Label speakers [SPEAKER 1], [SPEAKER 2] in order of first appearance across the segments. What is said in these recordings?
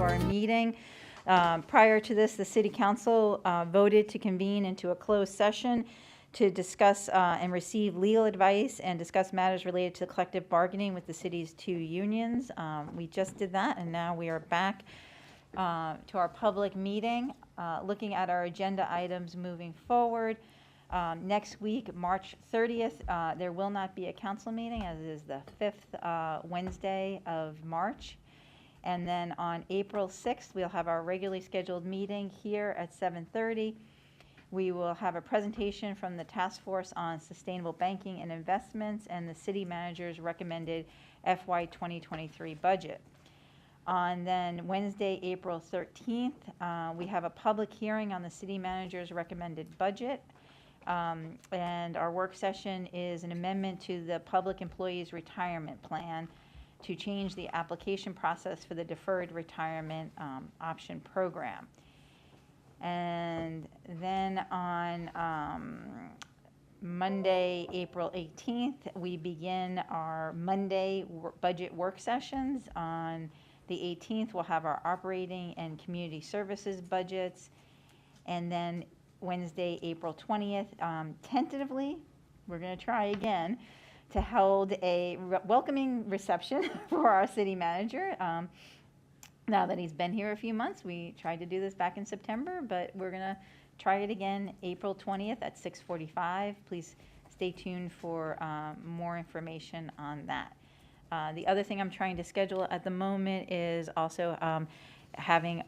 [SPEAKER 1] our meeting. Prior to this, the City Council voted to convene into a closed session to discuss and receive legal advice and discuss matters related to collective bargaining with the city's two unions. We just did that, and now we are back to our public meeting, looking at our agenda items moving forward. Next week, March 30th, there will not be a council meeting, as it is the 5th Wednesday of March. And then on April 6th, we'll have our regularly scheduled meeting here at 7:30. We will have a presentation from the Task Force on Sustainable Banking and Investments and the City Manager's recommended FY 2023 budget. On then Wednesday, April 13th, we have a public hearing on the City Manager's recommended budget. And our work session is an amendment to the Public Employees Retirement Plan to change the application process for the Deferred Retirement Option Program. And then on Monday, April 18th, we begin our Monday budget work sessions. On the 18th, we'll have our operating and community services budgets. And then Wednesday, April 20th, tentatively, we're going to try again to hold a welcoming reception for our city manager. Now that he's been here a few months, we tried to do this back in September, but we're going to try it again April 20th at 6:45. Please stay tuned for more information on that. The other thing I'm trying to schedule at the moment is also having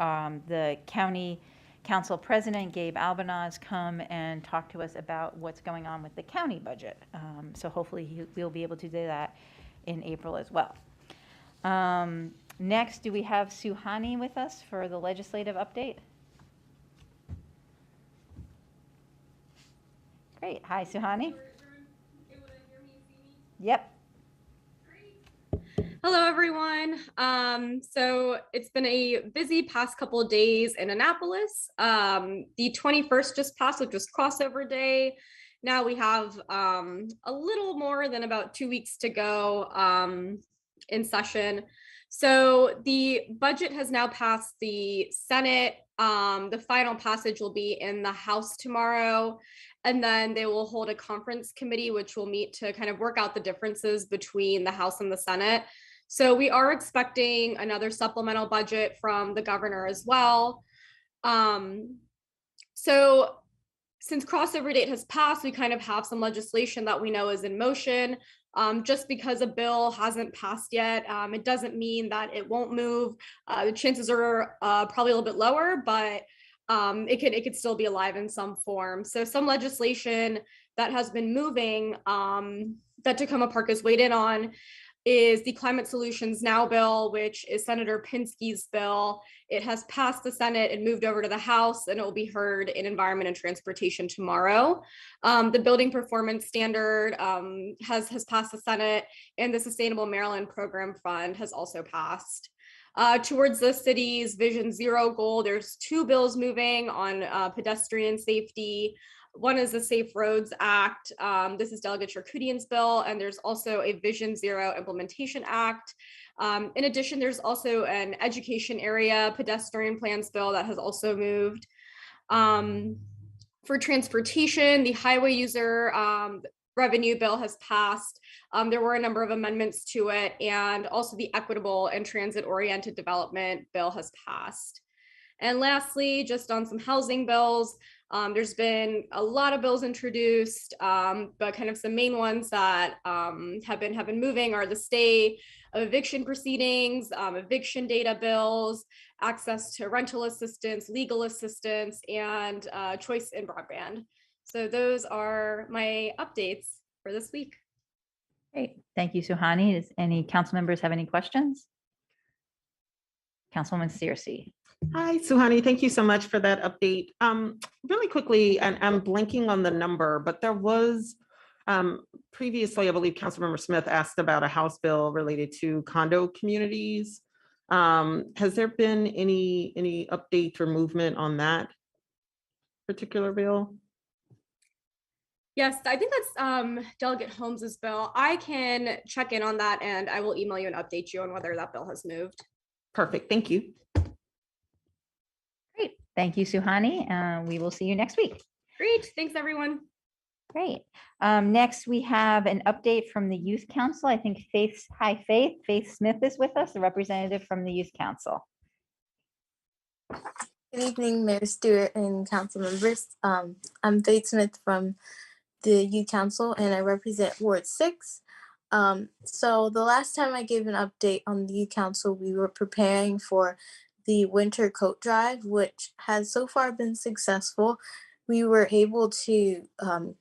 [SPEAKER 1] the county council president, Gabe Albanaz, come and talk to us about what's going on with the county budget. So hopefully we'll be able to do that in April as well. Next, do we have Suhani with us for the legislative update? Great. Hi, Suhani. Yep.
[SPEAKER 2] Hello, everyone. So it's been a busy past couple of days in Annapolis. The 21st just passed, which was crossover day. Now we have a little more than about 2 weeks to go in session. So the budget has now passed the Senate. The final passage will be in the House tomorrow. And then they will hold a conference committee, which will meet to kind of work out the differences between the House and the Senate. So we are expecting another supplemental budget from the governor as well. So since crossover date has passed, we kind of have some legislation that we know is in motion. Just because a bill hasn't passed yet, it doesn't mean that it won't move. The chances are probably a little bit lower, but it could still be alive in some form. So some legislation that has been moving that Takoma Park has weighed in on is the Climate Solutions Now bill, which is Senator Pinsky's bill. It has passed the Senate and moved over to the House, and it will be heard in Environment and Transportation tomorrow. The Building Performance Standard has passed the Senate, and the Sustainable Maryland Program Fund has also passed. Towards the city's Vision Zero goal, there's two bills moving on pedestrian safety. One is the Safe Roads Act. This is Delegate Charkoudian's bill, and there's also a Vision Zero Implementation Act. In addition, there's also an education area pedestrian plans bill that has also moved. For transportation, the highway user revenue bill has passed. There were a number of amendments to it, and also the equitable and transit-oriented development bill has passed. And lastly, just on some housing bills, there's been a lot of bills introduced, but kind of some main ones that have been moving are the stay of eviction proceedings, eviction data bills, access to rental assistance, legal assistance, and choice in broadband. So those are my updates for this week.
[SPEAKER 1] Great. Thank you, Suhani. Does any council members have any questions? Councilwoman Searcy.
[SPEAKER 3] Hi, Suhani. Thank you so much for that update. Really quickly, and I'm blanking on the number, but there was previously, I believe Councilmember Smith asked about a House bill related to condo communities. Has there been any update or movement on that particular bill?
[SPEAKER 2] Yes, I think that's Delegate Holmes's bill. I can check in on that, and I will email you and update you on whether that bill has moved.
[SPEAKER 3] Perfect. Thank you.
[SPEAKER 1] Thank you, Suhani. We will see you next week.
[SPEAKER 2] Great. Thanks, everyone.
[SPEAKER 1] Great. Next, we have an update from the Youth Council. I think Faith Smith is with us, the representative from the Youth Council.
[SPEAKER 4] Good evening, Mayor Stewart and council members. I'm Faith Smith from the Youth Council and I represent Ward 6. So the last time I gave an update on the Youth Council, we were preparing for the winter coat drive, which has so far been successful. We were able to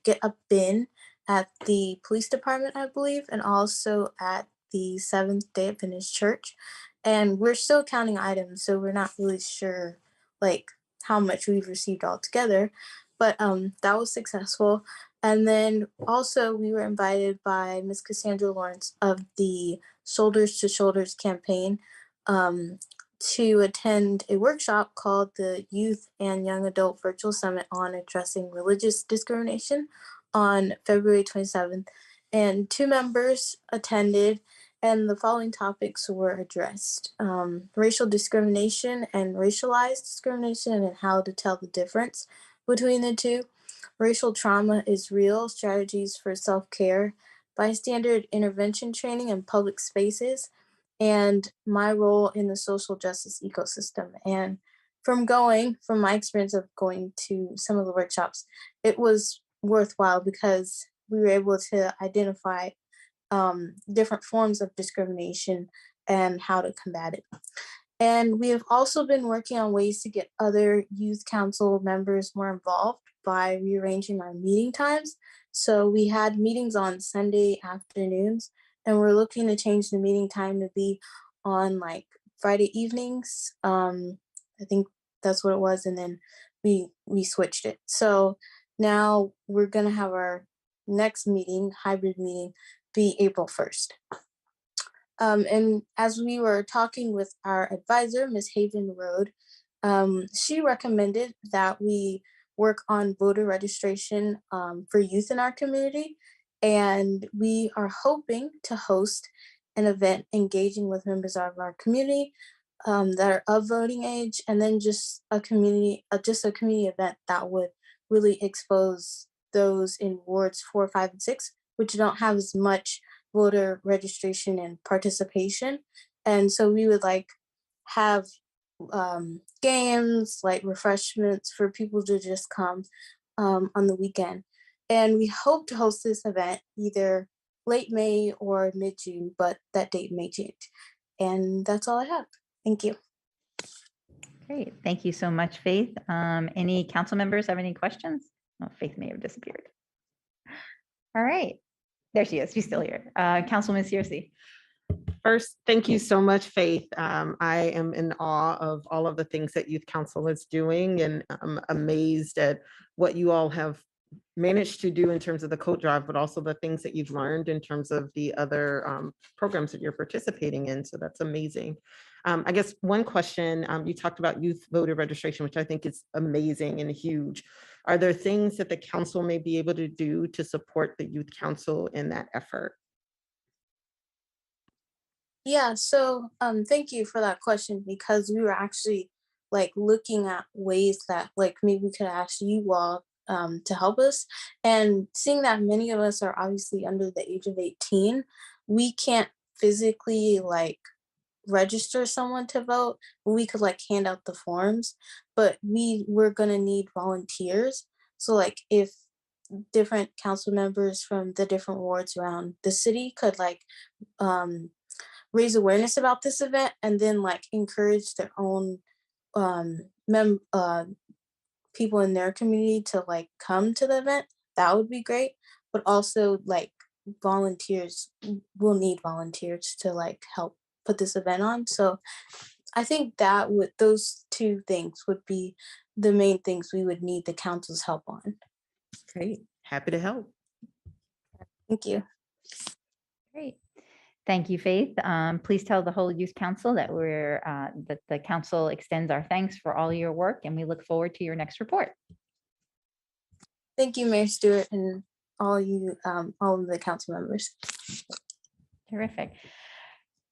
[SPEAKER 4] get a bin at the police department, I believe, and also at the Seventh-day Adventist Church. And we're still counting items, so we're not really sure like how much we've received altogether, but that was successful. And then also we were invited by Ms. Cassandra Lawrence of the Shoulders to Shoulders campaign to attend a workshop called the Youth and Young Adult Virtual Summit on Addressing Religious Discrimination on February 27th. And 2 members attended, and the following topics were addressed: racial discrimination and racialized discrimination and how to tell the difference between the two. Racial trauma is real, strategies for self-care, bystander intervention training in public spaces, and my role in the social justice ecosystem. And from my experience of going to some of the workshops, it was worthwhile because we were able to identify different forms of discrimination and how to combat it. And we have also been working on ways to get other youth council members more involved by rearranging our meeting times. So we had meetings on Sunday afternoons, and we're looking to change the meeting time to be on like Friday evenings. I think that's what it was. And then we switched it. So now we're gonna have our next meeting, hybrid meeting, be April 1st. And as we were talking with our advisor, Ms. Haven Road, she recommended that we work on voter registration for youth in our community. And we are hoping to host an event engaging with members of our community that are of voting age, and then just a community event that would really expose those in wards 4, 5, and 6, which don't have as much voter registration and participation. And so we would like have games, like refreshments for people to just come on the weekend. And we hope to host this event either late May or mid-June, but that date may change. And that's all I have. Thank you.
[SPEAKER 1] Great. Thank you so much, Faith. Any council members have any questions? Oh, Faith may have disappeared. All right. There she is. She's still here. Councilman Searcy.
[SPEAKER 3] First, thank you so much, Faith. I am in awe of all of the things that Youth Council is doing, and I'm amazed at what you all have managed to do in terms of the coat drive, but also the things that you've learned in terms of the other programs that you're participating in. So that's amazing. I guess one question, you talked about youth voter registration, which I think is amazing and huge. Are there things that the council may be able to do to support the Youth Council in that effort?
[SPEAKER 4] Yeah, so thank you for that question, because we were actually like looking at ways that like maybe we could ask you all to help us. And seeing that many of us are obviously under the age of 18, we can't physically like register someone to vote. We could like hand out the forms, but we're gonna need volunteers. So like if different council members from the different wards around the city could like raise awareness about this event and then like encourage their own people in their community to like come to the event, that would be great. But also like volunteers, will need volunteers to like help put this event on. So I think that those 2 things would be the main things we would need the council's help on.
[SPEAKER 3] Great, happy to help.
[SPEAKER 4] Thank you.
[SPEAKER 1] Great. Thank you, Faith. Please tell the whole Youth Council that that the council extends our thanks for all your work, and we look forward to your next report.
[SPEAKER 4] Thank you, Mayor Stewart, and all of the council members.
[SPEAKER 1] Terrific.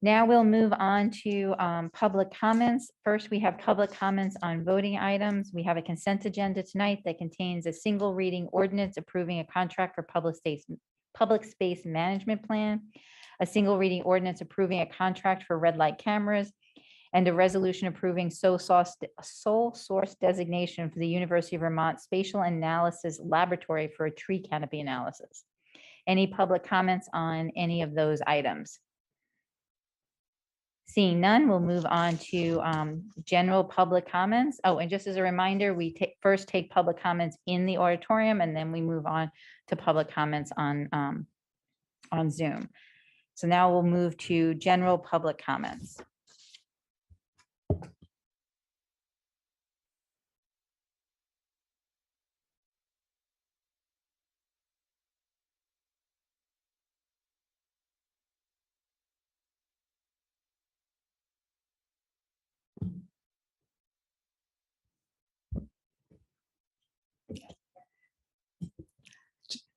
[SPEAKER 1] Now we'll move on to public comments. First, we have public comments on voting items. We have a consent agenda tonight that contains a single reading ordinance approving a contract for public space management plan, a single reading ordinance approving a contract for red light cameras, and a resolution approving sole source designation for the University of Vermont Spatial Analysis Laboratory for a tree canopy analysis. Any public comments on any of those items? Seeing none, we'll move on to general public comments. Oh, and just as a reminder, we first take public comments in the auditorium, and then we move on to public comments on Zoom. So now we'll move to general public comments.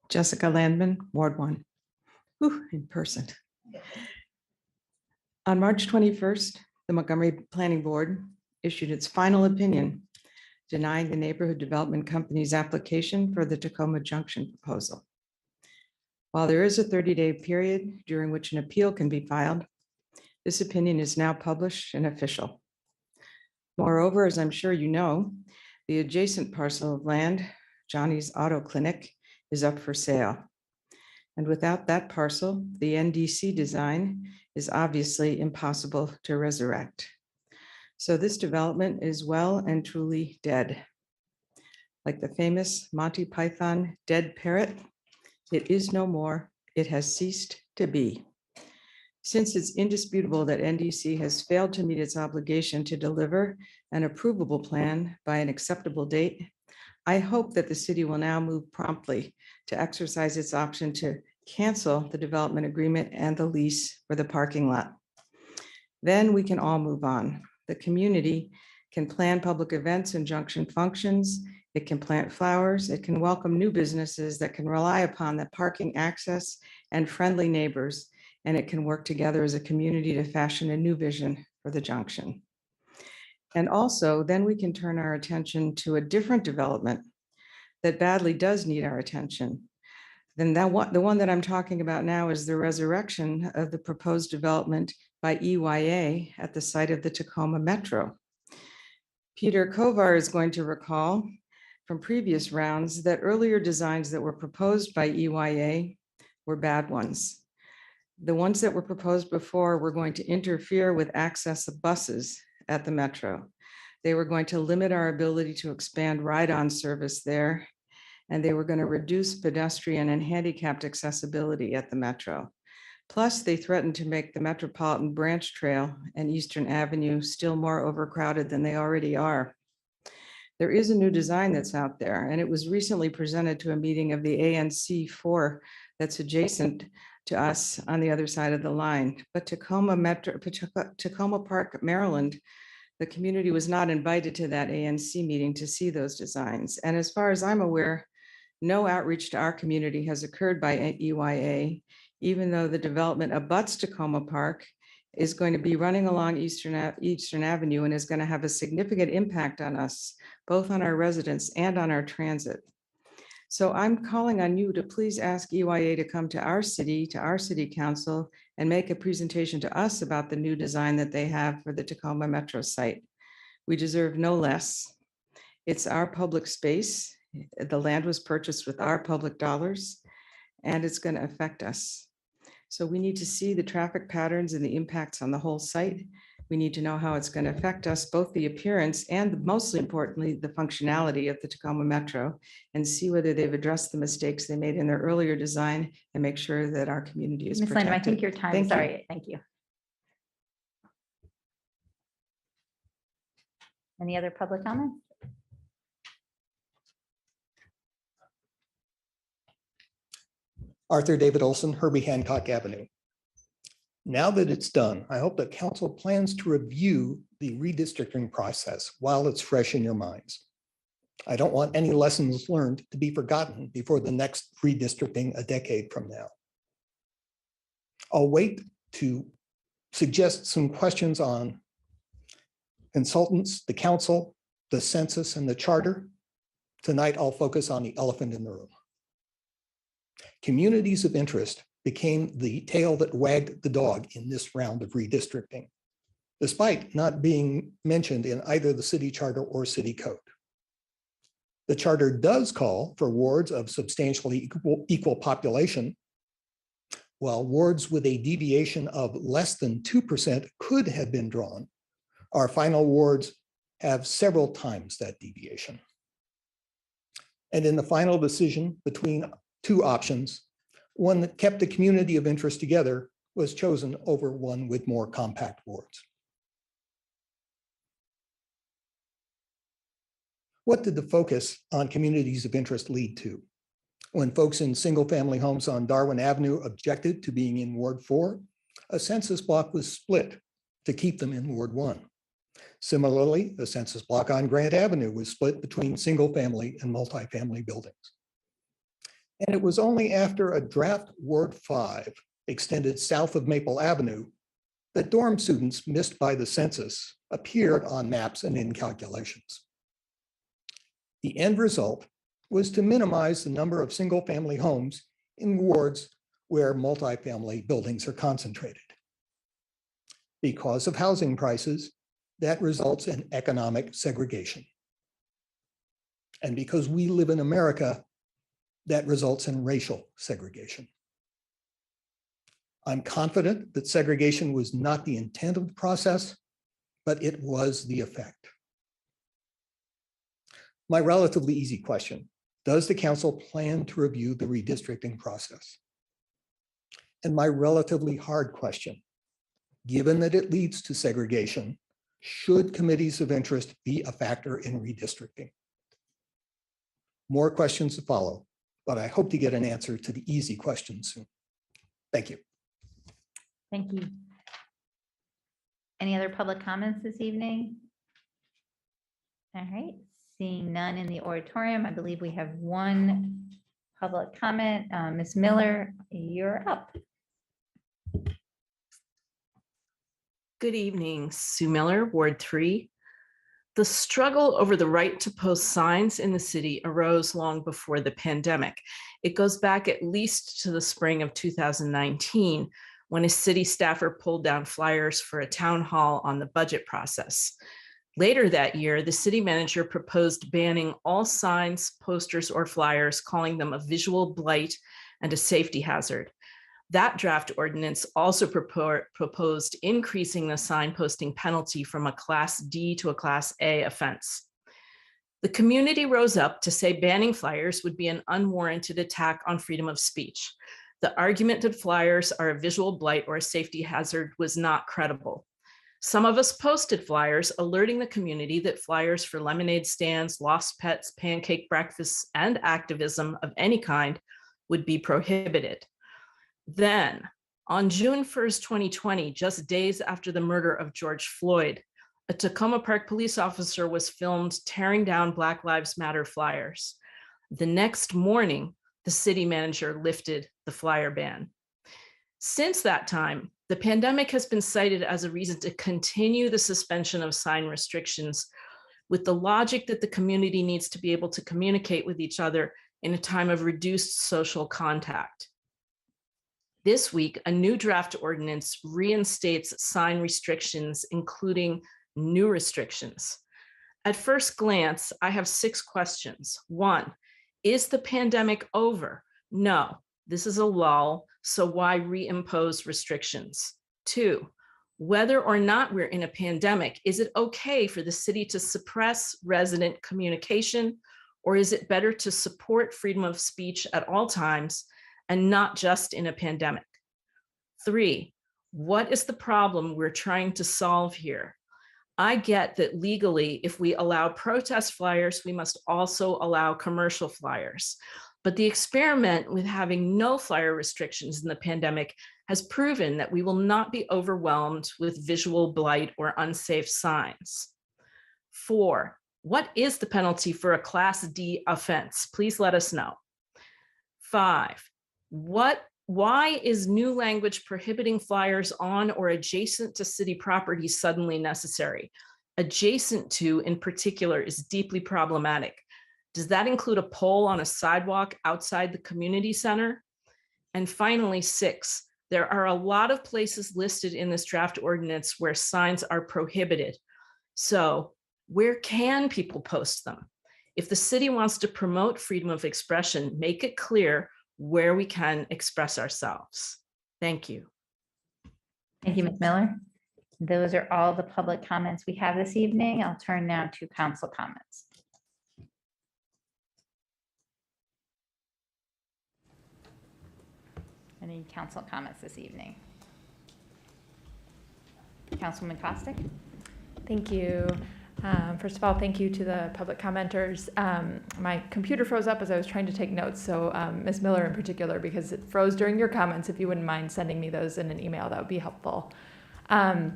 [SPEAKER 5] Jessica Landman, Ward 1. Whew, in person. On March 21st, the Montgomery Planning Board issued its final opinion denying the Neighborhood Development Company's application for the Tacoma Junction proposal. While there is a 30-day period during which an appeal can be filed, this opinion is now published and official. Moreover, as I'm sure you know, the adjacent parcel of land, Johnny's Auto Clinic, is up for sale. And without that parcel, the NDC design is obviously impossible to resurrect. So this development is well and truly dead. Like the famous Monty Python dead parrot, it is no more, it has ceased to be. Since it's indisputable that NDC has failed to meet its obligation to deliver an approvable plan by an acceptable date, I hope that the city will now move promptly to exercise its option to cancel the development agreement and the lease for the parking lot. Then we can all move on. The community can plan public events and junction functions. It can plant flowers. It can welcome new businesses that can rely upon the parking access and friendly neighbors. And it can work together as a community to fashion a new vision for the junction. And also, then we can turn our attention to a different development that badly does need our attention. Then the one that I'm talking about now is the resurrection of the proposed development by EYA at the site of the Tacoma Metro. Peter Kovar is going to recall from previous rounds that earlier designs that were proposed by EYA were bad ones. The ones that were proposed before were going to interfere with access of buses at the Metro. They were going to limit our ability to expand ride-on service there, and they were going to reduce pedestrian and handicapped accessibility at the Metro. Plus, they threatened to make the Metropolitan Branch Trail and Eastern Avenue still more overcrowded than they already are. There is a new design that's out there, and it was recently presented to a meeting of the ANC4 that's adjacent to us on the other side of the line. But Tacoma Park, Maryland, the community was not invited to that ANC meeting to see those designs. And as far as I'm aware, no outreach to our community has occurred by EYA, even though the development abuts Tacoma Park is going to be running along Eastern Avenue and is going to have a significant impact on us, both on our residents and on our transit. So I'm calling on you to please ask EYA to come to our city council, and make a presentation to us about the new design that they have for the Tacoma Metro site. We deserve no less. It's our public space. The land was purchased with our public dollars, and it's going to affect us. So we need to see the traffic patterns and the impacts on the whole site. We need to know how it's going to affect us, both the appearance and mostly importantly, the functionality of the Tacoma Metro, and see whether they've addressed the mistakes they made in their earlier design and make sure that our community is
[SPEAKER 1] Ms.
[SPEAKER 5] protected.
[SPEAKER 1] Landman, I think your time,
[SPEAKER 5] Thank you.
[SPEAKER 1] sorry, thank you. Any other public comments?
[SPEAKER 6] Arthur David Olson, Herbie Hancock Avenue. Now that it's done, I hope that council plans to review the redistricting process while it's fresh in your minds. I don't want any lessons learned to be forgotten before the next redistricting a decade from now. I'll wait to suggest some questions on consultants, the council, the census, and the charter. Tonight, I'll focus on the elephant in the room. Communities of interest became the tail that wagged the dog in this round of redistricting, despite not being mentioned in either the city charter or city code. The charter does call for wards of substantially equal population, while wards with a deviation of less than 2% could have been drawn. Our final wards have several times that deviation. And in the final decision between two options, one that kept the community of interest together was chosen over one with more compact wards. What did the focus on communities of interest lead to? When folks in single-family homes on Darwin Avenue objected to being in Ward 4, a census block was split to keep them in Ward 1. Similarly, the census block on Grant Avenue was split between single-family and multifamily buildings. And it was only after a draft Ward 5 extended south of Maple Avenue that dorm students missed by the census appeared on maps and in calculations. The end result was to minimize the number of single-family homes in wards where multifamily buildings are concentrated. Because of housing prices, that results in economic segregation. And because we live in America, that results in racial segregation. I'm confident that segregation was not the intent of the process, but it was the effect. My relatively easy question: does the council plan to review the redistricting process? And my relatively hard question: given that it leads to segregation, should committees of interest be a factor in redistricting? More questions to follow, but I hope to get an answer to the easy question soon. Thank you.
[SPEAKER 1] Thank you. Any other public comments this evening? All right, seeing none in the auditorium, I believe we have one public comment. Ms. Miller, you're up.
[SPEAKER 7] Good evening, Sue Miller, Ward 3. The struggle over the right to post signs in the city arose long before the pandemic. It goes back at least to the spring of 2019, when a city staffer pulled down flyers for a town hall on the budget process. Later that year, the city manager proposed banning all signs, posters, or flyers, calling them a visual blight and a safety hazard. That draft ordinance also proposed increasing the sign posting penalty from a Class D to a Class A offense. The community rose up to say banning flyers would be an unwarranted attack on freedom of speech. The argument that flyers are a visual blight or a safety hazard was not credible. Some of us posted flyers alerting the community that flyers for lemonade stands, lost pets, pancake breakfasts, and activism of any kind would be prohibited. Then, on June 1st, 2020, just days after the murder of George Floyd, a Tacoma Park police officer was filmed tearing down Black Lives Matter flyers. The next morning, the city manager lifted the flyer ban. Since that time, the pandemic has been cited as a reason to continue the suspension of sign restrictions, with the logic that the community needs to be able to communicate with each other in a time of reduced social contact. This week, a new draft ordinance reinstates sign restrictions, including new restrictions. At first glance, I have 6 questions. 1, is the pandemic over? No, this is a lull, so why reimpose restrictions? 2, whether or not we're in a pandemic, is it okay for the city to suppress resident communication, or is it better to support freedom of speech at all times and not just in a pandemic? 3, what is the problem we're trying to solve here? I get that legally, if we allow protest flyers, we must also allow commercial flyers. But the experiment with having no flyer restrictions in the pandemic has proven that we will not be overwhelmed with visual blight or unsafe signs. 4, what is the penalty for a Class D offense? Please let us know. 5, what Why is new language prohibiting flyers on or adjacent to city property suddenly necessary? Adjacent to, in particular, is deeply problematic. Does that include a pole on a sidewalk outside the community center? And finally, 6, there are a lot of places listed in this draft ordinance where signs are prohibited. So where can people post them? If the city wants to promote freedom of expression, make it clear where we can express ourselves. Thank you.
[SPEAKER 1] Thank you, Ms. Miller. Those are all the public comments we have this evening. I'll turn now to council comments. Any council comments this evening? Councilwoman Costick?
[SPEAKER 8] Thank you. First of all, thank you to the public commenters. My computer froze up as I was trying to take notes, so Ms. Miller in particular, because it froze during your comments. If you wouldn't mind sending me those in an email, that would be helpful. I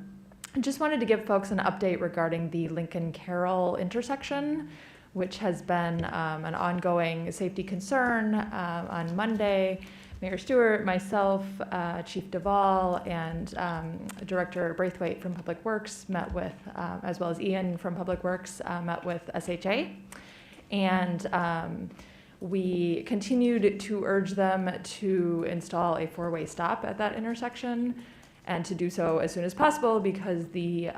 [SPEAKER 8] just wanted to give folks an update regarding the Lincoln Carroll intersection, which has been an ongoing safety concern. On Monday, Mayor Stewart, myself, Chief Duvall, and Director Braithwaite from Public Works met with, as well as Ian from Public Works, met with SHA. And we continued to urge them to install a 4-way stop at that intersection, and to do so as soon as possible because the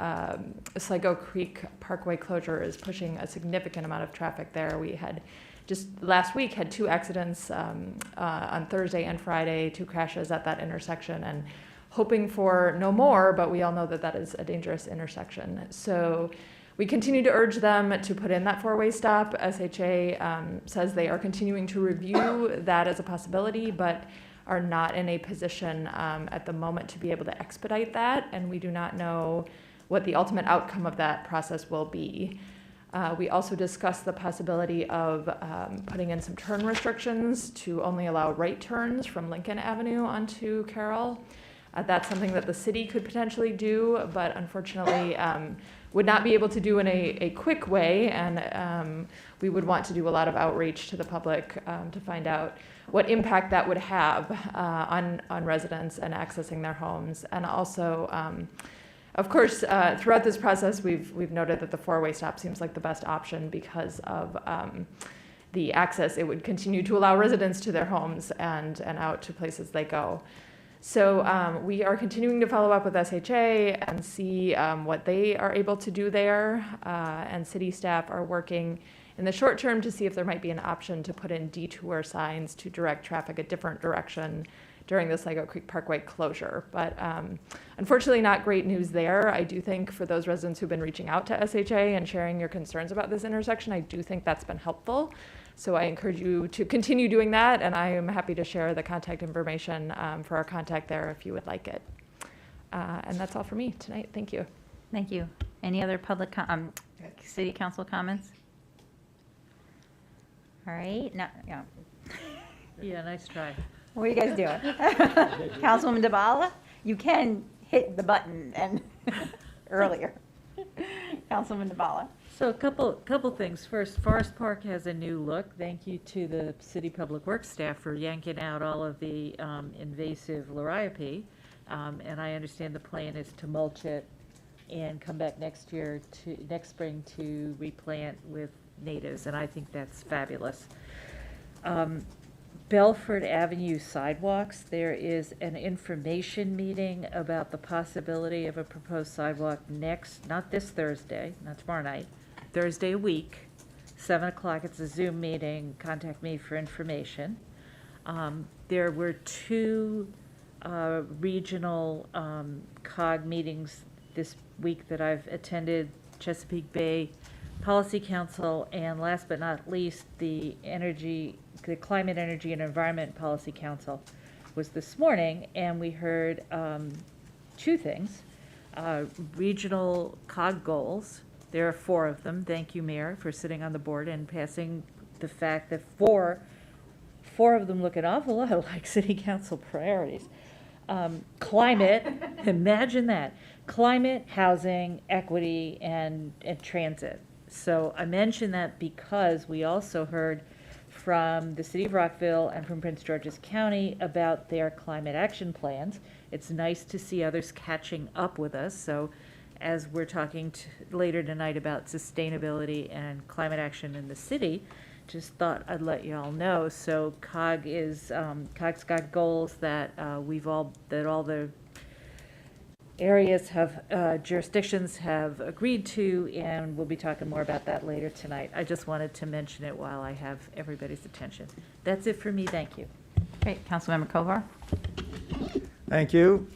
[SPEAKER 8] Sligo Creek Parkway closure is pushing a significant amount of traffic there. We had just last week had 2 accidents on Thursday and Friday, 2 crashes at that intersection, and hoping for no more, but we all know that that is a dangerous intersection. So we continue to urge them to put in that 4-way stop. SHA says they are continuing to review that as a possibility, but are not in a position at the moment to be able to expedite that, and we do not know what the ultimate outcome of that process will be. We also discussed the possibility of putting in some turn restrictions to only allow right turns from Lincoln Avenue onto Carroll. That's something that the city could potentially do, but unfortunately would not be able to do in a quick way, and we would want to do a lot of outreach to the public to find out what impact that would have on residents and accessing their homes. And also, of course, throughout this process, we've noted that the 4-way stop seems like the best option because of the access. It would continue to allow residents to their homes and out to places they go. So we are continuing to follow up with SHA and see what they are able to do there. And city staff are working in the short term to see if there might be an option to put in detour signs to direct traffic a different direction during the Sligo Creek Parkway closure. But unfortunately not great news there. I do think for those residents who've been reaching out to SHA and sharing your concerns about this intersection, I do think that's been helpful. So I encourage you to continue doing that, and I am happy to share the contact information for our contact there if you would like it. And that's all for me tonight. Thank you.
[SPEAKER 1] Thank you. Any other public, city council comments? All right, now, yeah.
[SPEAKER 9] Yeah, nice try.
[SPEAKER 1] What are you guys doing? Councilwoman Dabala, you can hit the button and earlier. Councilwoman Dabala.
[SPEAKER 9] So a couple things. First, Forest Park has a new look. Thank you to the City Public Works staff for yanking out all of the invasive liriope. And I understand the plan is to mulch it and come back next spring to replant with natives, and I think that's fabulous. Belford Avenue sidewalks, there is an information meeting about the possibility of a proposed sidewalk not this Thursday, not tomorrow night, Thursday a week, 7 o'clock. It's a Zoom meeting. Contact me for information. There were 2 regional COG meetings this week that I've attended, Chesapeake Bay Policy Council, and last but not least, the Climate, Energy, and Environment Policy Council was this morning, and we heard 2 things. Regional COG goals. There are 4 of them. Thank you, Mayor, for sitting on the board and passing the fact that 4 of them look an awful lot like City Council priorities. Climate, imagine that. Climate, housing, equity, and transit. So I mention that because we also heard from the city of Rockville and from Prince George's County about their climate action plans. It's nice to see others catching up with us. So as we're talking later tonight about sustainability and climate action in the city, just thought I'd let you all know. So COG's got goals that all the areas jurisdictions have agreed to, and we'll be talking more about that later tonight. I just wanted to mention it while I have everybody's attention. That's it for me. Thank you.
[SPEAKER 1] Great. Councilmember Kovar.
[SPEAKER 10] Thank you.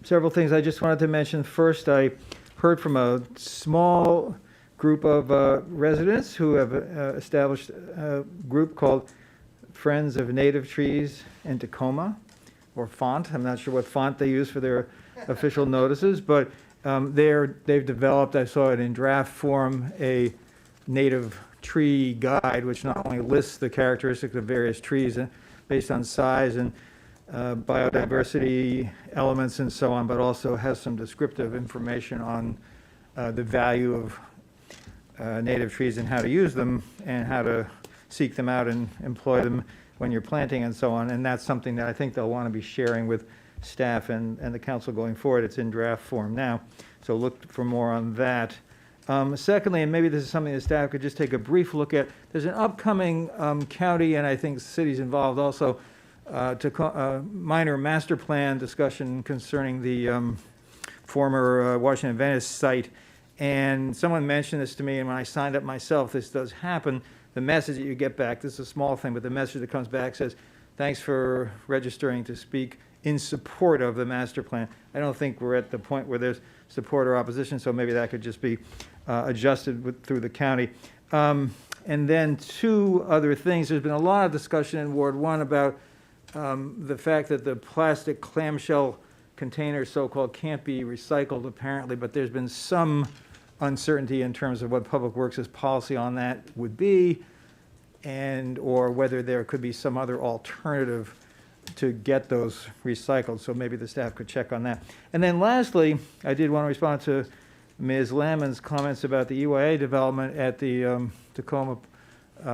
[SPEAKER 10] Several things I just wanted to mention. First, I heard from a small group of residents who have established a group called Friends of Native Trees in Tacoma, or FONT. I'm not sure what font they use for their official notices, but they've developed, I saw it in draft form, a native tree guide, which not only lists the characteristics of various trees based on size and biodiversity elements and so on, but also has some descriptive information on the value of native trees and how to use them and how to seek them out and employ them when you're planting and so on. And that's something that I think they'll want to be sharing with staff and the council going forward. It's in draft form now, so look for more on that. Secondly, and maybe this is something the staff could just take a brief look at, there's an upcoming county, and I think cities involved also, minor master plan discussion concerning the former Washington Venice site. And someone mentioned this to me, and when I signed up myself, this does happen. The message that you get back, this is a small thing, but the message that comes back says, thanks for registering to speak in support of the master plan. I don't think we're at the point where there's support or opposition, so maybe that could just be adjusted through the county. And then two other things. There's been a lot of discussion in Ward 1 about the fact that the plastic clamshell containers, so-called, can't be recycled apparently, but there's been some uncertainty in terms of what Public Works' policy on that would be, and or whether there could be some other alternative to get those recycled. So maybe the staff could check on that. And then lastly, I did want to respond to Ms. Lamon's comments about the EYA development at the Tacoma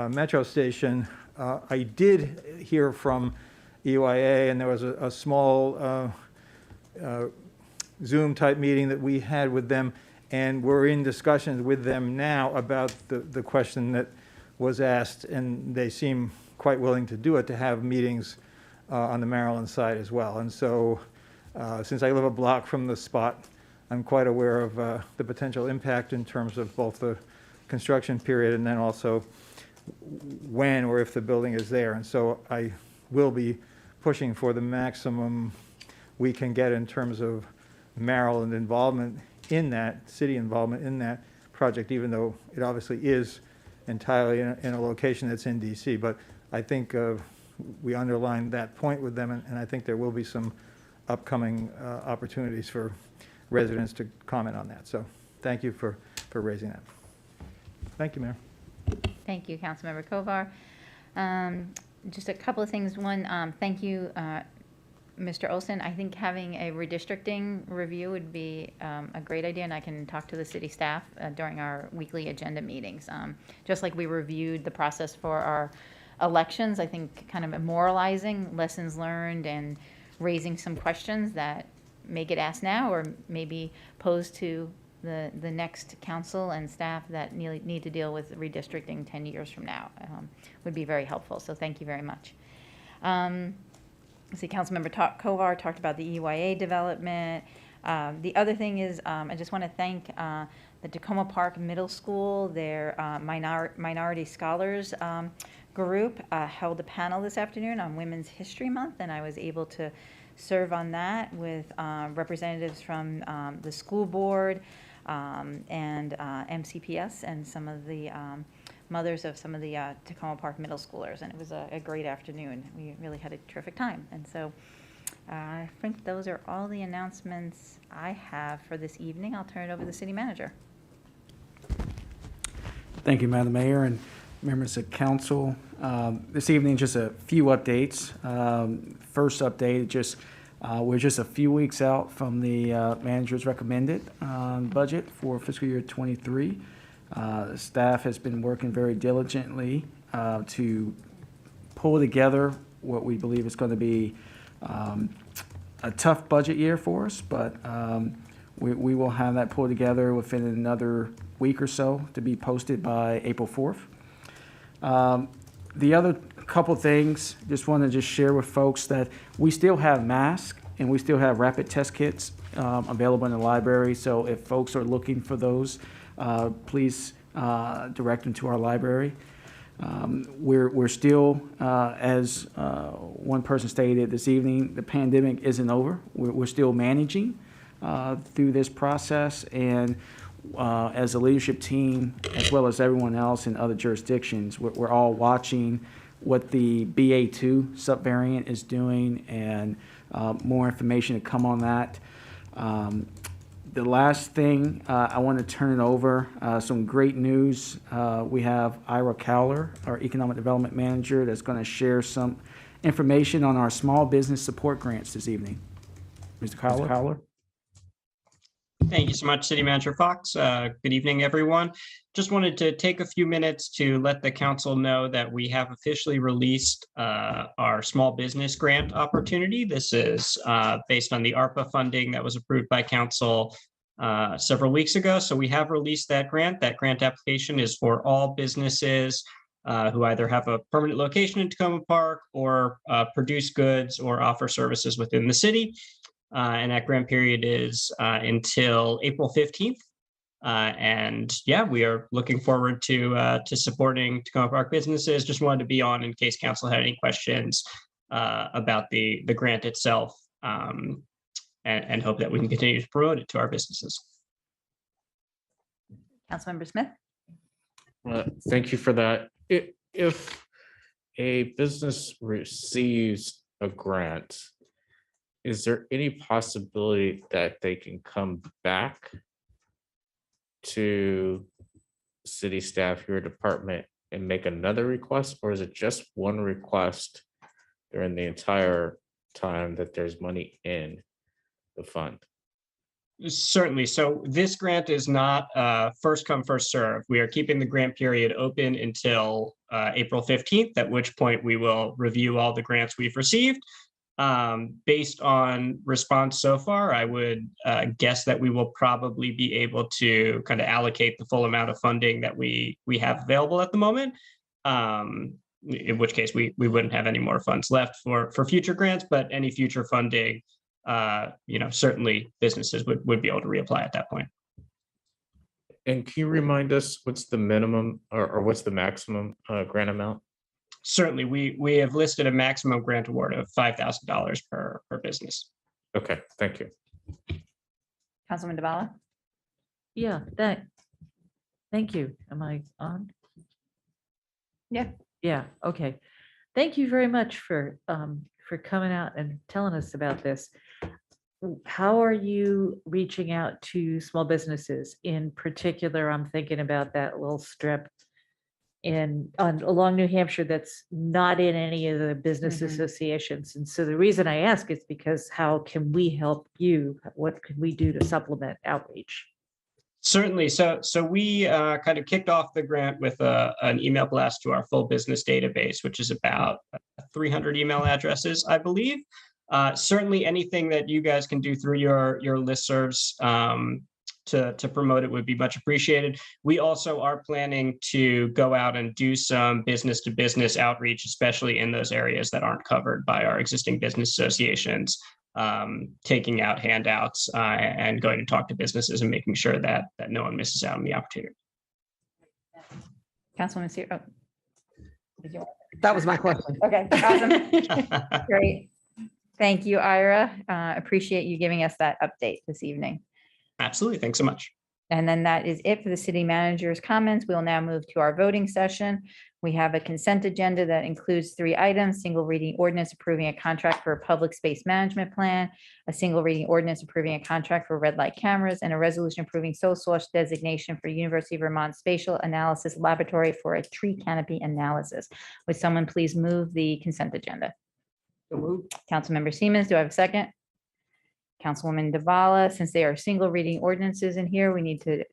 [SPEAKER 10] Metro Station. I did hear from EYA, and there was a small Zoom type meeting that we had with them, and we're in discussions with them now about the question that was asked, and they seem quite willing to do it, to have meetings on the Maryland side as well. And so since I live a block from the spot, I'm quite aware of the potential impact in terms of both the construction period and then also when or if the building is there. And so I will be pushing for the maximum we can get in terms of Maryland involvement in that, city involvement in that project, even though it obviously is entirely in a location that's in DC. But I think we underlined that point with them, and I think there will be some upcoming opportunities for residents to comment on that. So thank you for raising that. Thank you, Mayor.
[SPEAKER 1] Thank you, Councilmember Kovar. Just a couple of things. One, thank you, Mr. Olson. I think having a redistricting review would be a great idea, and I can talk to the city staff during our weekly agenda meetings. Just like we reviewed the process for our elections, I think kind of memorializing lessons learned and raising some questions that may get asked now or maybe posed to the next council and staff that need to deal with redistricting 10 years from now would be very helpful. So thank you very much. See, Councilmember Kovar talked about the EYA development. The other thing is, I just want to thank the Tacoma Park Middle School, their Minority Scholars group held a panel this afternoon on Women's History Month, and I was able to serve on that with representatives from the school board and MCPS and some of the mothers of some of the Tacoma Park middle schoolers, and it was a great afternoon. We really had a terrific time, and so I think those are all the announcements I have for this evening. I'll turn it over to the city manager.
[SPEAKER 11] Thank you, Madam Mayor and members of council. This evening, just a few updates. First update, we're just a few weeks out from the manager's recommended budget for fiscal year 23. Staff has been working very diligently to pull together what we believe is going to be a tough budget year for us, but we will have that pulled together within another week or so to be posted by April 4th. The other couple things, just want to just share with folks that we still have masks and we still have rapid test kits available in the library. So if folks are looking for those, please direct them to our library. We're still, as one person stated this evening, the pandemic isn't over. We're still managing through this process, and as a leadership team, as well as everyone else in other jurisdictions, we're all watching what the BA2 subvariant is doing, and more information to come on that. The last thing, I want to turn it over, some great news. We have Ira Cowler, our Economic Development Manager, that's going to share some information on our small business support grants this evening. Mr. Cowler?
[SPEAKER 12] Thank you so much, City Manager Fox. Good evening, everyone. Just wanted to take a few minutes to let the council know that we have officially released our small business grant opportunity. This is based on the ARPA funding that was approved by council several weeks ago. So we have released that grant. That grant application is for all businesses who either have a permanent location in Tacoma Park or produce goods or offer services within the city. And that grant period is until April 15th. And yeah, we are looking forward to supporting Tacoma Park businesses. Just wanted to be on in case council had any questions about the grant itself, and hope that we can continue to promote it to our businesses.
[SPEAKER 1] Councilmember Smith?
[SPEAKER 13] Thank you for that. If a business receives a grant, is there any possibility that they can come back to city staff, your department, and make another request? Or is it just one request during the entire time that there's money in the fund?
[SPEAKER 12] Certainly. So this grant is not first come, first serve. We are keeping the grant period open until April 15th, at which point we will review all the grants we've received. Based on response so far, I would guess that we will probably be able to kind of allocate the full amount of funding that we have available at the moment. In which case we wouldn't have any more funds left for future grants, but any future funding, certainly businesses would be able to reapply at that point.
[SPEAKER 13] And can you remind us what's the minimum or what's the maximum grant amount?
[SPEAKER 12] Certainly, we have listed a maximum grant award of $5,000 per business.
[SPEAKER 13] Okay, thank you.
[SPEAKER 1] Councilman Devala?
[SPEAKER 9] Yeah, thank you. Am I on?
[SPEAKER 1] Yeah.
[SPEAKER 9] Yeah, okay. Thank you very much for coming out and telling us about this. How are you reaching out to small businesses? In particular, I'm thinking about that little strip along New Hampshire that's not in any of the business associations. And so the reason I ask is because how can we help you? What can we do to supplement outreach?
[SPEAKER 12] Certainly. So we kind of kicked off the grant with an email blast to our full business database, which is about 300 email addresses, I believe. Certainly anything that you guys can do through your listservs to promote it would be much appreciated. We also are planning to go out and do some business to business outreach, especially in those areas that aren't covered by our existing business associations, taking out handouts and going to talk to businesses and making sure that no one misses out on the opportunity.
[SPEAKER 1] Councilwoman Seer.
[SPEAKER 14] That was my question.
[SPEAKER 1] Okay, awesome. Great. Thank you, Ira. Appreciate you giving us that update this evening.
[SPEAKER 12] Absolutely. Thanks so much.
[SPEAKER 1] And then that is it for the city manager's comments. We'll now move to our voting session. We have a consent agenda that includes 3 items: single reading ordinance approving a contract for a public space management plan, a single reading ordinance approving a contract for red light cameras, and a resolution approving sole source designation for University of Vermont Spatial Analysis Laboratory for a tree canopy analysis. Would someone please move the consent agenda? Councilmember Siemens, do I have a second? Councilwoman Devala, since they are single reading ordinances in here, we need to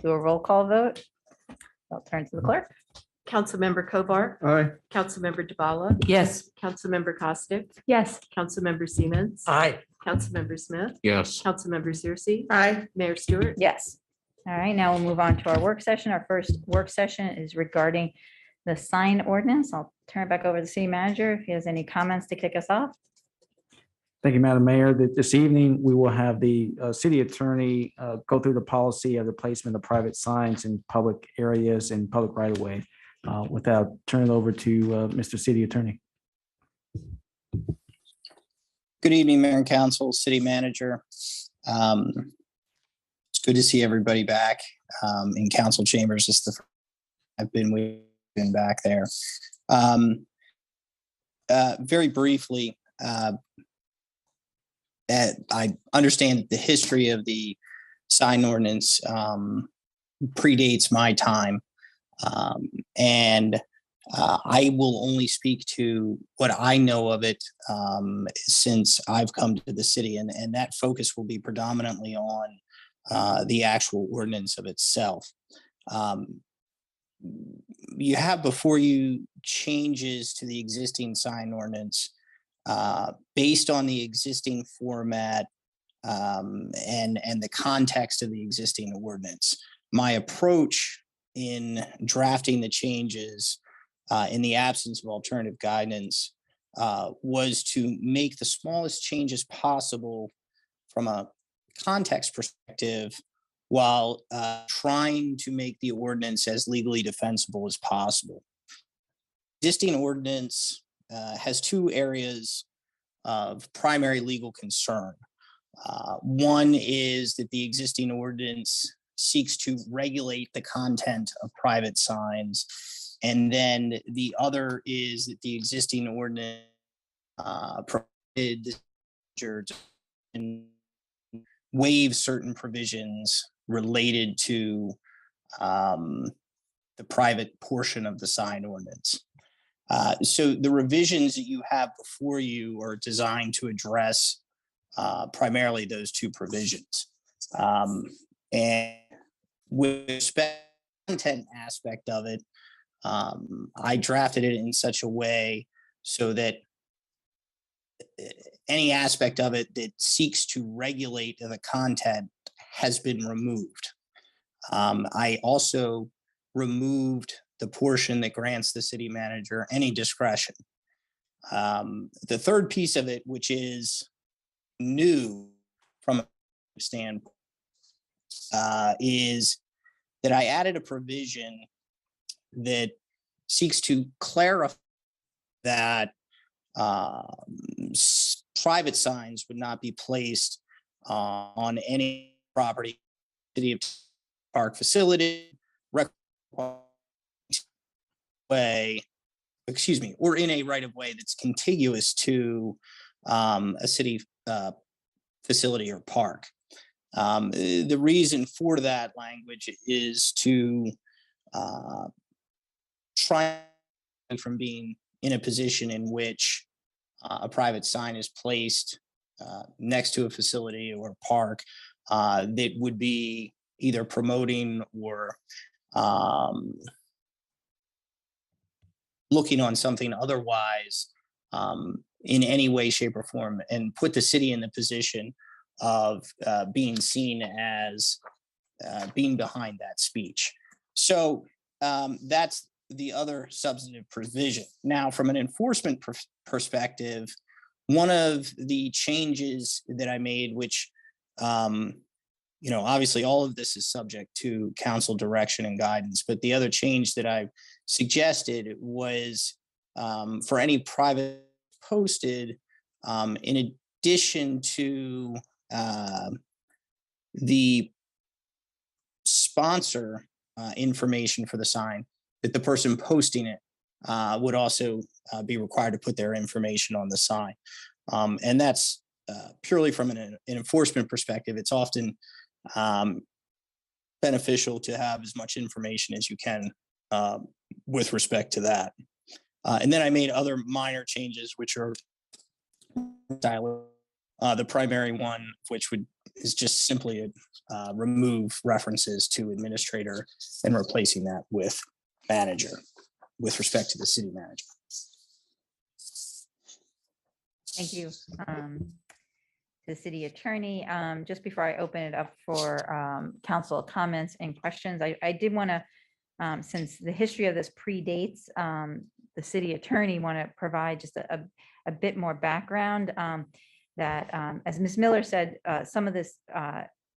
[SPEAKER 1] do a roll call vote. I'll turn to the clerk.
[SPEAKER 14] Councilmember Kovar,
[SPEAKER 10] Aye.
[SPEAKER 14] Councilmember Duvall,
[SPEAKER 7] Yes.
[SPEAKER 14] Councilmember Costick,
[SPEAKER 8] Yes.
[SPEAKER 14] Councilmember Siemens,
[SPEAKER 6] Aye.
[SPEAKER 14] Councilmember Smith,
[SPEAKER 13] Yes.
[SPEAKER 14] Councilmember Xerxes,
[SPEAKER 3] Aye.
[SPEAKER 14] Mayor Stewart.
[SPEAKER 1] Yes. All right, now we'll move on to our work session. Our first work session is regarding the sign ordinance. I'll turn it back over to the city manager if he has any comments to kick us off.
[SPEAKER 11] Thank you, Madam Mayor. This evening, we will have the city attorney go through the policy of the placement of private signs in public areas and public right of way. Without turning it over to Mr. City Attorney.
[SPEAKER 15] Good evening, Mayor and Council, City Manager. It's good to see everybody back in council chambers. I've been back there. Very briefly, I understand that the history of the sign ordinance predates my time. I will only speak to what I know of it since I've come to the city, and that focus will be predominantly on the actual ordinance of itself. You have before you changes to the existing sign ordinance based on the existing format and the context of the existing ordinance. My approach in drafting the changes in the absence of alternative guidance was to make the smallest changes possible from a context perspective while trying to make the ordinance as legally defensible as possible. Existing ordinance has two areas of primary legal concern. One is that the existing ordinance seeks to regulate the content of private signs. And then the other is that the existing ordinance provided and waive certain provisions related to the private portion of the sign ordinance. So the revisions that you have before you are designed to address primarily those two provisions. And with respect to the content aspect of it, I drafted it in such a way so that any aspect of it that seeks to regulate the content has been removed. I also removed the portion that grants the city manager any discretion. The third piece of it, which is new from a standpoint, is that I added a provision that seeks to clarify that private signs would not be placed on any property, city of park facility, way, excuse me, or in a right of way that's contiguous to a city facility or park. The reason for that language is to try from being in a position in which a private sign is placed next to a facility or park that would be either promoting or looking on something otherwise in any way, shape, or form, and put the city in the position of being seen as being behind that speech. So that's the other substantive provision. Now, from an enforcement perspective, one of the changes that I made, which, obviously all of this is subject to council direction and guidance, but the other change that I suggested was for any private posted, in addition to the sponsor information for the sign, that the person posting it would also be required to put their information on the sign. And that's purely from an enforcement perspective. It's often beneficial to have as much information as you can with respect to that. And then I made other minor changes, which are the primary one, which is just simply remove references to administrator and replacing that with manager. with respect to the city manager.
[SPEAKER 1] Thank you. To the city attorney, just before I open it up for council comments and questions, I did want to, since the history of this predates the city attorney, want to provide just a bit more background that, as Ms. Miller said, some of this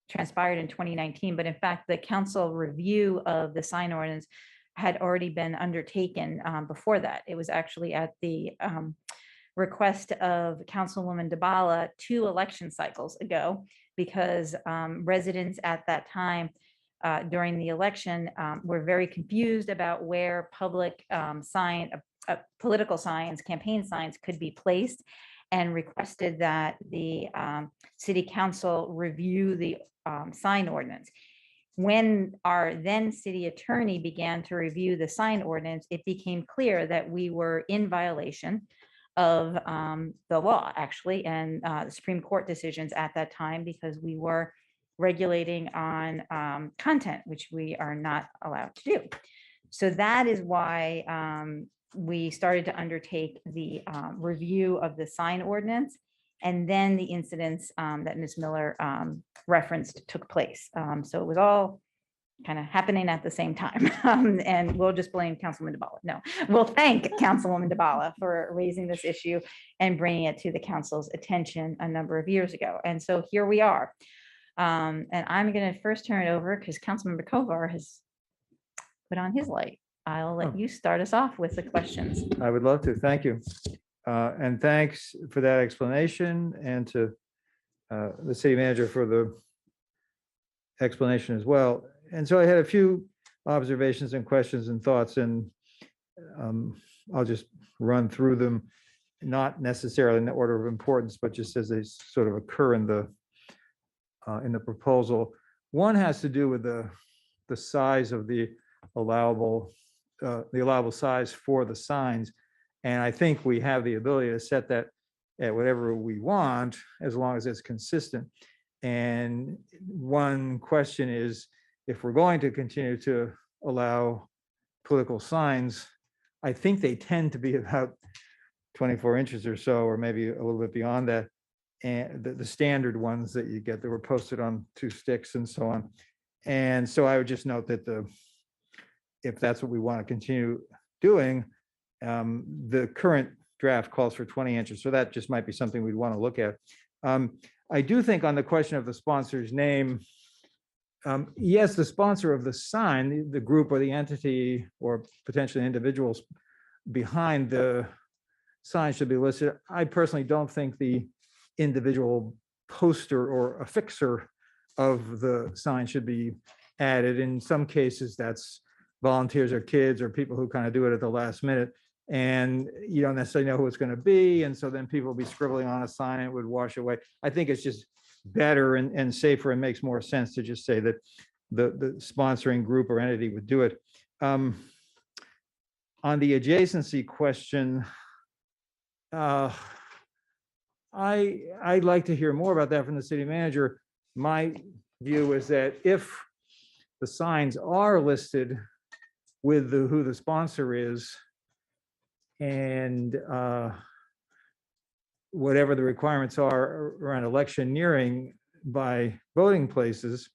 [SPEAKER 1] transpired in 2019, but in fact, the council review of the sign ordinance had already been undertaken before that. It was actually at the request of Councilwoman DeBala 2 election cycles ago, because residents at that time during the election were very confused about where public political signs, campaign signs could be placed, and requested that the city council review the sign ordinance. When our then city attorney began to review the sign ordinance, it became clear that we were in violation of the law, actually, and the Supreme Court decisions at that time, because we were regulating on content, which we are not allowed to do. So that is why we started to undertake the review of the sign ordinance, and then the incidents that Ms. Miller referenced took place. So it was all kind of happening at the same time. And we'll just blame Councilwoman DeBala. No, we'll thank Councilwoman DeBala for raising this issue and bringing it to the council's attention a number of years ago. And so here we are. And I'm going to first turn it over because Councilmember Kovar has put on his light. I'll let you start us off with the questions.
[SPEAKER 10] I would love to. Thank you. And thanks for that explanation, and to the city manager for the explanation as well. And so I had a few observations and questions and thoughts, and I'll just run through them, not necessarily in the order of importance, but just as they sort of occur in the proposal. One has to do with the size of the allowable size for the signs. And I think we have the ability to set that at whatever we want, as long as it's consistent. And one question is, if we're going to continue to allow political signs, I think they tend to be about 24 inches or so, or maybe a little bit beyond that. And the standard ones that you get that were posted on 2 sticks and so on. And so I would just note that if that's what we want to continue doing, the current draft calls for 20 inches. So that just might be something we'd want to look at. I do think on the question of the sponsor's name, yes, the sponsor of the sign, the group or the entity or potentially individuals behind the sign should be listed. I personally don't think the individual poster or affixer of the sign should be added. In some cases, that's volunteers or kids or people who kind of do it at the last minute, and you don't necessarily know who it's going to be. And so then people will be scribbling on a sign and it would wash away. I think it's just better and safer and makes more sense to just say that the sponsoring group or entity would do it. On the adjacency question, I'd like to hear more about that from the city manager. My view is that if the signs are listed with who the sponsor is, and whatever the requirements are around electioneering by voting places,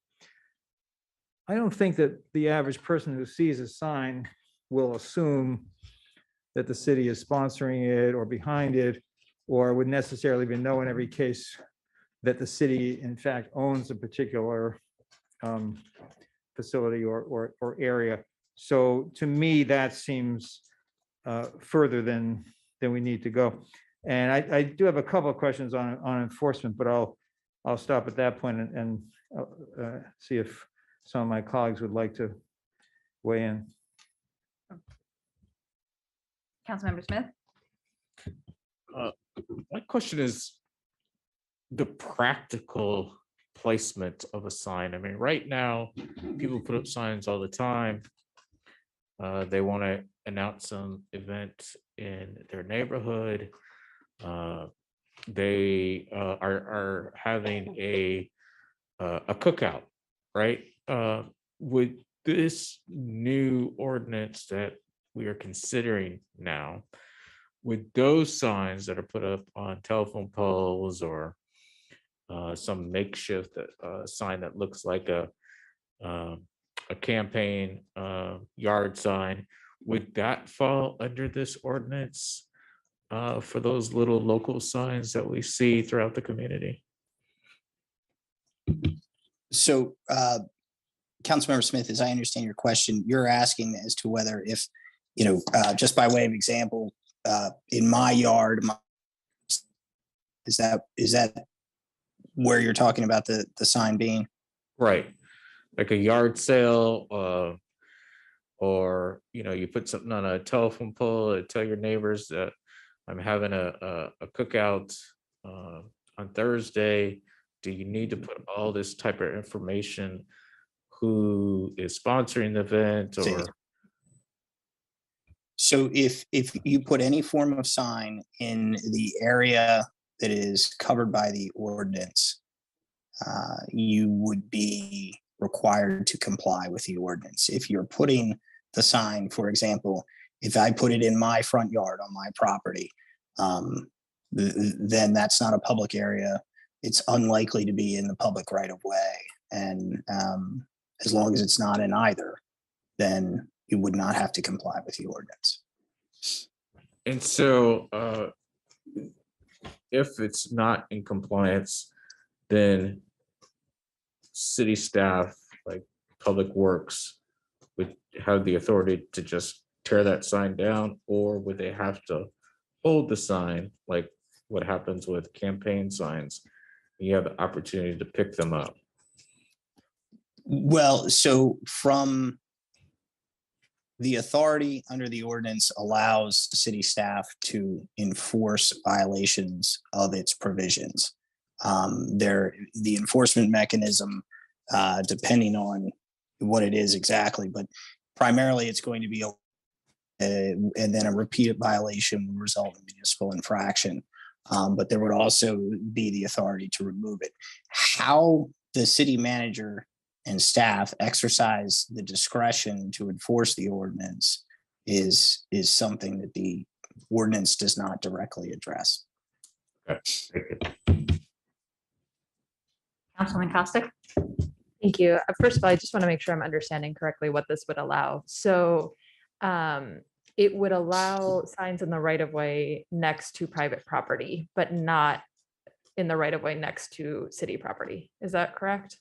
[SPEAKER 10] I don't think that the average person who sees a sign will assume that the city is sponsoring it or behind it, or would necessarily even know in every case that the city in fact owns a particular facility or area. So to me, that seems further than we need to go. And I do have a couple of questions on enforcement, but I'll stop at that point and see if some of my colleagues would like to weigh in.
[SPEAKER 1] Councilmember Smith?
[SPEAKER 13] My question is the practical placement of a sign. I mean, right now, people put up signs all the time. They want to announce some event in their neighborhood. They are having a cookout, right? Would this new ordinance that we are considering now, with those signs that are put up on telephone poles or some makeshift sign that looks like a campaign yard sign, would that fall under this ordinance for those little local signs that we see throughout the community?
[SPEAKER 15] So, Councilmember Smith, as I understand your question, you're asking as to whether if, just by way of example, in my yard, is that where you're talking about the sign being?
[SPEAKER 13] Right, like a yard sale, or you put something on a telephone pole to tell your neighbors that I'm having a cookout on Thursday. Do you need to put all this type of information? Who is sponsoring the event? Or
[SPEAKER 15] so if you put any form of sign in the area that is covered by the ordinance, you would be required to comply with the ordinance. If you're putting the sign, for example, if I put it in my front yard on my property, then that's not a public area. It's unlikely to be in the public right of way. And as long as it's not in either, then you would not have to comply with the ordinance.
[SPEAKER 13] and so if it's not in compliance, then city staff, like Public Works, would have the authority to just tear that sign down, or would they have to hold the sign, like what happens with campaign signs? You have the opportunity to pick them up.
[SPEAKER 15] Well, so from the authority under the ordinance allows city staff to enforce violations of its provisions. The enforcement mechanism, depending on what it is exactly, but primarily it's going to be and then a repeated violation will result in municipal infraction. But there would also be the authority to remove it. How the city manager and staff exercise the discretion to enforce the ordinance is something that the ordinance does not directly address.
[SPEAKER 16] Councilman Costick?
[SPEAKER 8] Thank you. First of all, I just want to make sure I'm understanding correctly what this would allow. So it would allow signs in the right of way next to private property, but not in the right of way next to city property. Is that correct?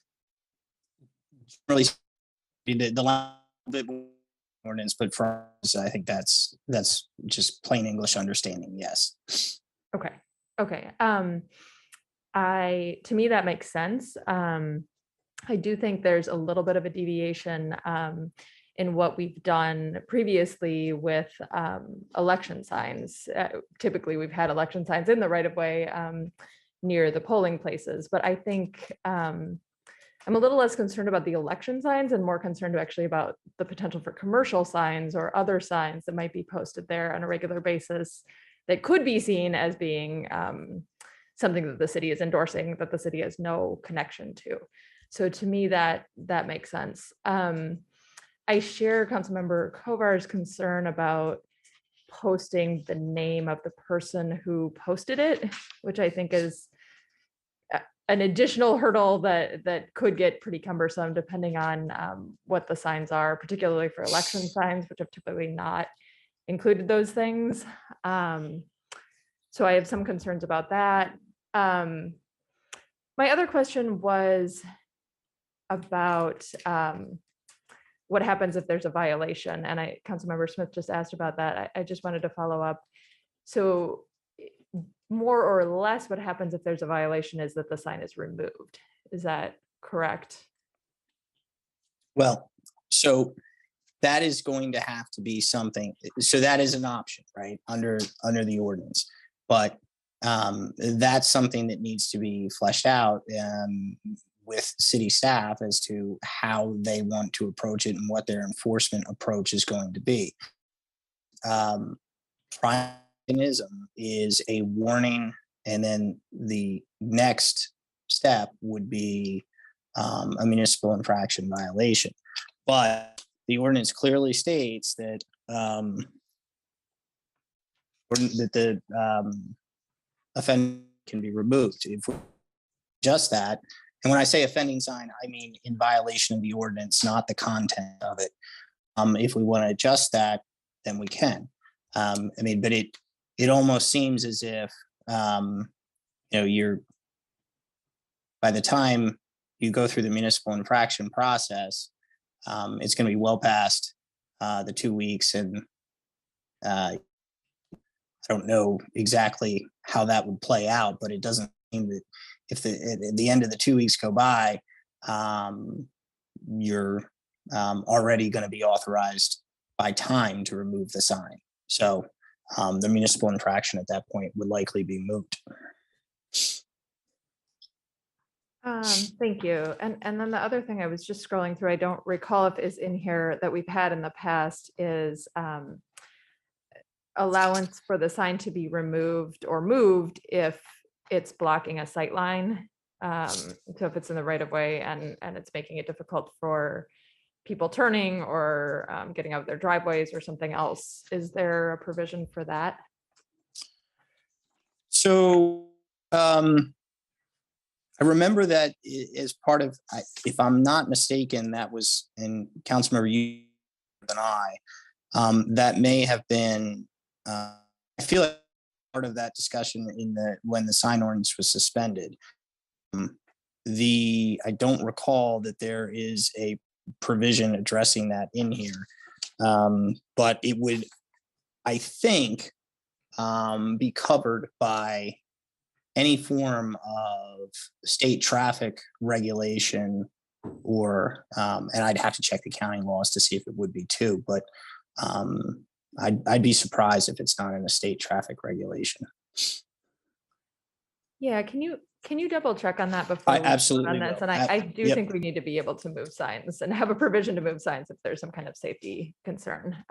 [SPEAKER 15] Really, the ordinance, but for us, I think that's just plain English understanding. Yes.
[SPEAKER 8] Okay. Okay. To me, that makes sense. I do think there's a little bit of a deviation in what we've done previously with election signs. Typically, we've had election signs in the right of way near the polling places, but I think I'm a little less concerned about the election signs and more concerned actually about the potential for commercial signs or other signs that might be posted there on a regular basis that could be seen as being something that the city is endorsing, that the city has no connection to. So to me, that makes sense. I share Councilmember Kovar's concern about posting the name of the person who posted it, which I think is an additional hurdle that could get pretty cumbersome depending on what the signs are, particularly for election signs, which have typically not included those things. So I have some concerns about that. My other question was about what happens if there's a violation, and Councilmember Smith just asked about that. I just wanted to follow up. So more or less what happens if there's a violation is that the sign is removed. Is that correct?
[SPEAKER 15] Well, so that is going to have to be something. So that is an option, right? Under the ordinance, but that's something that needs to be fleshed out with city staff as to how they want to approach it and what their enforcement approach is going to be. Mechanism is a warning, and then the next step would be a municipal infraction violation. But the ordinance clearly states that offend can be removed. If we adjust that, and when I say offending sign, I mean in violation of the ordinance, not the content of it. If we want to adjust that, then we can. I mean, but it almost seems as if you're, by the time you go through the municipal infraction process, it's going to be well past the 2 weeks, and I don't know exactly how that would play out, but it doesn't seem that if at the end of the 2 weeks go by, you're already going to be authorized by time to remove the sign. So the municipal infraction at that point would likely be moot.
[SPEAKER 8] Thank you. And then the other thing I was just scrolling through, I don't recall if is in here that we've had in the past is allowance for the sign to be removed or moved if it's blocking a sight line. So if it's in the right of way and it's making it difficult for people turning or getting out of their driveways or something else, is there a provision for that?
[SPEAKER 15] So I remember that as part of, if I'm not mistaken, that was in Councilmember you than I, that may have been, I feel like part of that discussion when the sign ordinance was suspended. I don't recall that there is a provision addressing that in here, but it would, I think, be covered by any form of state traffic regulation, or and I'd have to check the county laws to see if it would be too, but I'd be surprised if it's not in a state traffic regulation.
[SPEAKER 8] Yeah, can you double check on that before
[SPEAKER 15] I
[SPEAKER 8] we vote
[SPEAKER 15] absolutely
[SPEAKER 8] on this?
[SPEAKER 15] will.
[SPEAKER 8] And I do
[SPEAKER 15] Yep.
[SPEAKER 8] think we need to be able to move signs and have a provision to move signs if there's some kind of safety concern.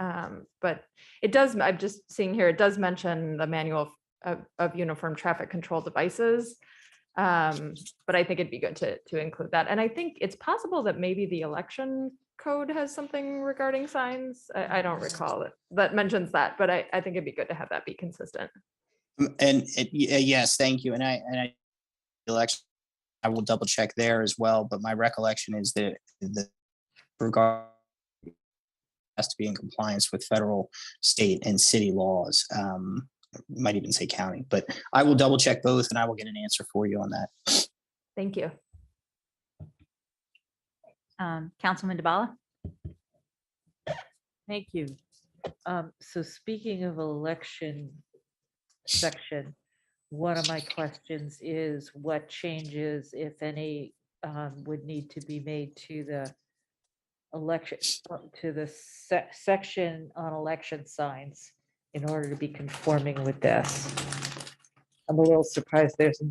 [SPEAKER 8] But it does, I'm just seeing here, it does mention the manual of uniform traffic control devices. But I think it'd be good to include that. And I think it's possible that maybe the election code has something regarding signs. I don't recall it that mentions that, but I think it'd be good to have that be consistent.
[SPEAKER 15] Yes, thank you. And I election, I will double check there as well. But my recollection is that the regard has to be in compliance with federal, state, and city laws. Might even say county, but I will double check both, and I will get an answer for you on that.
[SPEAKER 8] Thank you.
[SPEAKER 1] Councilman DeBala?
[SPEAKER 9] Thank you. So speaking of election section, one of my questions is what changes, if any, would need to be made to the election, to the section on election signs in order to be conforming with this? I'm a little surprised there's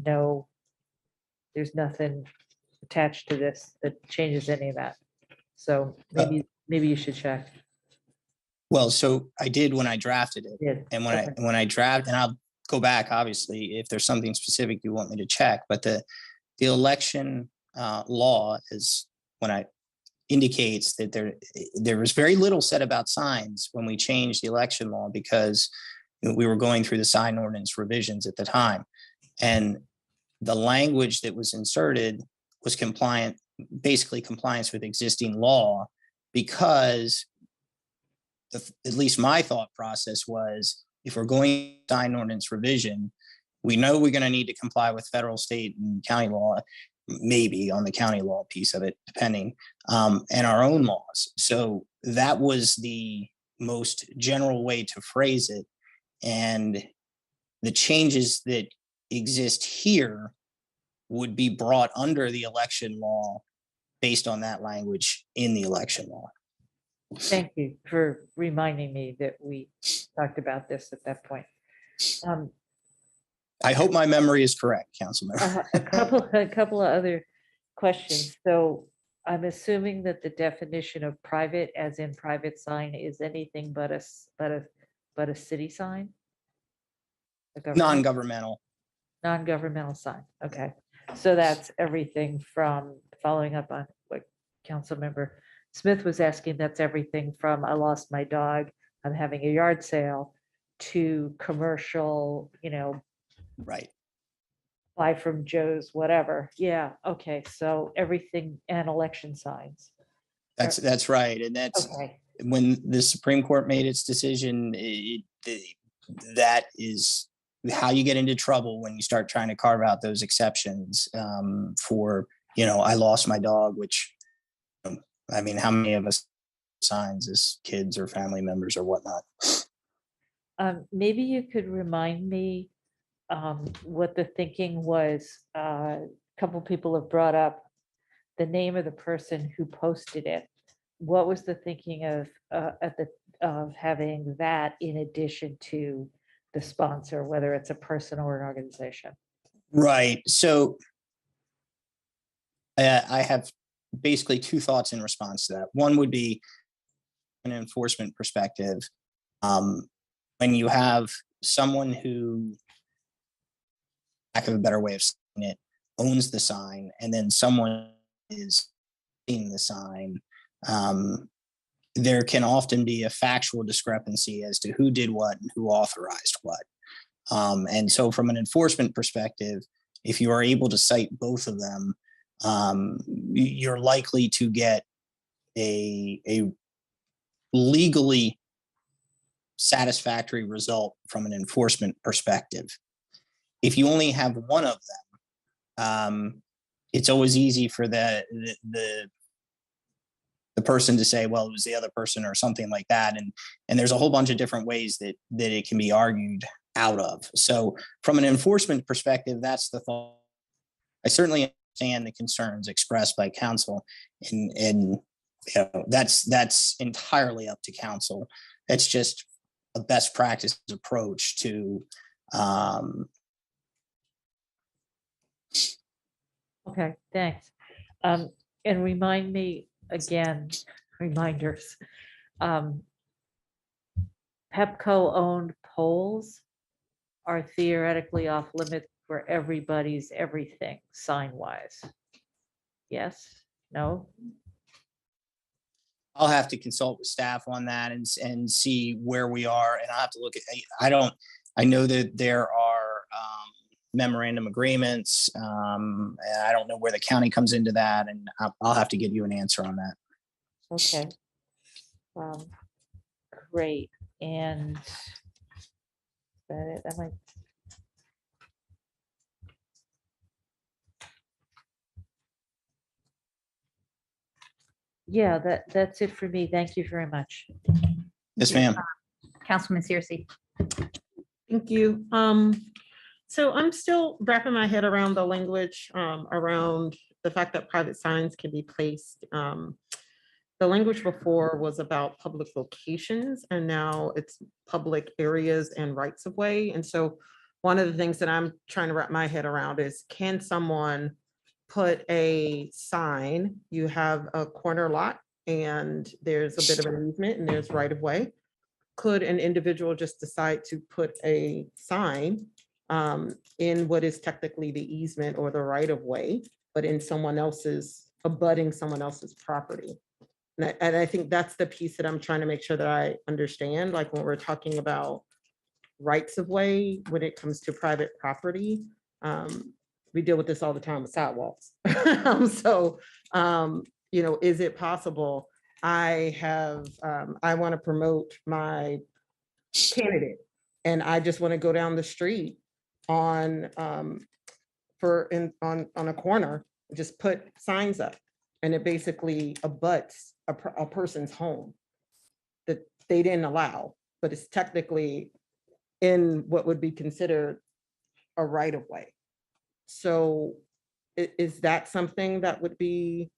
[SPEAKER 9] nothing attached to this that changes any of that. So maybe you should check.
[SPEAKER 15] Well, so I did when I drafted it,
[SPEAKER 9] Yeah,
[SPEAKER 15] and when I draft, and I'll go back, obviously, if there's something specific you want me to check, but the election law is indicates that there was very little said about signs when we changed the election law, because we were going through the sign ordinance revisions at the time, and the language that was inserted was basically compliance with existing law, because at least my thought process was, if we're going sign ordinance revision, we know we're going to need to comply with federal, state, and county law, maybe on the county law piece of it, depending, and our own laws. So that was the most general way to phrase it. And the changes that exist here would be brought under the election law based on that language in the election law.
[SPEAKER 9] Thank you for reminding me that we talked about this at that point.
[SPEAKER 15] I hope my memory is correct, Councilmember.
[SPEAKER 9] A couple of other questions. So I'm assuming that the definition of private, as in private sign, is anything but a city sign?
[SPEAKER 15] Non-governmental.
[SPEAKER 9] Non-governmental sign. Okay. So that's everything from, following up on what Councilmember Smith was asking, that's everything from I lost my dog, I'm having a yard sale, to commercial,
[SPEAKER 15] Right.
[SPEAKER 9] buy from Joe's, whatever. Yeah, okay, so everything and election signs.
[SPEAKER 15] That's right. And that's
[SPEAKER 9] Okay,
[SPEAKER 15] when the Supreme Court made its decision, that is how you get into trouble when you start trying to carve out those exceptions for, I lost my dog, which, I mean, how many of us signs as kids or family members or whatnot?
[SPEAKER 9] maybe you could remind me what the thinking was. A couple people have brought up the name of the person who posted it. What was the thinking of of having that in addition to the sponsor, whether it's a person or an organization?
[SPEAKER 15] Right. So I have basically two thoughts in response to that. One would be an enforcement perspective. When you have someone who, lack of a better way of saying it, owns the sign, and then someone is seeing the sign, there can often be a factual discrepancy as to who did what and who authorized what. And so from an enforcement perspective, if you are able to cite both of them, you're likely to get a legally satisfactory result from an enforcement perspective. If you only have one of them, it's always easy for the person to say, well, it was the other person or something like that. And there's a whole bunch of different ways that it can be argued out of. So from an enforcement perspective, that's the thought. I certainly understand the concerns expressed by council, and that's entirely up to council. That's just a best practice approach to
[SPEAKER 9] Okay, thanks. And remind me again, reminders. Pepco-owned poles are theoretically off limit for everybody's everything sign-wise. Yes? No?
[SPEAKER 15] I'll have to consult with staff on that and see where we are. And I'll have to look at, I know that there are memorandum agreements. And I don't know where the county comes into that, and I'll have to give you an answer on that.
[SPEAKER 9] Okay. Great. And that might. Yeah, that's it for me. Thank you very much.
[SPEAKER 15] Yes, ma'am.
[SPEAKER 1] Councilman Searcy.
[SPEAKER 3] Thank you. So I'm still wrapping my head around the language around the fact that private signs can be placed. The language before was about public locations, and now it's public areas and rights of way. And so one of the things that I'm trying to wrap my head around is, can someone put a sign, you have a corner lot and there's a bit of an easement and there's right of way. Could an individual just decide to put a sign in what is technically the easement or the right of way, but in someone else's, abutting someone else's property? And I think that's the piece that I'm trying to make sure that I understand, like when we're talking about rights of way, when it comes to private property, we deal with this all the time with sidewalks. So, is it possible? I want to promote my candidate, and I just want to go down the street on a corner, just put signs up, and it basically abuts a person's home that they didn't allow, but it's technically in what would be considered a right of way. So is that something that would be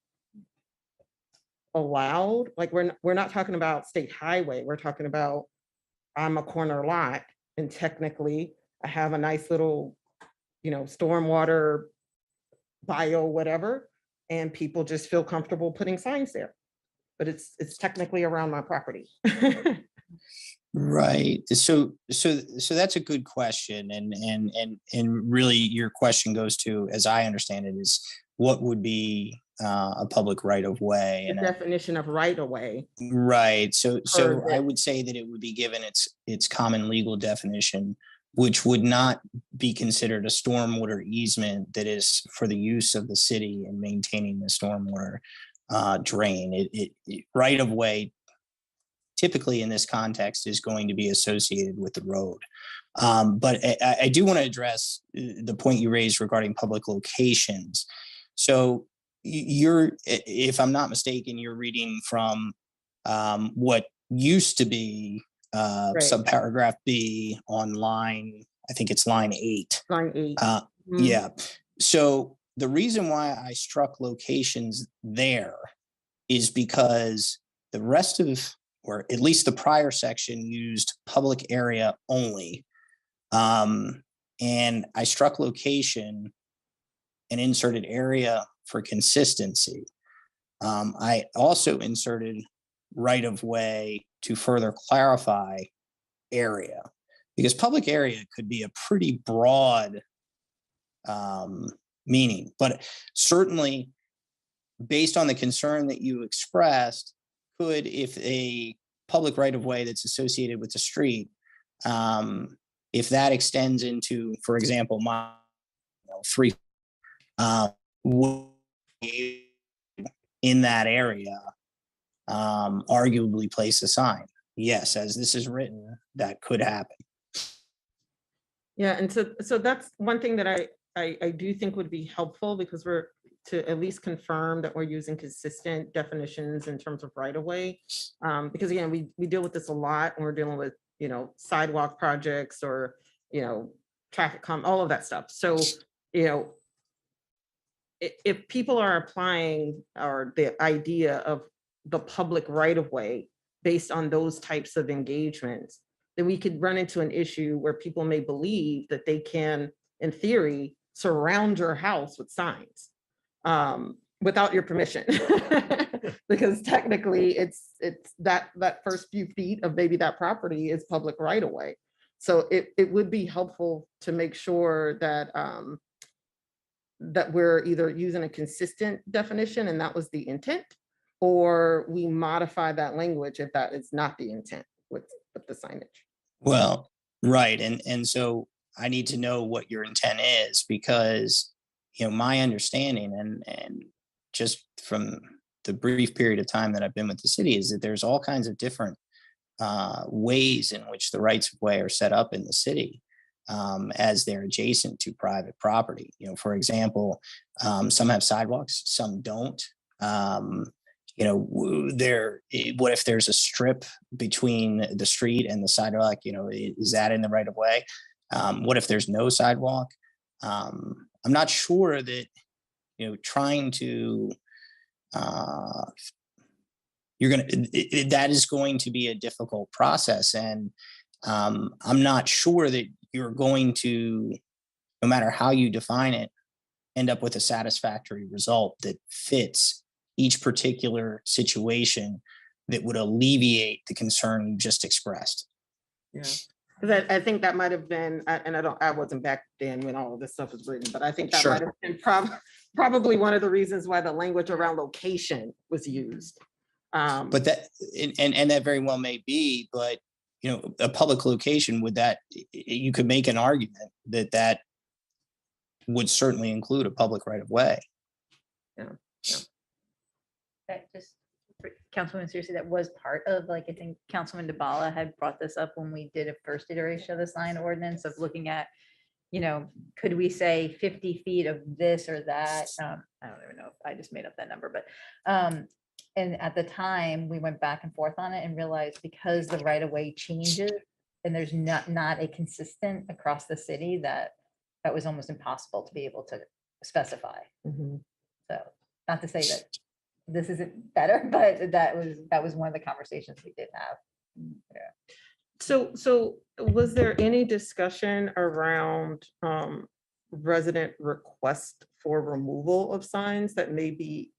[SPEAKER 3] allowed? Like, we're not talking about state highway. We're talking about, I'm a corner lot and technically I have a nice little, stormwater bio, whatever, and people just feel comfortable putting signs there, but it's technically around my property.
[SPEAKER 15] Right. So that's a good question. And really your question goes to, as I understand it, is what would be a public right of way.
[SPEAKER 3] The
[SPEAKER 15] And
[SPEAKER 3] definition of right of way.
[SPEAKER 15] right, so I
[SPEAKER 3] the-
[SPEAKER 15] would say that it would be given its common legal definition, which would not be considered a stormwater easement that is for the use of the city in maintaining the stormwater drain. Right of way typically in this context is going to be associated with the road. But I do want to address the point you raised regarding public locations. So you're, if I'm not mistaken, you're reading from what used to be subparagraph B on line, I think it's line 8.
[SPEAKER 3] Line 8.
[SPEAKER 15] Yeah. So the reason why I struck locations there is because the rest of, or at least the prior section, used public area only. And I struck location and inserted area for consistency. I also inserted right of way to further clarify area, because public area could be a pretty broad meaning, but certainly based on the concern that you expressed, could, if a public right of way that's associated with the street, if that extends into, for example, my 3 in that area, arguably place a sign. Yes, as this is written, that could happen.
[SPEAKER 3] Yeah, and so that's one thing that I do think would be helpful, because we're to at least confirm that we're using consistent definitions in terms of right of way. Because again, we deal with this a lot when we're dealing with, sidewalk projects or, traffic all of that stuff. So, if people are applying, or the idea of the public right of way based on those types of engagements, then we could run into an issue where people may believe that they can, in theory, surround your house with signs without your permission. Because technically it's that first few feet of maybe that property is public right of way. So it would be helpful to make sure that that we're either using a consistent definition, and that was the intent, or we modify that language if that is not the intent with the signage.
[SPEAKER 15] Well, right. And so I need to know what your intent is, because, my understanding and just from the brief period of time that I've been with the city is that there's all kinds of different ways in which the rights of way are set up in the city as they're adjacent to private property. For example, some have sidewalks, some don't. What if there's a strip between the street and the sidewalk? Is that in the right of way? What if there's no sidewalk? I'm not sure that, trying to, that is going to be a difficult process. And I'm not sure that you're going to, no matter how you define it, end up with a satisfactory result that fits each particular situation that would alleviate the concern you just expressed.
[SPEAKER 3] Yeah, because I think that might have been, and I wasn't back then when all of this stuff was written, but I think that
[SPEAKER 15] Sure.
[SPEAKER 3] might have been probably one of the reasons why the language around location was used.
[SPEAKER 15] But that, and that very well may be, but a public location, you could make an argument that would certainly include a public right of way.
[SPEAKER 1] That just, Councilwoman Searcy, that was part of, I think Councilman DeBala had brought this up when we did a first iteration of the sign ordinance, of looking at, could we say 50 feet of this or that? I don't even know if I just made up that number, but and at the time we went back and forth on it and realized, because the right of way changes and there's not a consistent across the city, that was almost impossible to be able to specify. So not to say that this isn't better, but that was one of the conversations we did have. Yeah.
[SPEAKER 3] So was there any discussion around resident request for removal of signs that may be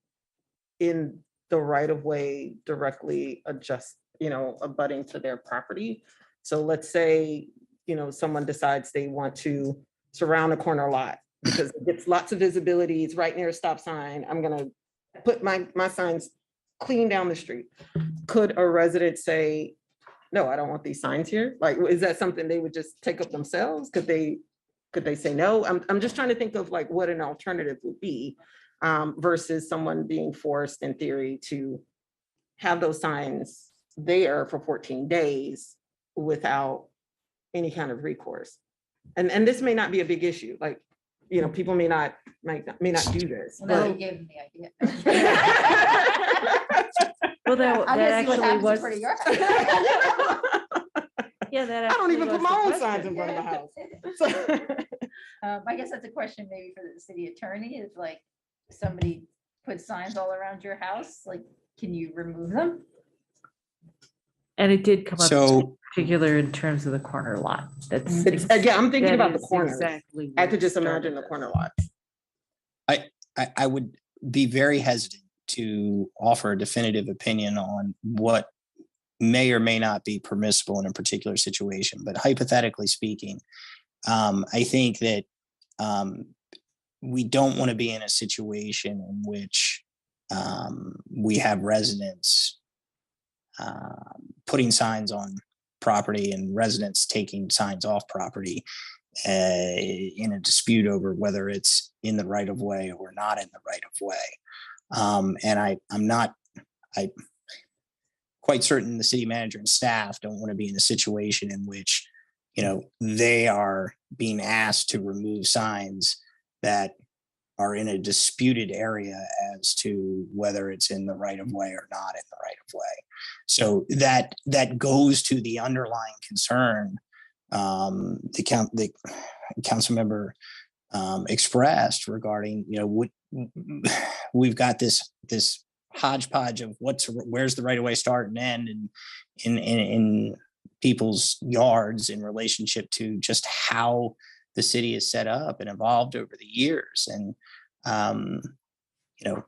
[SPEAKER 3] in the right of way directly abutting to their property? So let's say, someone decides they want to surround a corner lot because it gets lots of visibility, it's right near a stop sign. I'm gonna put my signs clean down the street. Could a resident say, no, I don't want these signs here? Like, is that something they would just take up themselves? Could they say no? I'm just trying to think of like what an alternative would be versus someone being forced in theory to have those signs there for 14 days without any kind of recourse. And this may not be a big issue. Like, you know, people may not do this.
[SPEAKER 1] That'll
[SPEAKER 3] but-
[SPEAKER 1] give them the idea.
[SPEAKER 9] Well, that
[SPEAKER 1] I'm gonna see what
[SPEAKER 9] actually
[SPEAKER 1] happens in
[SPEAKER 9] was,
[SPEAKER 1] front of your
[SPEAKER 9] yeah, that
[SPEAKER 3] I don't
[SPEAKER 9] actually
[SPEAKER 3] even put
[SPEAKER 9] was
[SPEAKER 3] my
[SPEAKER 9] the
[SPEAKER 3] own
[SPEAKER 9] question.
[SPEAKER 3] signs in front of my house.
[SPEAKER 1] I guess that's a question maybe for the city attorney, is like, somebody puts signs all around your house, like, can you remove them?
[SPEAKER 9] And it did come up
[SPEAKER 15] So-
[SPEAKER 9] particular in terms of the corner lot. That's.
[SPEAKER 3] Yeah, I'm thinking
[SPEAKER 9] that
[SPEAKER 3] about the
[SPEAKER 9] is
[SPEAKER 3] corners.
[SPEAKER 9] exactly
[SPEAKER 3] I
[SPEAKER 9] what
[SPEAKER 3] could just
[SPEAKER 9] started
[SPEAKER 3] imagine the
[SPEAKER 9] this.
[SPEAKER 3] corner lots.
[SPEAKER 15] I would be very hesitant to offer a definitive opinion on what may or may not be permissible in a particular situation. But hypothetically speaking, I think that we don't want to be in a situation in which we have residents putting signs on property and residents taking signs off property in a dispute over whether it's in the right of way or not in the right of way. And I'm quite certain the city manager and staff don't want to be in a situation in which, you know, they are being asked to remove signs that are in a disputed area as to whether it's in the right of way or not in the right of way. So that goes to the underlying concern the council member expressed regarding, you know, we've got this hodgepodge of where's the right of way start and end in people's yards in relationship to just how the city is set up and evolved over the years. And you know,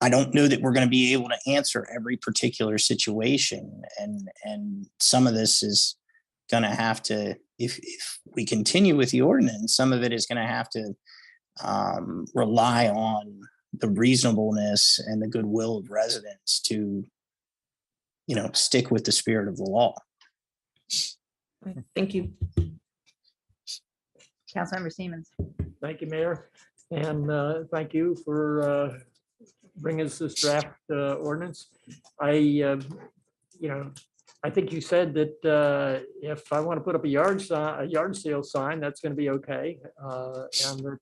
[SPEAKER 15] I don't know that we're going to be able to answer every particular situation, and some of this is going to have to, if we continue with the ordinance, some of it is going to have to rely on the reasonableness and the goodwill of residents to, you know, stick with the spirit of the law.
[SPEAKER 3] Thank you.
[SPEAKER 1] Councilmember Siemens.
[SPEAKER 16] Thank you, Mayor, and thank you for bringing us this draft ordinance. I think you said that if I want to put up a yard sale sign, that's going to be okay. And that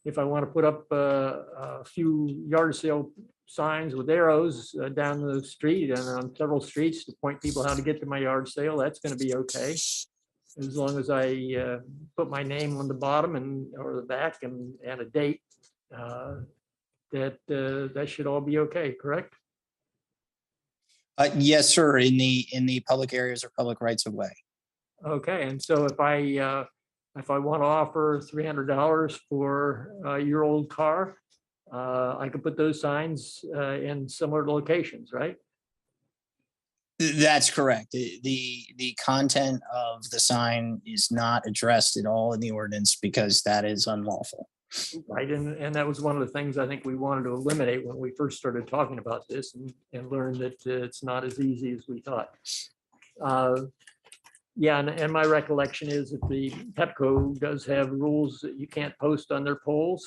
[SPEAKER 16] if I want to put up a few yard sale signs with arrows down the street and on several streets to point people how to get to my yard sale, that's going to be okay. As long as I put my name on the bottom or the back and a date, that should all be okay, correct?
[SPEAKER 15] Yes, sir. In the public areas or public rights of way.
[SPEAKER 16] Okay, and so if I want to offer $300 for a year-old car, I could put those signs in similar locations, right?
[SPEAKER 15] That's correct. The content of the sign is not addressed at all in the ordinance because that is unlawful.
[SPEAKER 16] Right, and that was one of the things I think we wanted to eliminate when we first started talking about this and learned that it's not as easy as we thought. Yeah, and my recollection is that the Pepco does have rules that you can't post on their poles,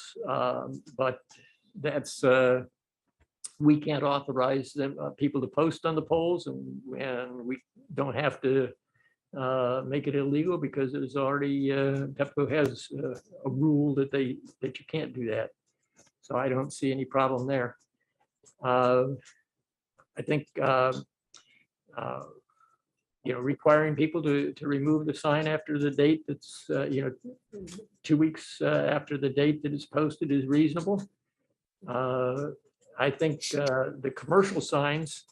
[SPEAKER 16] but that's, we can't authorize them, people to post on the poles, and we don't have to make it illegal because there's already, Pepco has a rule that you can't do that. So I don't see any problem there. I think, requiring people to remove the sign after the date that's, 2 weeks after the date that it's posted is reasonable. I think the commercial signs,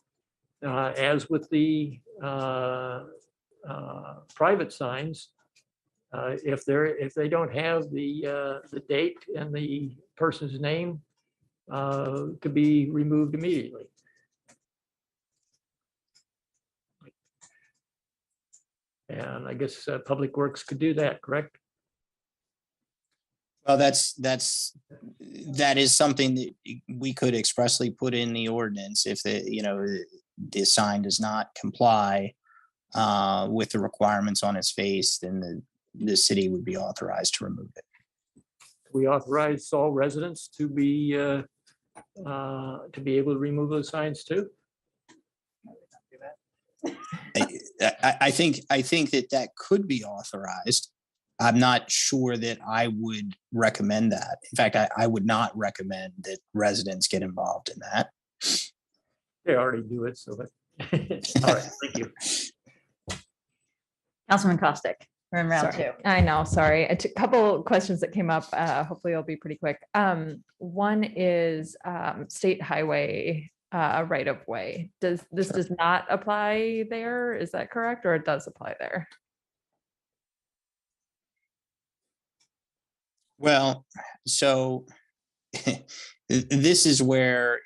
[SPEAKER 16] as with the private signs, if they don't have the date and the person's name, could be removed immediately. And I guess Public Works could do that, correct?
[SPEAKER 15] Well, that is something that we could expressly put in the ordinance if the sign does not comply with the requirements on its face, then the city would be authorized to remove it.
[SPEAKER 16] We authorize all residents to be able to remove those signs too.
[SPEAKER 15] I think that could be authorized. I'm not sure that I would recommend that. In fact, I would not recommend that residents get involved in that.
[SPEAKER 16] They already do it, so that. All right, thank you.
[SPEAKER 1] Councilman Costick, we're in round
[SPEAKER 8] Sorry.
[SPEAKER 1] two.
[SPEAKER 8] I know, sorry. A couple questions that came up. Hopefully it'll be pretty quick. One is state highway right of way. This does not apply there? Is that correct? Or it does apply there?
[SPEAKER 15] Well, so this is where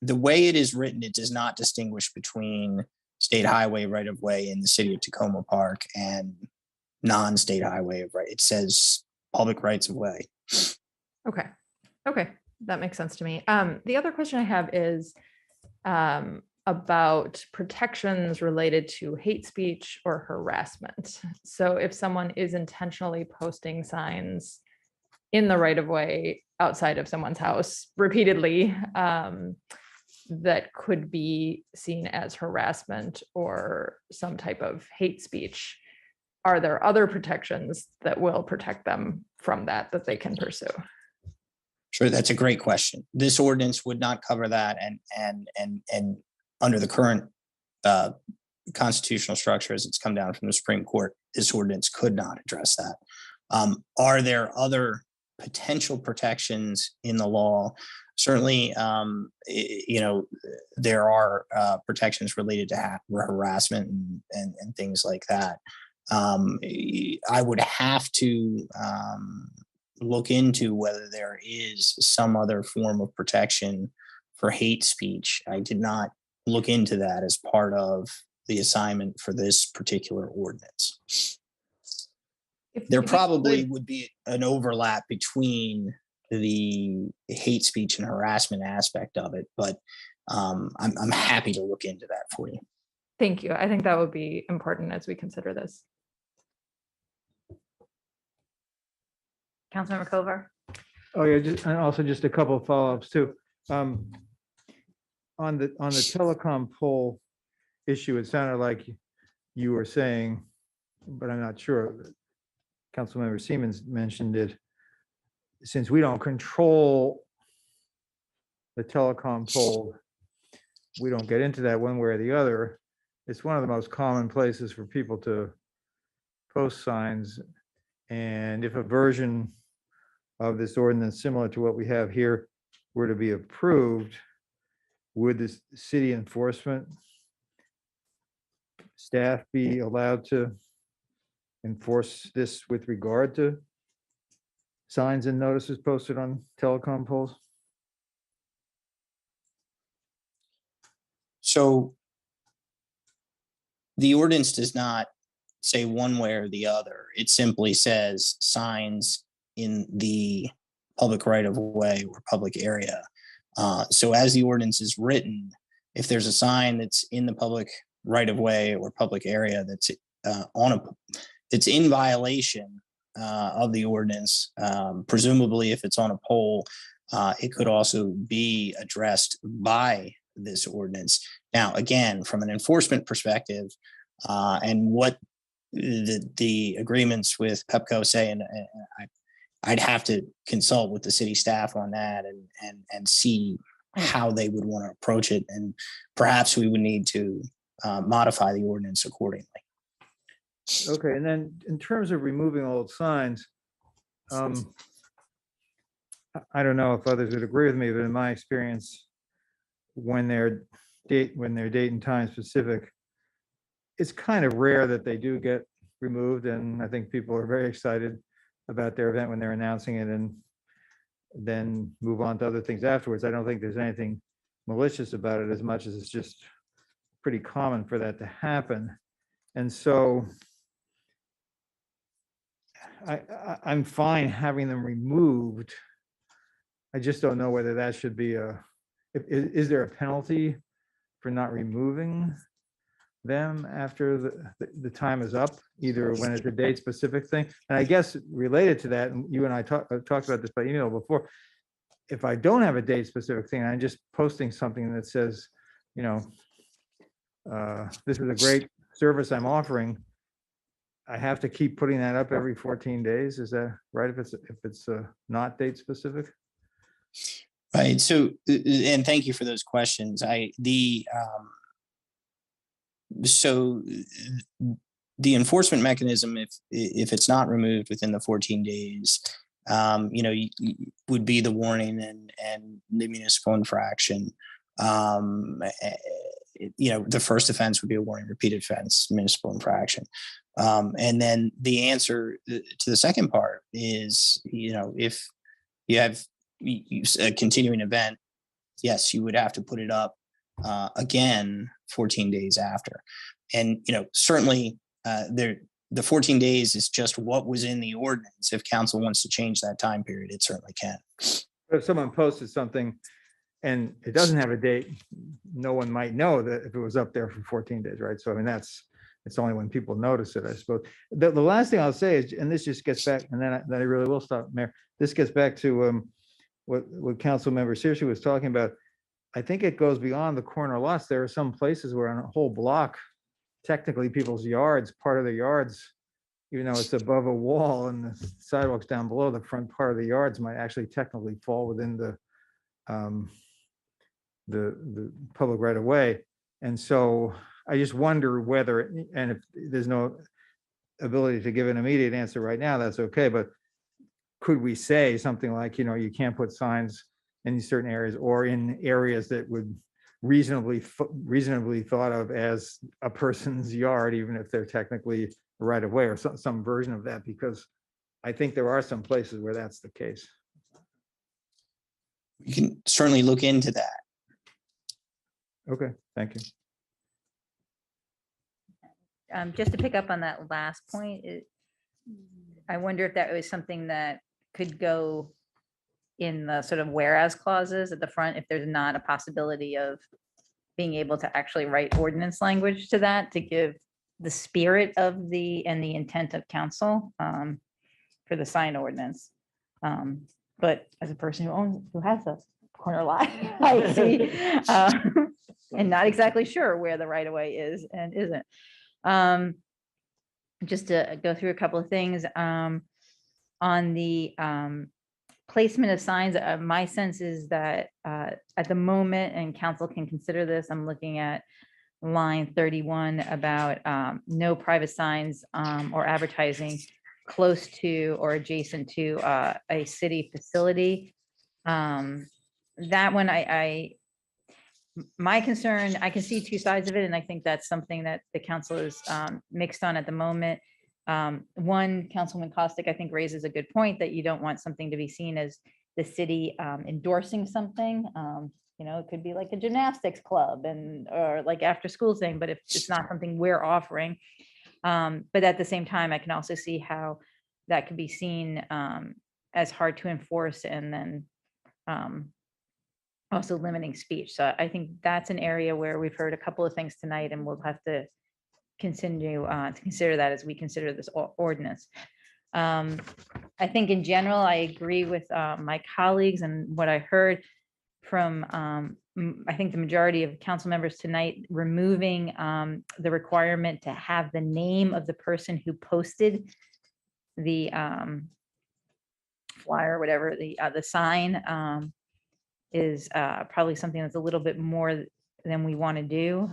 [SPEAKER 15] the way it is written, it does not distinguish between state highway right of way in the city of Tacoma Park and non-state highway of right. It says public rights of way.
[SPEAKER 8] Okay. Okay. That makes sense to me. The other question I have is about protections related to hate speech or harassment. So if someone is intentionally posting signs in the right of way outside of someone's house repeatedly, that could be seen as harassment or some type of hate speech, are there other protections that will protect them from that they can pursue?
[SPEAKER 15] Sure, that's a great question. This ordinance would not cover that, and under the current constitutional structure as it's come down from the Supreme Court, this ordinance could not address that. Are there other potential protections in the law? Certainly, there are protections related to harassment and things like that. I would have to look into whether there is some other form of protection for hate speech. I did not look into that as part of the assignment for this particular ordinance. There probably would be an overlap between the hate speech and harassment aspect of it, but I'm happy to look into that for you.
[SPEAKER 8] Thank you. I think that would be important as we consider this.
[SPEAKER 1] Councilmember Kovar.
[SPEAKER 10] Oh, yeah, and also just a couple of follow-ups too. On the telecom pole issue, it sounded like you were saying, but I'm not sure. Councilmember Siemens mentioned it. Since we don't control the telecom pole, we don't get into that one way or the other. It's one of the most common places for people to post signs. And if a version of this ordinance similar to what we have here were to be approved, would the city enforcement staff be allowed to enforce this with regard to signs and notices posted on telecom poles?
[SPEAKER 15] So the ordinance does not say one way or the other. It simply says signs in the public right of way or public area. So as the ordinance is written, if there's a sign that's in the public right of way or public area that's it's in violation of the ordinance, presumably if it's on a pole, it could also be addressed by this ordinance. Now, again, from an enforcement perspective, and what the agreements with Pepco say, and I'd have to consult with the city staff on that and see how they would want to approach it, and perhaps we would need to modify the ordinance accordingly.
[SPEAKER 10] Okay, and then in terms of removing old signs, I don't know if others would agree with me, but in my experience, when they're date and time specific, it's kind of rare that they do get removed, and I think people are very excited about their event when they're announcing it and then move on to other things afterwards. I don't think there's anything malicious about it as much as it's just pretty common for that to happen. And so I'm fine having them removed. I just don't know whether that should be is there a penalty for not removing them after the time is up, either when it's a date specific thing? And I guess related to that, and you and I talked about this by email before, if I don't have a date specific thing, I'm just posting something that says, you know, this is a great service I'm offering, I have to keep putting that up every 14 days. Is that right? If it's not date specific?
[SPEAKER 15] Right. So, and thank you for those questions. So the enforcement mechanism, if it's not removed within the 14 days, would be the warning and the municipal infraction. The first offense would be a warning, repeated offense, municipal infraction. And then the answer to the second part is, if you have a continuing event, yes, you would have to put it up again 14 days after. And, certainly the 14 days is just what was in the ordinance. If council wants to change that time period, it certainly can.
[SPEAKER 10] If someone posted something and it doesn't have a date, no one might know that if it was up there for 14 days, right? So, I mean, it's only when people notice it, I suppose. The last thing I'll say is, and this just gets back, and then I really will stop, Mayor. This gets back to what Council Member Searcy was talking about. I think it goes beyond the corner lots. There are some places where on a whole block, technically people's yards, part of the yards, even though it's above a wall and the sidewalks down below, the front part of the yards might actually technically fall within the public right of way. And so I just wonder whether, and if there's no ability to give an immediate answer right now, that's okay. But could we say something like, you can't put signs in certain areas or in areas that would reasonably thought of as a person's yard, even if they're technically right of way, or some version of that, because I think there are some places where that's the case.
[SPEAKER 15] You can certainly look into that.
[SPEAKER 10] Okay, thank you.
[SPEAKER 1] Just to pick up on that last point, I wonder if that was something that could go in the sort of whereas clauses at the front, if there's not a possibility of being able to actually write ordinance language to that, to give the spirit of and the intent of council for the sign ordinance. But as a person who has a corner lot, I see, and not exactly sure where the right of way is and isn't. Just to go through a couple of things on the placement of signs. My sense is that at the moment, and council can consider this, I'm looking at line 31 about no private signs or advertising close to or adjacent to a city facility. That one, my concern, I can see two sides of it, and I think that's something that the council is mixed on at the moment. One, Councilman Costick, I think, raises a good point that you don't want something to be seen as the city endorsing something. It could be like a gymnastics club or like after school thing, but if it's not something we're offering. But at the same time, I can also see how that could be seen as hard to enforce, and then also limiting speech. So I think that's an area where we've heard a couple of things tonight, and we'll have to continue to consider that as we consider this ordinance. I think in general, I agree with my colleagues and what I heard from, I think the majority of council members tonight, removing the requirement to have the name of the person who posted the flyer, whatever, the sign, is probably something that's a little bit more than we want to do.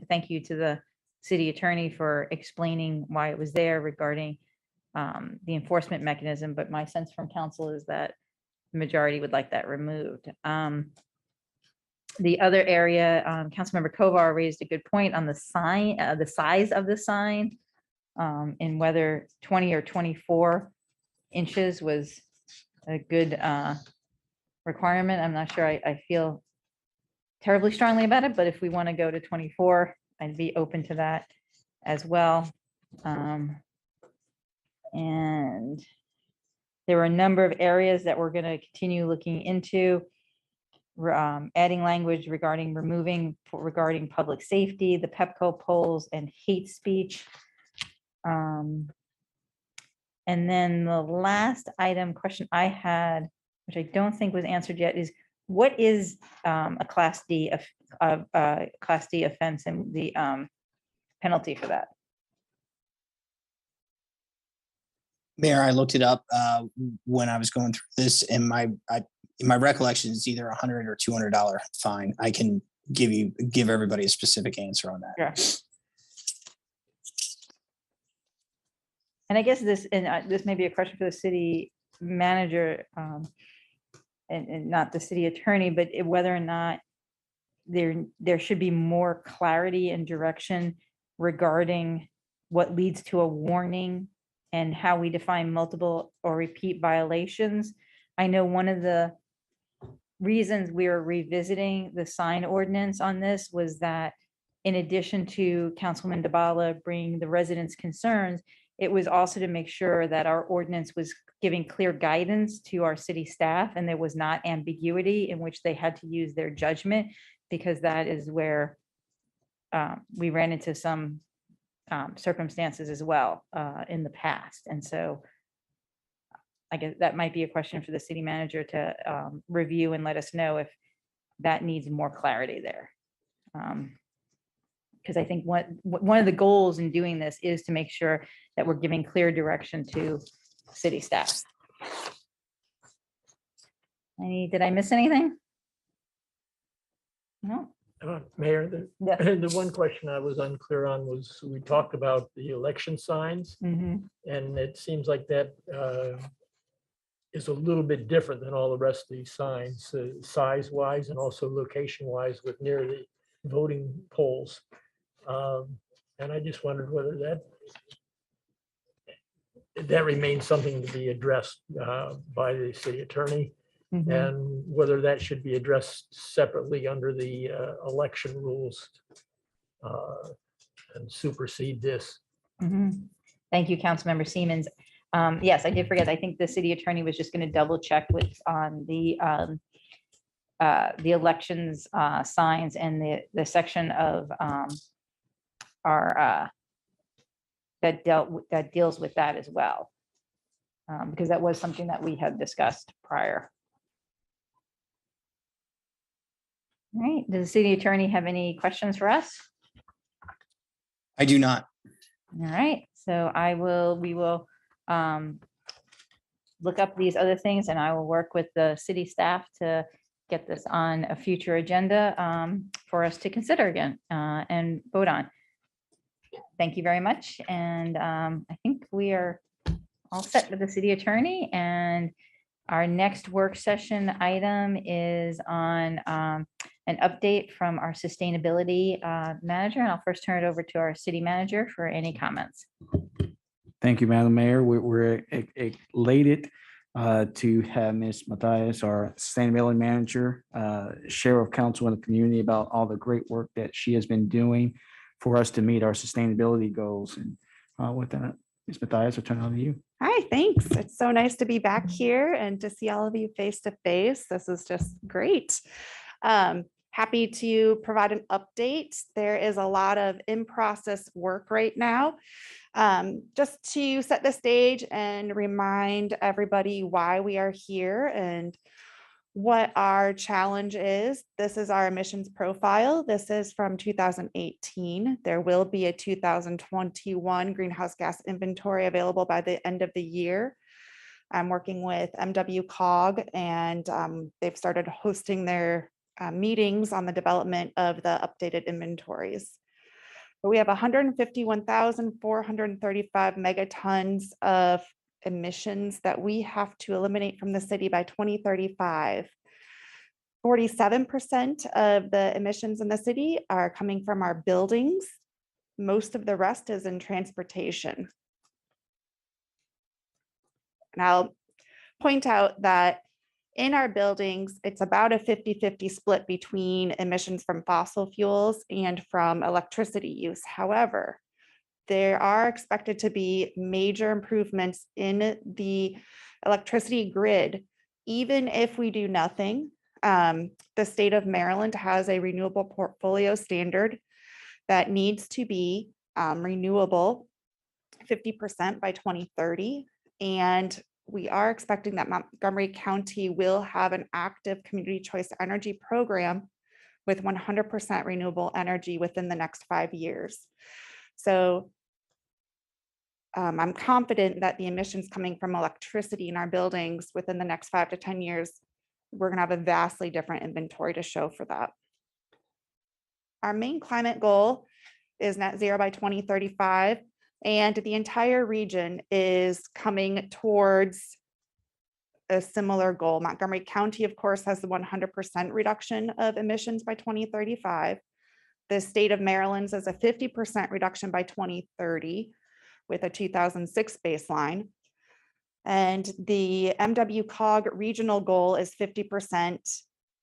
[SPEAKER 1] Thank you to the city attorney for explaining why it was there regarding the enforcement mechanism, but my sense from council is that the majority would like that removed. The other area, Councilmember Kovar raised a good point on the sign, the size of the sign, and whether 20 or 24 inches was a good requirement. I'm not sure I feel terribly strongly about it, but if we want to go to 24, I'd be open to that as well. And there were a number of areas that we're going to continue looking into. Adding language regarding regarding public safety, the Pepco polls, and hate speech. And then the last question I had, which I don't think was answered yet, is what is a Class D offense and the penalty for that?
[SPEAKER 15] Mayor, I looked it up when I was going through this, and my recollection is either $100 or $200 fine. I can give everybody a specific answer on that.
[SPEAKER 1] Yeah. And I guess this may be a question for the city manager and not the city attorney, but whether or not there should be more clarity and direction regarding what leads to a warning and how we define multiple or repeat violations. I know one of the reasons we are revisiting the sign ordinance on this was that in addition to Councilman Dabala bringing the residents' concerns, it was also to make sure that our ordinance was giving clear guidance to our city staff and there was not ambiguity in which they had to use their judgment, because that is where we ran into some circumstances as well in the past. And so I guess that might be a question for the city manager to review and let us know if that needs more clarity there. Because I think one of the goals in doing this is to make sure that we're giving clear direction to city staff. Did I miss anything? No.
[SPEAKER 16] Mayor,
[SPEAKER 1] Yeah.
[SPEAKER 16] the one question I was unclear on was, we talked about the election signs,
[SPEAKER 1] Mhm.
[SPEAKER 16] and it seems like that is a little bit different than all the rest of these signs, size-wise and also location-wise with near the voting polls. And I just wondered whether that remains something to be addressed by the city attorney,
[SPEAKER 1] Mhm.
[SPEAKER 16] and whether that should be addressed separately under the election rules and supersede this.
[SPEAKER 1] Mhm. Thank you, Councilmember Siemens. Yes, I did forget. I think the city attorney was just going to double check on the elections signs and the section of our that deals with that as well, because that was something that we had discussed prior. All right. Does the city attorney have any questions for us?
[SPEAKER 15] I do not.
[SPEAKER 1] All right. So we will look up these other things, and I will work with the city staff to get this on a future agenda for us to consider again and vote on. Thank you very much. And I think we are all set with the city attorney, and our next work session item is on an update from our sustainability manager. And I'll first turn it over to our city manager for any comments.
[SPEAKER 11] Thank you, Madam Mayor. We're elated to have Ms. Matthias, our sustainability manager, share with council and the community about all the great work that she has been doing for us to meet our sustainability goals. And with that, Ms. Matthias, I'll turn it over to you.
[SPEAKER 17] Hi, thanks. It's so nice to be back here and to see all of you face to face. This is just great. Happy to provide an update. There is a lot of in-process work right now. Just to set the stage and remind everybody why we are here and what our challenge is. This is our emissions profile. This is from 2018. There will be a 2021 greenhouse gas inventory available by the end of the year. I'm working with MWCOG, and they've started hosting their meetings on the development of the updated inventories. But we have 151,435 megatons of emissions that we have to eliminate from the city by 2035. 47% of the emissions in the city are coming from our buildings. Most of the rest is in transportation. And I'll point out that in our buildings, it's about a 50-50 split between emissions from fossil fuels and from electricity use. However, there are expected to be major improvements in the electricity grid, even if we do nothing. The state of Maryland has a renewable portfolio standard that needs to be renewable 50% by 2030. And we are expecting that Montgomery County will have an active community choice energy program with 100% renewable energy within the next 5 years. So I'm confident that the emissions coming from electricity in our buildings within the next 5 to 10 years, we're going to have a vastly different inventory to show for that. Our main climate goal is net zero by 2035, and the entire region is coming towards a similar goal. Montgomery County, of course, has the 100% reduction of emissions by 2035. The state of Maryland's is a 50% reduction by 2030 with a 2006 baseline. And the MWCOG regional goal is 50%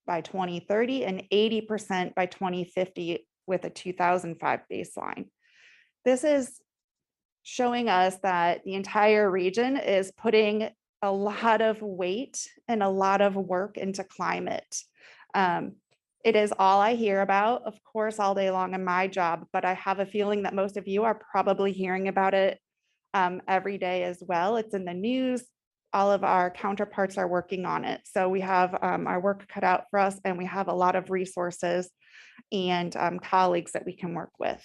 [SPEAKER 17] by 2030 and 80% by 2050 with a 2005 baseline. This is showing us that the entire region is putting a lot of weight and a lot of work into climate. It is all I hear about, of course, all day long in my job, but I have a feeling that most of you are probably hearing about it every day as well. It's in the news. All of our counterparts are working on it. So we have our work cut out for us, and we have a lot of resources and colleagues that we can work with.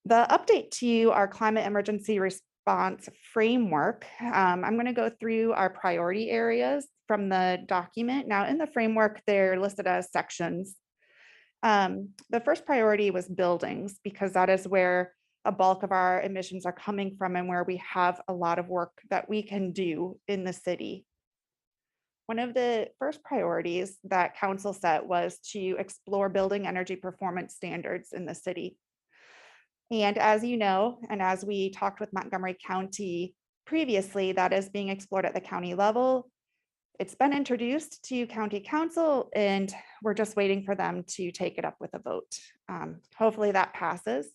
[SPEAKER 17] The update to our climate emergency response framework, I'm going to go through our priority areas from the document. Now in the framework, they're listed as sections. The first priority was buildings, because that is where a bulk of our emissions are coming from and where we have a lot of work that we can do in the city. One of the first priorities that council set was to explore building energy performance standards in the city. And as you know, and as we talked with Montgomery County previously, that is being explored at the county level. It's been introduced to county council, and we're just waiting for them to take it up with a vote. Hopefully that passes,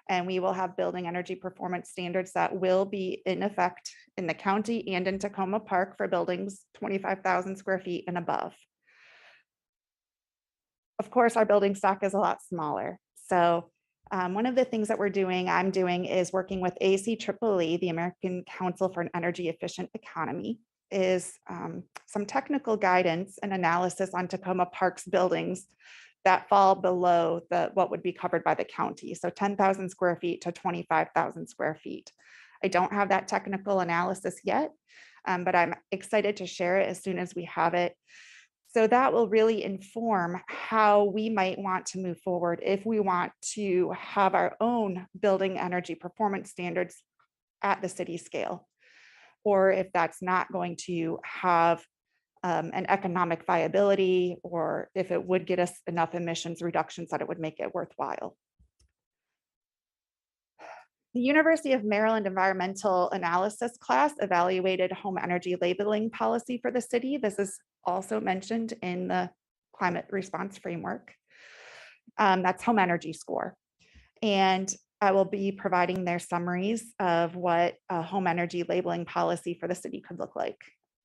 [SPEAKER 17] and we will have building energy performance standards that will be in effect in the county and in Tacoma Park for buildings 25,000 square feet and above. Of course, our building stock is a lot smaller. So one of the things that I'm doing is working with ACEEE, the American Council for an Energy Efficient Economy, is some technical guidance and analysis on Tacoma Park's buildings that fall below what would be covered by the county. So 10,000 square feet to 25,000 square feet. I don't have that technical analysis yet, but I'm excited to share it as soon as we have it. So that will really inform how we might want to move forward if we want to have our own building energy performance standards at the city scale, or if that's not going to have an economic viability, or if it would get us enough emissions reductions that it would make it worthwhile. The University of Maryland environmental analysis class evaluated home energy labeling policy for the city. This is also mentioned in the climate response framework. That's home energy score. And I will be providing their summaries of what a home energy labeling policy for the city could look like.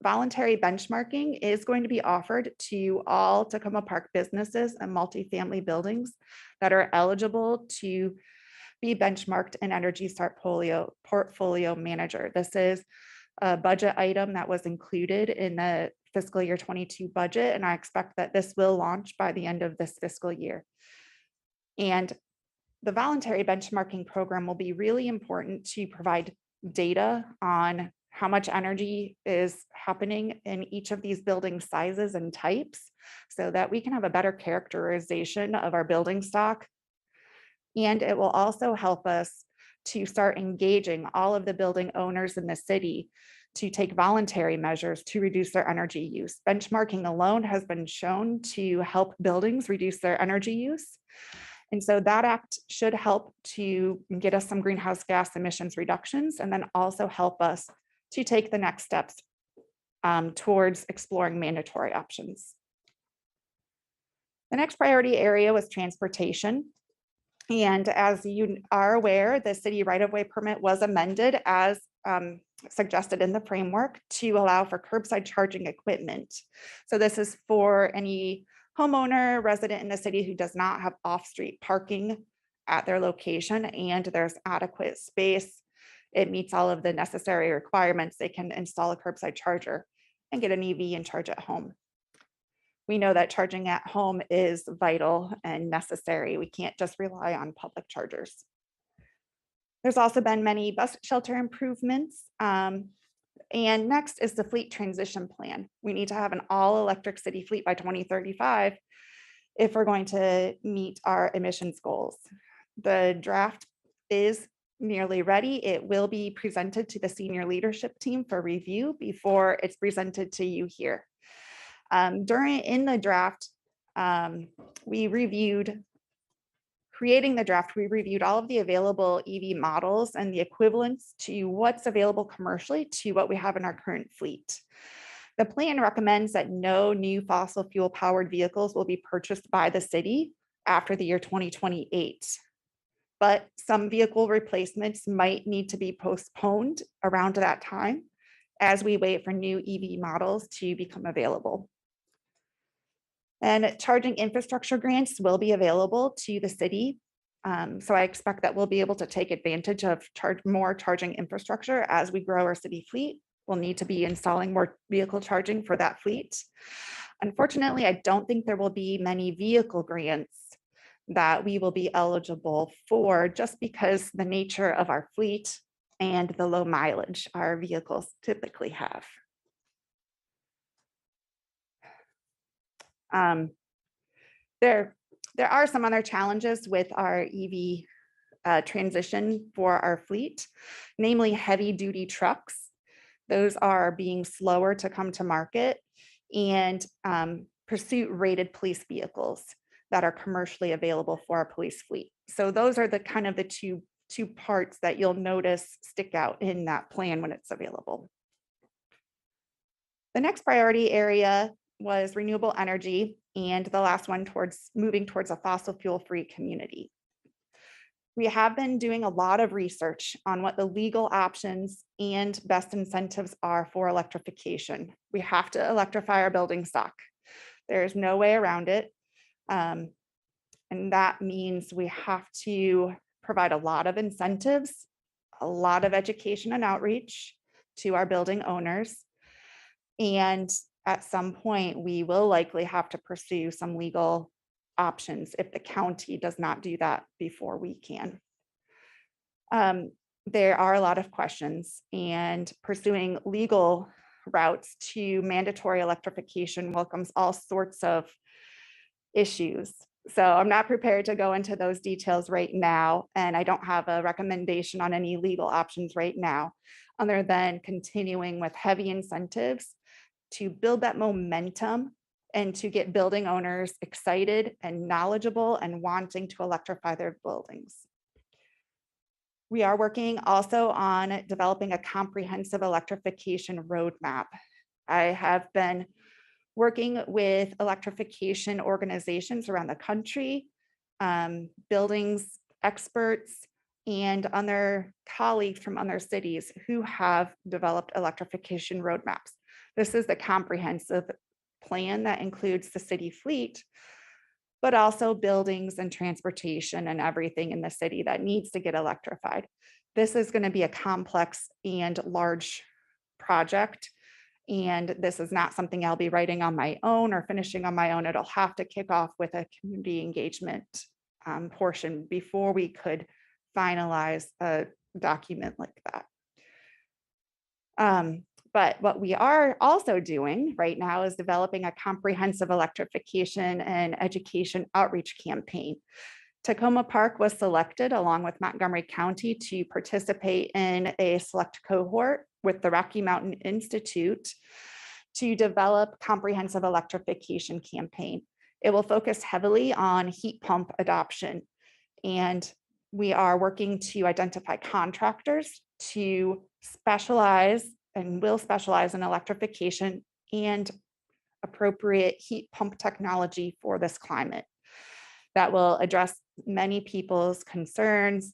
[SPEAKER 17] Voluntary benchmarking is going to be offered to all Tacoma Park businesses and multifamily buildings that are eligible to be benchmarked in Energy Start portfolio manager. This is a budget item that was included in the fiscal year 22 budget, and I expect that this will launch by the end of this fiscal year. And the voluntary benchmarking program will be really important to provide data on how much energy is happening in each of these building sizes and types, so that we can have a better characterization of our building stock. And it will also help us to start engaging all of the building owners in the city to take voluntary measures to reduce their energy use. Benchmarking alone has been shown to help buildings reduce their energy use. And so that act should help to get us some greenhouse gas emissions reductions, and then also help us to take the next steps towards exploring mandatory options. The next priority area was transportation. And as you are aware, the city right-of-way permit was amended as suggested in the framework to allow for curbside charging equipment. So this is for any homeowner, resident in the city who does not have off-street parking at their location and there's adequate space. It meets all of the necessary requirements. They can install a curbside charger and get an EV and charge at home. We know that charging at home is vital and necessary. We can't just rely on public chargers. There's also been many bus shelter improvements. And next is the fleet transition plan. We need to have an all-electric city fleet by 2035 if we're going to meet our emissions goals. The draft is nearly ready. It will be presented to the senior leadership team for review before it's presented to you here. In the draft, creating the draft, we reviewed all of the available EV models and the equivalents to what's available commercially to what we have in our current fleet. The plan recommends that no new fossil fuel powered vehicles will be purchased by the city after the year 2028. But some vehicle replacements might need to be postponed around that time as we wait for new EV models to become available. And charging infrastructure grants will be available to the city. So I expect that we'll be able to take advantage of more charging infrastructure as we grow our city fleet. We'll need to be installing more vehicle charging for that fleet. Unfortunately, I don't think there will be many vehicle grants that we will be eligible for just because the nature of our fleet and the low mileage our vehicles typically have. There are some other challenges with our EV transition for our fleet, namely heavy duty trucks. Those are being slower to come to market, and pursuit rated police vehicles that are commercially available for our police fleet. So those are the kind of the two parts that you'll notice stick out in that plan when it's available. The next priority area was renewable energy, and the last one moving towards a fossil fuel free community. We have been doing a lot of research on what the legal options and best incentives are for electrification. We have to electrify our building stock. There's no way around it. And that means we have to provide a lot of incentives, a lot of education and outreach to our building owners. And at some point, we will likely have to pursue some legal options if the county does not do that before we can. There are a lot of questions, and pursuing legal routes to mandatory electrification welcomes all sorts of issues. So I'm not prepared to go into those details right now, and I don't have a recommendation on any legal options right now, other than continuing with heavy incentives to build that momentum and to get building owners excited and knowledgeable and wanting to electrify their buildings. We are working also on developing a comprehensive electrification roadmap. I have been working with electrification organizations around the country, buildings experts, and other colleagues from other cities who have developed electrification roadmaps. This is the comprehensive plan that includes the city fleet, but also buildings and transportation and everything in the city that needs to get electrified. This is going to be a complex and large project. And this is not something I'll be writing on my own or finishing on my own. It'll have to kick off with a community engagement portion before we could finalize a document like that. But what we are also doing right now is developing a comprehensive electrification and education outreach campaign. Tacoma Park was selected along with Montgomery County to participate in a select cohort with the Rocky Mountain Institute to develop comprehensive electrification campaign. It will focus heavily on heat pump adoption, and we are working to identify contractors to specialize and will specialize in electrification and appropriate heat pump technology for this climate that will address many people's concerns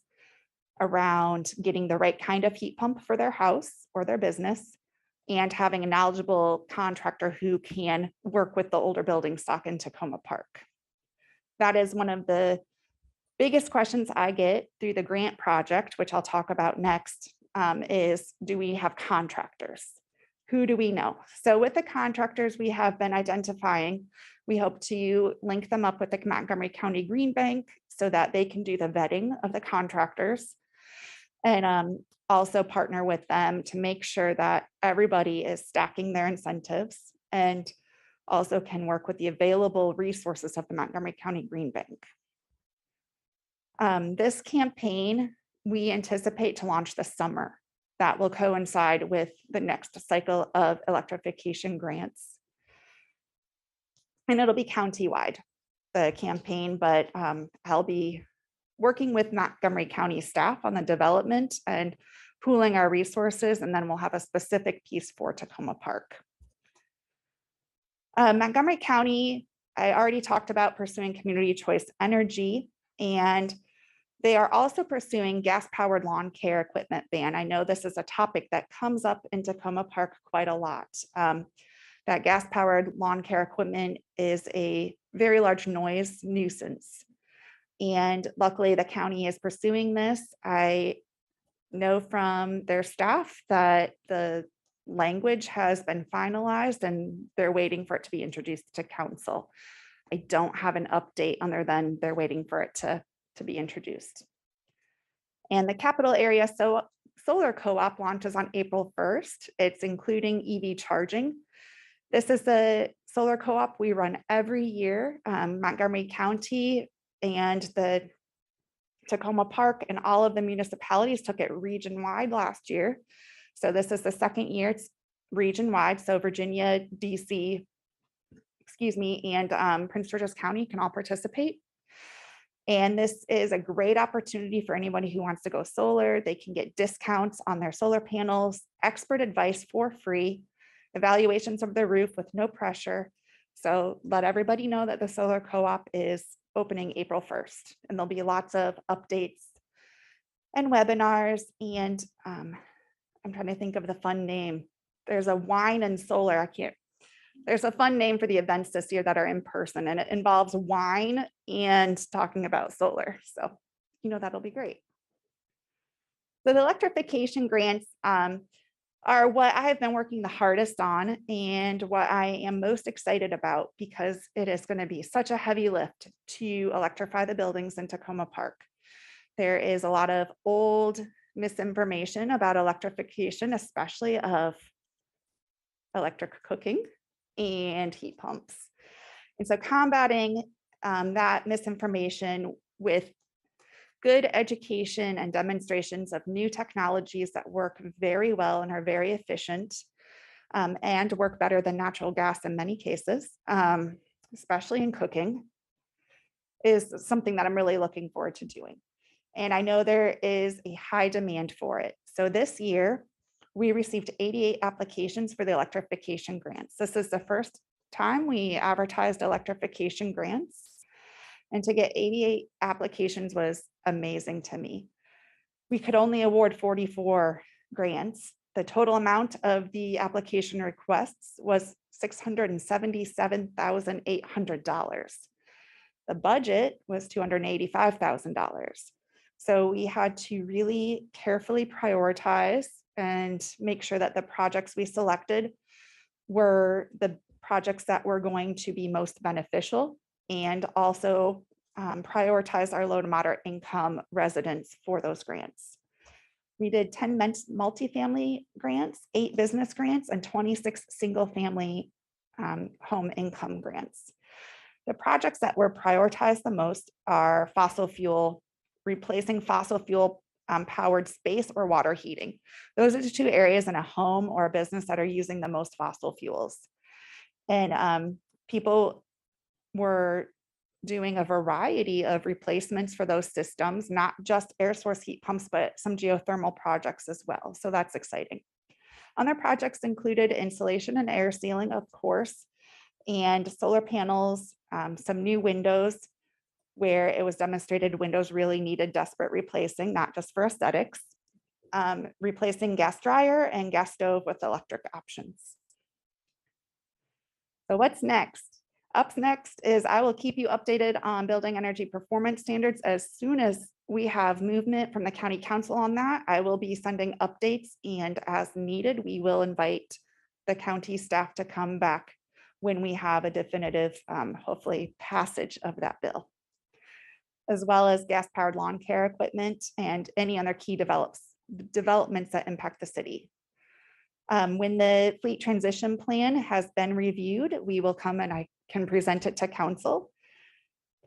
[SPEAKER 17] around getting the right kind of heat pump for their house or their business, and having a knowledgeable contractor who can work with the older building stock in Tacoma Park. That is one of the biggest questions I get through the grant project, which I'll talk about next, is do we have contractors? Who do we know? So with the contractors we have been identifying, we hope to link them up with the Montgomery County Green Bank so that they can do the vetting of the contractors, and also partner with them to make sure that everybody is stacking their incentives and also can work with the available resources of the Montgomery County Green Bank. This campaign, we anticipate to launch this summer. That will coincide with the next cycle of electrification grants. And it'll be countywide, the campaign, but I'll be working with Montgomery County staff on the development and pooling our resources, and then we'll have a specific piece for Tacoma Park. Montgomery County, I already talked about pursuing community choice energy, and they are also pursuing gas-powered lawn care equipment ban. I know this is a topic that comes up in Tacoma Park quite a lot. That gas-powered lawn care equipment is a very large noise nuisance. And luckily the county is pursuing this. I know from their staff that the language has been finalized and they're waiting for it to be introduced to council. I don't have an update other than they're waiting for it to be introduced. And the Capital Area Solar Co-op launches on April 1st. It's including EV charging. This is the solar co-op we run every year. Montgomery County and the Tacoma Park and all of the municipalities took it region-wide last year. So this is the second year it's region-wide. So Virginia, DC, and Prince George's County can all participate. And this is a great opportunity for anybody who wants to go solar. They can get discounts on their solar panels, expert advice for free, evaluations of their roof with no pressure. So let everybody know that the solar co-op is opening April 1st, and there'll be lots of updates and webinars. And I'm trying to think of the fun name. There's a wine and solar, there's a fun name for the events this year that are in person, and it involves wine and talking about solar. So, that'll be great. So the electrification grants are what I have been working the hardest on and what I am most excited about, because it is going to be such a heavy lift to electrify the buildings in Tacoma Park. There is a lot of old misinformation about electrification, especially of electric cooking and heat pumps. And so combating that misinformation with good education and demonstrations of new technologies that work very well and are very efficient, and work better than natural gas in many cases, especially in cooking, is something that I'm really looking forward to doing. And I know there is a high demand for it. So this year, we received 88 applications for the electrification grants. This is the first time we advertised electrification grants. And to get 88 applications was amazing to me. We could only award 44 grants. The total amount of the application requests was $677,800. The budget was $285,000. So we had to really carefully prioritize and make sure that the projects we selected were the projects that were going to be most beneficial, and also prioritize our low to moderate income residents for those grants. We did 10 multifamily grants, 8 business grants, and 26 single family home income grants. The projects that were prioritized the most are replacing fossil fuel powered space or water heating. Those are the 2 areas in a home or a business that are using the most fossil fuels. And people were doing a variety of replacements for those systems, not just air source heat pumps, but some geothermal projects as well. So that's exciting. Other projects included insulation and air sealing, of course, and solar panels, some new windows, where it was demonstrated windows really needed desperate replacing, not just for aesthetics. Replacing gas dryer and gas stove with electric options. So what's next? Up next is I will keep you updated on building energy performance standards. As soon as we have movement from the county council on that, I will be sending updates, and as needed, we will invite the county staff to come back when we have a definitive, hopefully, passage of that bill, as well as gas powered lawn care equipment and any other key developments that impact the city. When the fleet transition plan has been reviewed, we will come and I can present it to council.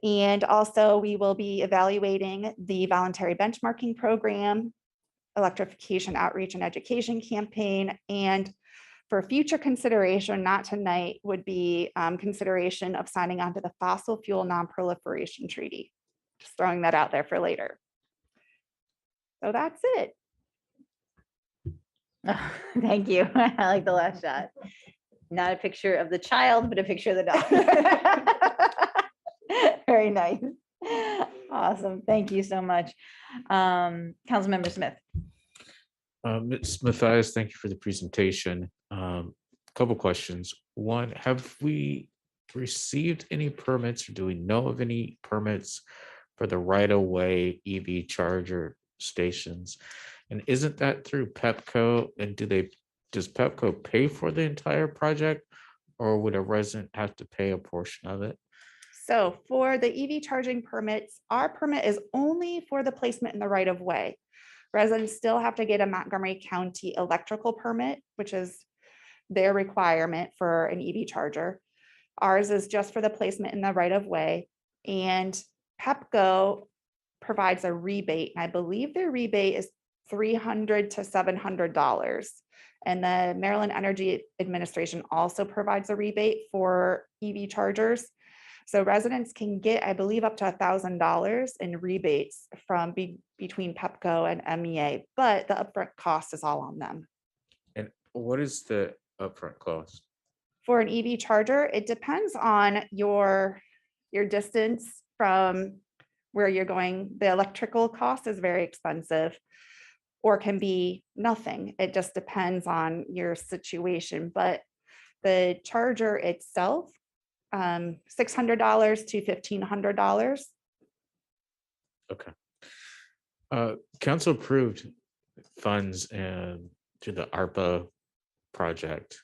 [SPEAKER 17] And also we will be evaluating the voluntary benchmarking program, electrification outreach and education campaign, and for future consideration, not tonight, would be consideration of signing on to the Fossil Fuel Non-Proliferation Treaty. Just throwing that out there for later. So that's it.
[SPEAKER 1] Thank you. I like the last shot. Not a picture of the child, but a picture of the dog. Very nice. Awesome. Thank you so much. Councilmember Smith.
[SPEAKER 13] Ms. Mathias, thank you for the presentation. Couple questions. One, have we received any permits, or do we know of any permits for the right-of-way EV charger stations? And isn't that through Pepco? And does Pepco pay for the entire project, or would a resident have to pay a portion of it?
[SPEAKER 17] So for the EV charging permits, our permit is only for the placement in the right of way. Residents still have to get a Montgomery County electrical permit, which is their requirement for an EV charger. Ours is just for the placement in the right of way. And Pepco provides a rebate. And I believe their rebate is $300 to $700. And the Maryland Energy Administration also provides a rebate for EV chargers. So residents can get, I believe, up to $1,000 in rebates from between Pepco and MEA, but the upfront cost is all on them.
[SPEAKER 13] And what is the upfront cost?
[SPEAKER 17] For an EV charger, it depends on your distance from where you're going. The electrical cost is very expensive, or can be nothing. It just depends on your situation. But the charger itself, $600 to $1,500.
[SPEAKER 13] Okay. Council approved funds and to the ARPA project.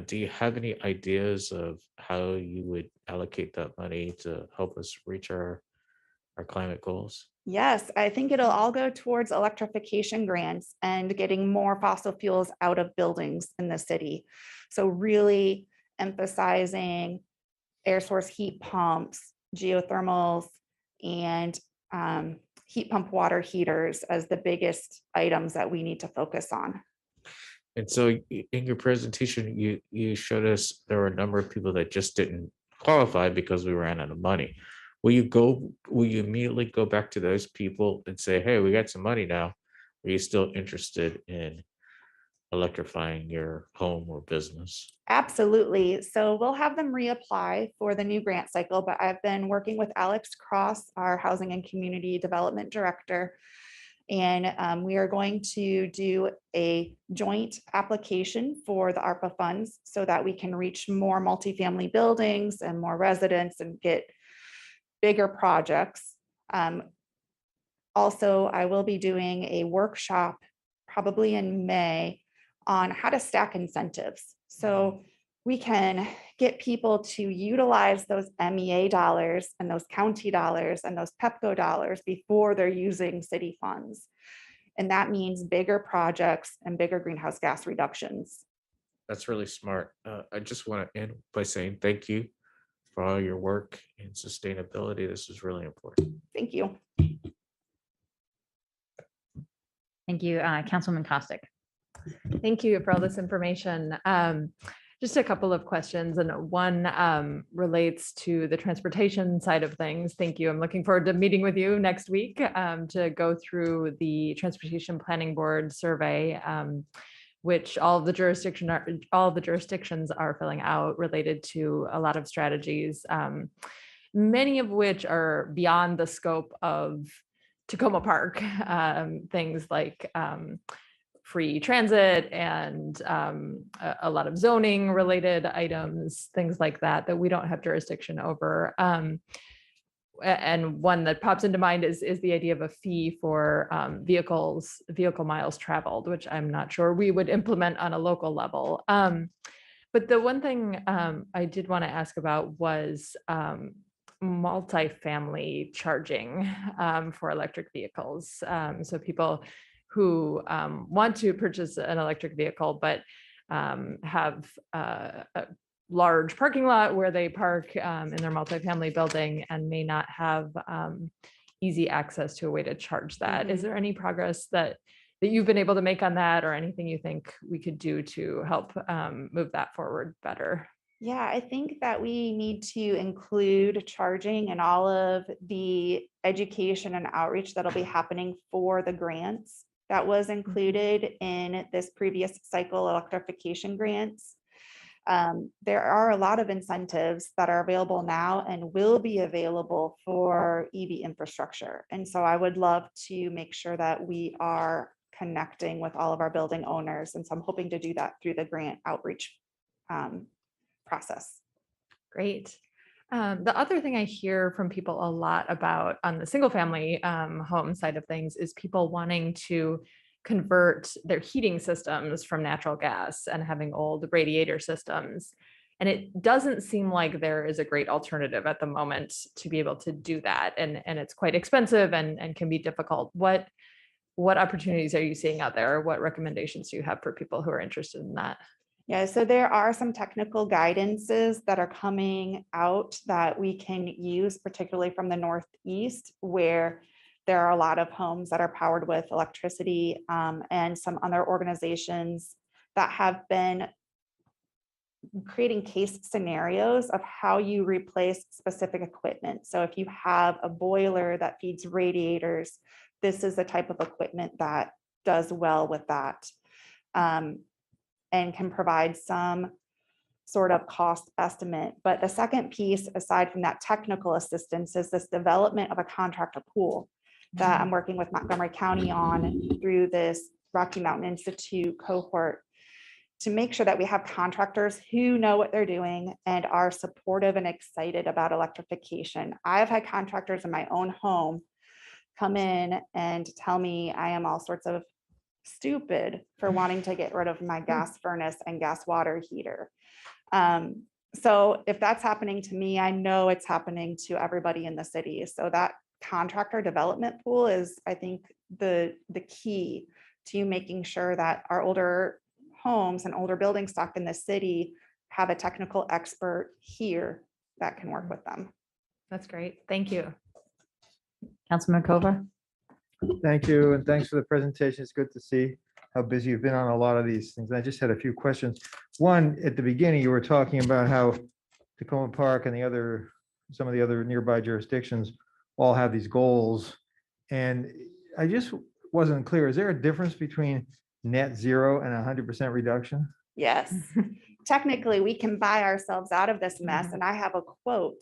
[SPEAKER 13] Do you have any ideas of how you would allocate that money to help us reach our climate goals?
[SPEAKER 17] Yes, I think it'll all go towards electrification grants and getting more fossil fuels out of buildings in the city. So really emphasizing air source heat pumps, geothermals, and heat pump water heaters as the biggest items that we need to focus on.
[SPEAKER 13] And so in your presentation, you showed us there were a number of people that just didn't qualify because we ran out of money. Will you immediately go back to those people and say, hey, we got some money now? Are you still interested in electrifying your home or business?
[SPEAKER 17] Absolutely. So we'll have them reapply for the new grant cycle, but I've been working with Alex Cross, our Housing and Community Development Director, and we are going to do a joint application for the ARPA funds so that we can reach more multifamily buildings and more residents and get bigger projects. Also, I will be doing a workshop probably in May on how to stack incentives. So we can get people to utilize those MEA dollars and those county dollars and those Pepco dollars before they're using city funds. And that means bigger projects and bigger greenhouse gas reductions.
[SPEAKER 13] That's really smart. I just want to end by saying thank you for all your work in sustainability. This is really important.
[SPEAKER 17] Thank you.
[SPEAKER 1] Thank you, Councilwoman Costick.
[SPEAKER 8] Thank you for all this information. Just a couple of questions, and one relates to the transportation side of things. Thank you. I'm looking forward to meeting with you next week to go through the Transportation Planning Board survey, which all the jurisdictions are filling out related to a lot of strategies. many of which are beyond the scope of Tacoma Park. Things like free transit and a lot of zoning related items, things like that, that we don't have jurisdiction over. And one that pops into mind is the idea of a fee for vehicle miles traveled, which I'm not sure we would implement on a local level. But the one thing I did want to ask about was multifamily charging for electric vehicles. So people who want to purchase an electric vehicle, but have a large parking lot where they park in their multifamily building and may not have easy access to a way to charge that. Is there any progress that you've been able to make on that, or anything you think we could do to help move that forward better?
[SPEAKER 17] Yeah, I think that we need to include charging in all of the education and outreach that'll be happening for the grants. That was included in this previous cycle electrification grants. There are a lot of incentives that are available now and will be available for EV infrastructure. And so I would love to make sure that we are connecting with all of our building owners. And so I'm hoping to do that through the grant outreach process.
[SPEAKER 8] Great. The other thing I hear from people a lot about on the single family home side of things is people wanting to convert their heating systems from natural gas and having old radiator systems. And it doesn't seem like there is a great alternative at the moment to be able to do that. And it's quite expensive and can be difficult. What opportunities are you seeing out there? What recommendations do you have for people who are interested in that?
[SPEAKER 17] Yeah, so there are some technical guidances that are coming out that we can use, particularly from the Northeast, where there are a lot of homes that are powered with electricity, and some other organizations that have been creating case scenarios of how you replace specific equipment. So if you have a boiler that feeds radiators, this is the type of equipment that does well with that. And can provide some sort of cost estimate. But the second piece, aside from that technical assistance, is this development of a contractor pool that I'm working with Montgomery County on through this Rocky Mountain Institute cohort, to make sure that we have contractors who know what they're doing and are supportive and excited about electrification. I've had contractors in my own home come in and tell me I am all sorts of stupid for wanting to get rid of my gas furnace and gas water heater. So if that's happening to me, I know it's happening to everybody in the city. So that contractor development pool is, I think, the key to making sure that our older homes and older building stock in the city have a technical expert here that can work with them.
[SPEAKER 8] That's great. Thank you.
[SPEAKER 9] Councilman Kovar?
[SPEAKER 10] Thank you, and thanks for the presentation. It's good to see how busy you've been on a lot of these things. I just had a few questions. One, at the beginning, you were talking about how Tacoma Park and some of the other nearby jurisdictions all have these goals. And I just wasn't clear. Is there a difference between net zero and 100% reduction?
[SPEAKER 17] Yes. Technically, we can buy ourselves out of this mess. And I have a quote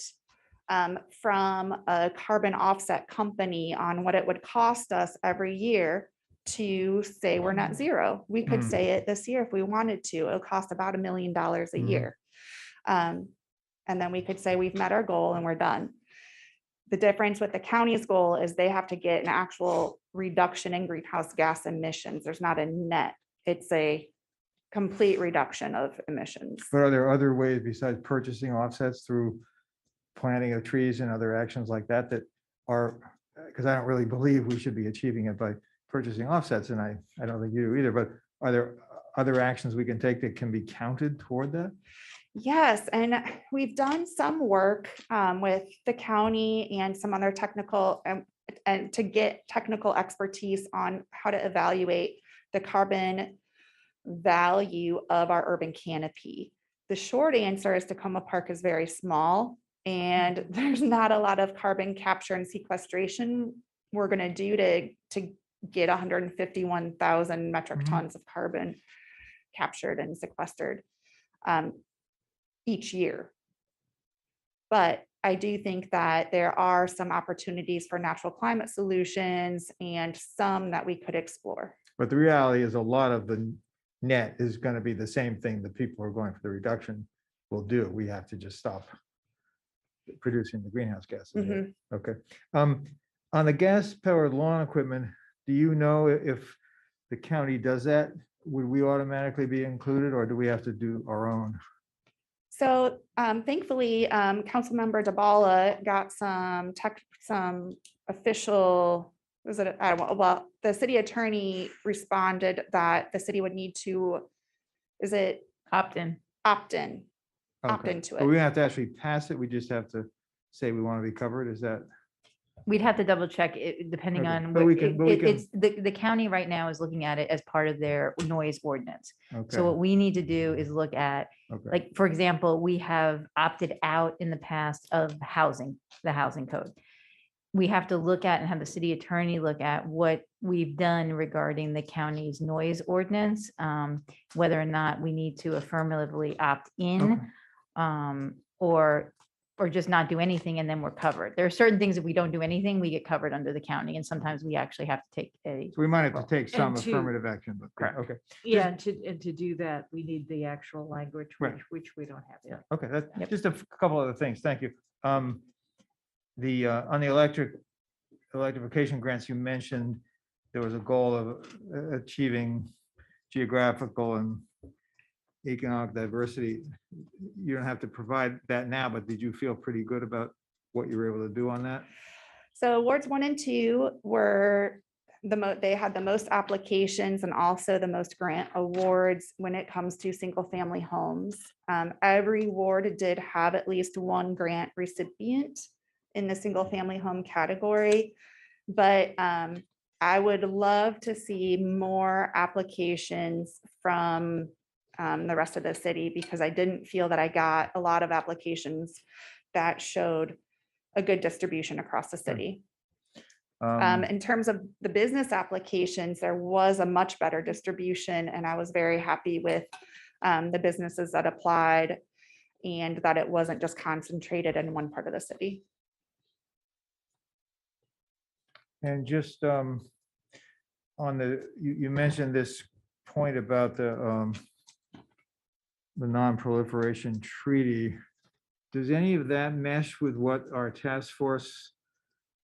[SPEAKER 17] from a carbon offset company on what it would cost us every year to say we're net zero. We could say it this year if we wanted to. It'll cost about $1 million a year. And then we could say we've met our goal and we're done. The difference with the county's goal is they have to get an actual reduction in greenhouse gas emissions. There's not a net, it's a complete reduction of emissions.
[SPEAKER 10] But are there other ways besides purchasing offsets through planting of trees and other actions like that that are, because I don't really believe we should be achieving it by purchasing offsets, and I don't think you do either, but are there other actions we can take that can be counted toward that?
[SPEAKER 17] Yes, and we've done some work with the county and some other technical and to get technical expertise on how to evaluate the carbon value of our urban canopy. The short answer is Tacoma Park is very small and there's not a lot of carbon capture and sequestration we're going to do to get 151,000 metric tons of carbon captured and sequestered each year. But I do think that there are some opportunities for natural climate solutions and some that we could explore.
[SPEAKER 10] But the reality is a lot of the net is going to be the same thing that people who are going for the reduction will do. We have to just stop producing the greenhouse gases. right?
[SPEAKER 17] Mhm.
[SPEAKER 10] Okay. On the gas powered lawn equipment, do you know if the county does that? Would we automatically be included or do we have to do our own?
[SPEAKER 17] So thankfully, Councilmember DeBala got some official, was it, I don't know, well, the city attorney responded that the city would need to, is it
[SPEAKER 1] Opt-in.
[SPEAKER 17] opt in
[SPEAKER 10] Okay.
[SPEAKER 17] into
[SPEAKER 10] But we
[SPEAKER 17] it?
[SPEAKER 10] don't have to actually pass it. We just have to say we want to be covered. Is that?
[SPEAKER 1] We'd have to double check it depending
[SPEAKER 10] Okay,
[SPEAKER 1] on
[SPEAKER 10] but
[SPEAKER 1] what,
[SPEAKER 10] we can- but we can-
[SPEAKER 1] it's, the county right now is looking at it as part of their noise ordinance.
[SPEAKER 10] Okay.
[SPEAKER 1] So what we need to do is look at,
[SPEAKER 10] Okay.
[SPEAKER 1] like, for example, we have opted out in the past of housing, the housing code. We have to look at and have the city attorney look at what we've done regarding the county's noise ordinance, whether or not we need to affirmatively opt in, or just not do anything and then we're covered. There are certain things if we don't do anything, we get covered under the county, and sometimes we actually have to take a.
[SPEAKER 10] So we might have to take some
[SPEAKER 9] And to-
[SPEAKER 10] affirmative action, but
[SPEAKER 1] Correct.
[SPEAKER 10] okay.
[SPEAKER 9] Yeah, and to do that, we need the actual language,
[SPEAKER 10] Right.
[SPEAKER 9] which we don't have yet.
[SPEAKER 10] Okay, that's just a couple other things. Thank you. The, on the electrification grants, you mentioned there was a goal of achieving geographical and economic diversity. You don't have to provide that now, but did you feel pretty good about what you were able to do on that?
[SPEAKER 17] So wards 1 and 2 were they had the most applications and also the most grant awards when it comes to single family homes. Every ward did have at least one grant recipient in the single family home category. But I would love to see more applications from the rest of the city, because I didn't feel that I got a lot of applications that showed a good distribution across the city. In terms of the business applications, there was a much better distribution, and I was very happy with the businesses that applied and that it wasn't just concentrated in one part of the city.
[SPEAKER 10] And just on you mentioned this point about the non-proliferation treaty. Does any of that mesh with what our task force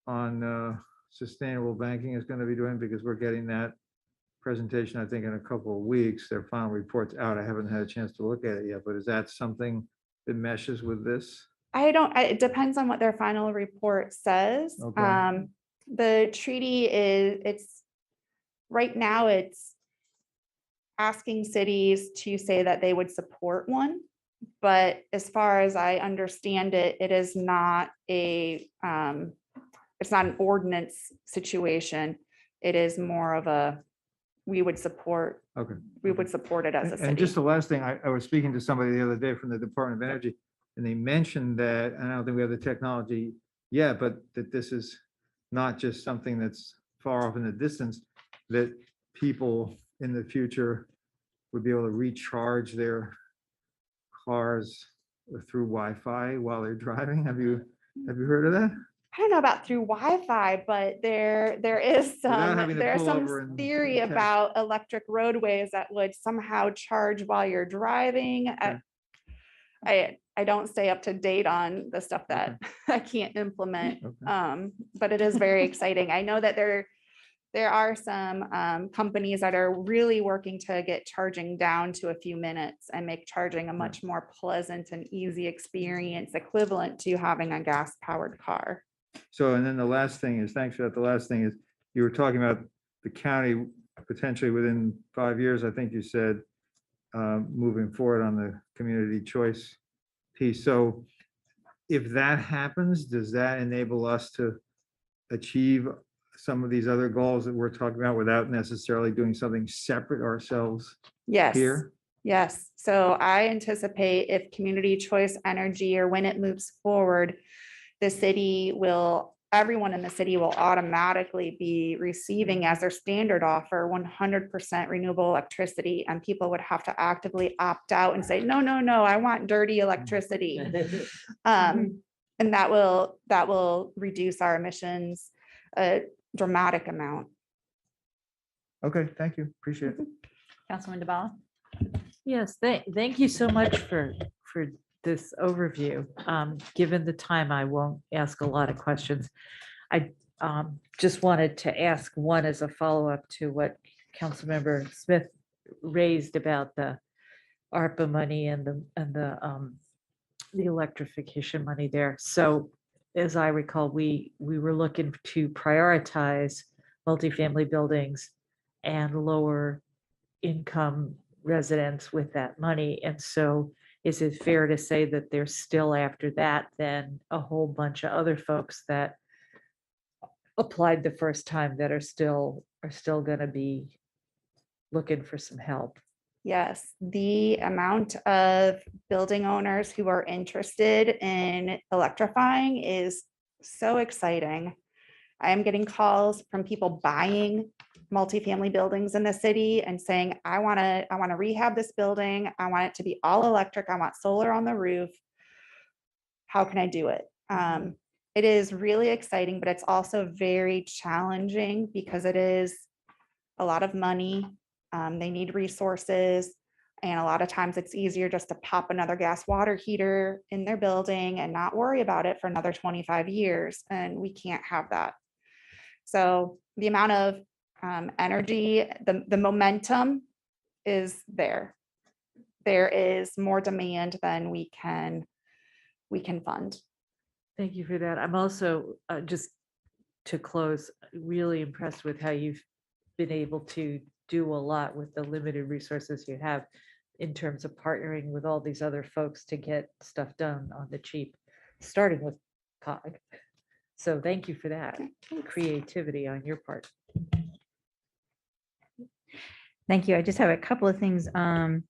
[SPEAKER 10] on sustainable banking is going to be doing? Because we're getting that presentation, I think, in a couple of weeks. Their final report's out. I haven't had a chance to look at it yet, but is that something that meshes with this?
[SPEAKER 17] It depends on what their final report says.
[SPEAKER 10] Okay.
[SPEAKER 17] The treaty it's right now it's asking cities to say that they would support one. But as far as I understand it, it is not it's not an ordinance situation. It is more of a, we would support
[SPEAKER 10] Okay.
[SPEAKER 17] it as a
[SPEAKER 10] And
[SPEAKER 17] city.
[SPEAKER 10] just the last thing, I was speaking to somebody the other day from the Department of Energy, and they mentioned that, and I don't think we have the technology yet, but that this is not just something that's far off in the distance, that people in the future would be able to recharge their cars through Wi-Fi while they're driving. Have you heard of that?
[SPEAKER 17] I don't know about through Wi-Fi, but there is
[SPEAKER 10] Without having to
[SPEAKER 17] there's
[SPEAKER 10] pull over
[SPEAKER 17] some
[SPEAKER 10] and
[SPEAKER 17] theory
[SPEAKER 10] test.
[SPEAKER 17] about electric roadways that would somehow charge while you're driving. I don't stay up to date on the stuff that I can't implement, but it is very exciting. I know that there are some companies that are really working to get charging down to a few minutes and make charging a much more pleasant and easy experience, equivalent to having a gas-powered car.
[SPEAKER 10] So, and then the last thing is, thanks for that. The last thing is, you were talking about the county potentially within 5 years, I think you said, moving forward on the community choice piece. So if that happens, does that enable us to achieve some of these other goals that we're talking about without necessarily doing something separate ourselves
[SPEAKER 17] Yes.
[SPEAKER 10] here?
[SPEAKER 17] Yes. So I anticipate if community choice energy, or when it moves forward, everyone in the city will automatically be receiving as their standard offer 100% renewable electricity, and people would have to actively opt out and say, no, I want dirty electricity. And that will reduce our emissions a dramatic amount.
[SPEAKER 10] Okay, thank you. Appreciate it.
[SPEAKER 1] Councilman DeBala?
[SPEAKER 9] Yes, thank you so much for this overview. Given the time, I won't ask a lot of questions. I just wanted to ask one as a follow-up to what Councilmember Smith raised about the ARPA money and the electrification money there. So as I recall, we were looking to prioritize multifamily buildings and lower income residents with that money. And so is it fair to say that there's still after that then a whole bunch of other folks that applied the first time that are still going to be looking for some help?
[SPEAKER 17] Yes, the amount of building owners who are interested in electrifying is so exciting. I am getting calls from people buying multifamily buildings in the city and saying, I want to rehab this building. I want it to be all electric. I want solar on the roof. How can I do it? It is really exciting, but it's also very challenging because it is a lot of money. They need resources. And a lot of times it's easier just to pop another gas water heater in their building and not worry about it for another 25 years. And we can't have that. So the amount of energy, the momentum is there. There is more demand than we can fund.
[SPEAKER 9] Thank you for that. I'm also, just to close, really impressed with how you've been able to do a lot with the limited resources you have in terms of partnering with all these other folks to get stuff done on the cheap, starting with COG. So thank you for that creativity on your part.
[SPEAKER 1] Thank you. I just have a couple of things. On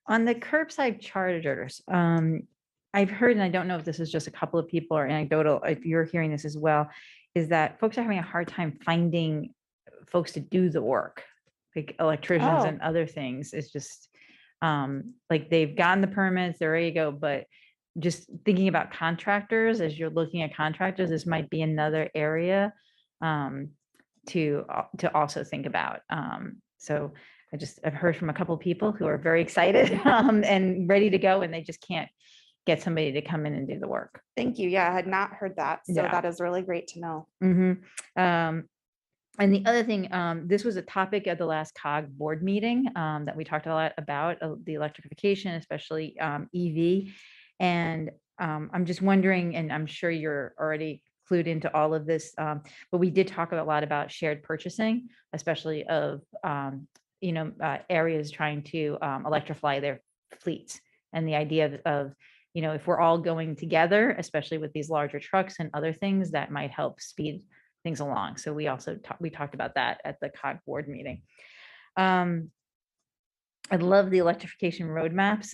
[SPEAKER 1] the curbside chargers, I've heard, and I don't know if this is just a couple of people or anecdotal, if you're hearing this as well, is that folks are having a hard time finding folks to do the work, like electricians and other things. It's just like they've gotten the permits, they're ready to go, but just thinking about contractors, as you're looking at contractors, this might be another area to also think about. So I've heard from a couple of people who are very excited and ready to go, and they just can't get somebody to come in and do the work.
[SPEAKER 17] Thank you. Yeah, I had not heard that. So
[SPEAKER 1] Yeah.
[SPEAKER 17] that is really great to know.
[SPEAKER 1] And the other thing, this was a topic at the last COG board meeting that we talked a lot about the electrification, especially EV. And I'm just wondering, and I'm sure you're already clued into all of this, but we did talk a lot about shared purchasing, especially of areas trying to electrify their fleets, and the idea of if we're all going together, especially with these larger trucks and other things, that might help speed things along. So we also we talked about that at the COG board meeting. I love the electrification roadmaps.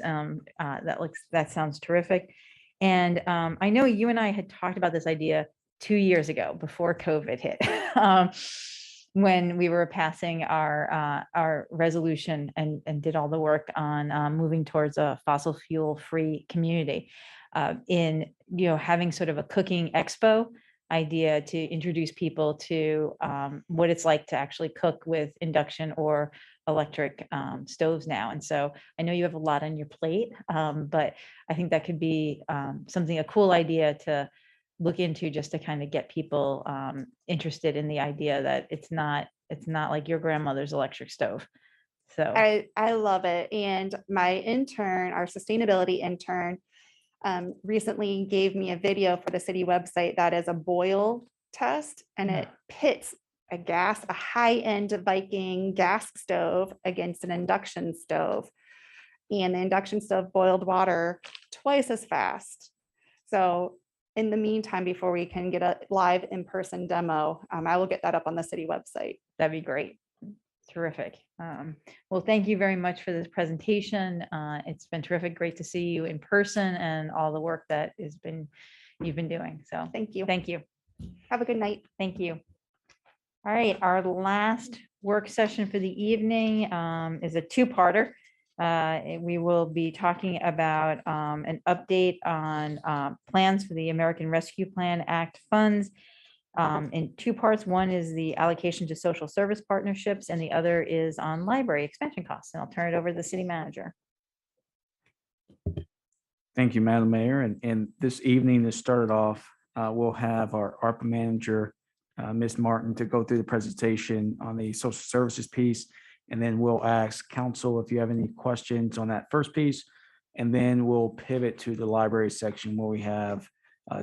[SPEAKER 1] That sounds terrific. And I know you and I had talked about this idea 2 years ago before COVID hit, when we were passing our resolution and did all the work on moving towards a fossil fuel free community, in having sort of a cooking expo idea to introduce people to what it's like to actually cook with induction or electric stoves now. And so I know you have a lot on your plate, but I think that could be a cool idea to look into, just to kind of get people interested in the idea that it's not like your grandmother's electric stove. So
[SPEAKER 17] I love it. And my intern, our sustainability intern, recently gave me a video for the city website that is a boil test, and it pits a high-end Viking gas stove against an induction stove. And the induction stove boiled water twice as fast. So in the meantime, before we can get a live in-person demo, I will get that up on the city website.
[SPEAKER 1] that'd be great. Terrific. Well, thank you very much for this presentation. It's been terrific. Great to see you in person and all the work that you've been doing. So
[SPEAKER 17] thank you.
[SPEAKER 1] Thank you.
[SPEAKER 17] Have a good night.
[SPEAKER 1] Thank you. All right, our last work session for the evening is a two-parter. We will be talking about an update on plans for the American Rescue Plan Act funds in two parts. One is the allocation to social service partnerships, and the other is on library expansion costs. And I'll turn it over to the city manager.
[SPEAKER 11] Thank you, Madam Mayor. And this evening, to start it off, we'll have our ARPA manager, Ms. Martin, to go through the presentation on the social services piece. And then we'll ask council if you have any questions on that first piece. And then we'll pivot to the library section where we have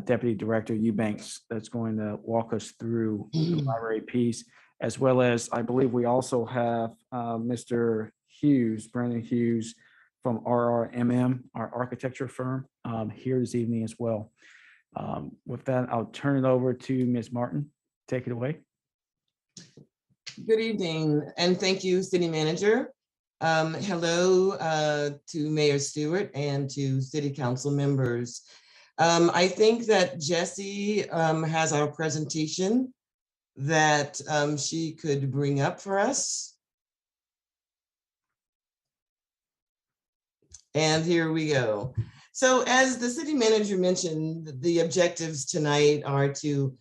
[SPEAKER 11] Deputy Director Eubanks that's going to walk us through the library piece, as well as I believe we also have Mr. Hughes, Brandon Hughes from RRMM, our architecture firm, here this evening as well. With that, I'll turn it over to Ms. Martin. Take it away.
[SPEAKER 18] Good evening, and thank you, City Manager. Hello to Mayor Stewart and to City Council members. I think that Jessie has our presentation that she could bring up for us. And here we go. So as the City Manager mentioned, the objectives tonight are to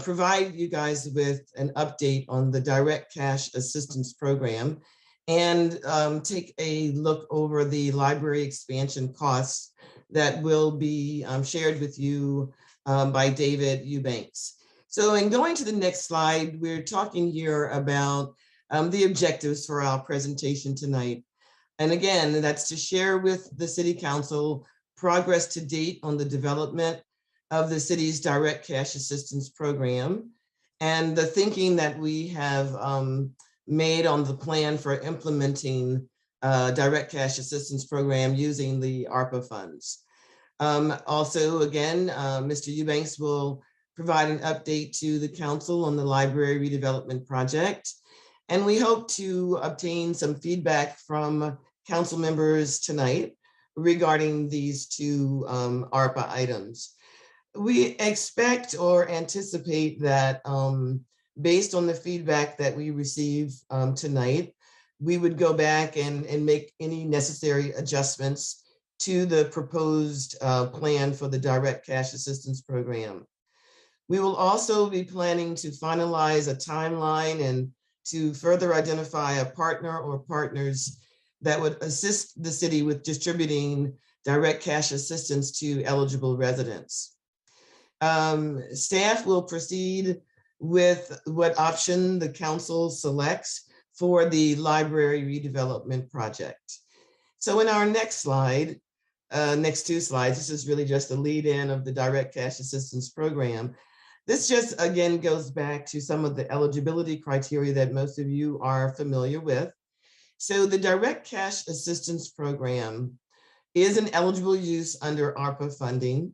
[SPEAKER 18] provide you guys with an update on the Direct Cash Assistance Program and take a look over the library expansion costs that will be shared with you by David Eubanks. So in going to the next slide, we're talking here about the objectives for our presentation tonight. And again, that's to share with the City Council progress to date on the development of the city's Direct Cash Assistance Program and the thinking that we have made on the plan for implementing Direct Cash Assistance Program using the ARPA funds. Also, again, Mr. Eubanks will provide an update to the council on the library redevelopment project. And we hope to obtain some feedback from council members tonight regarding these two ARPA items. We expect or anticipate that based on the feedback that we receive tonight, we would go back and make any necessary adjustments to the proposed plan for the Direct Cash Assistance Program. We will also be planning to finalize a timeline and to further identify a partner or partners that would assist the city with distributing direct cash assistance to eligible residents. Staff will proceed with what option the council selects for the library redevelopment project. So in our next slide, next two slides, this is really just the lead in of the Direct Cash Assistance Program. This just again goes back to some of the eligibility criteria that most of you are familiar with. So the Direct Cash Assistance Program is an eligible use under ARPA funding.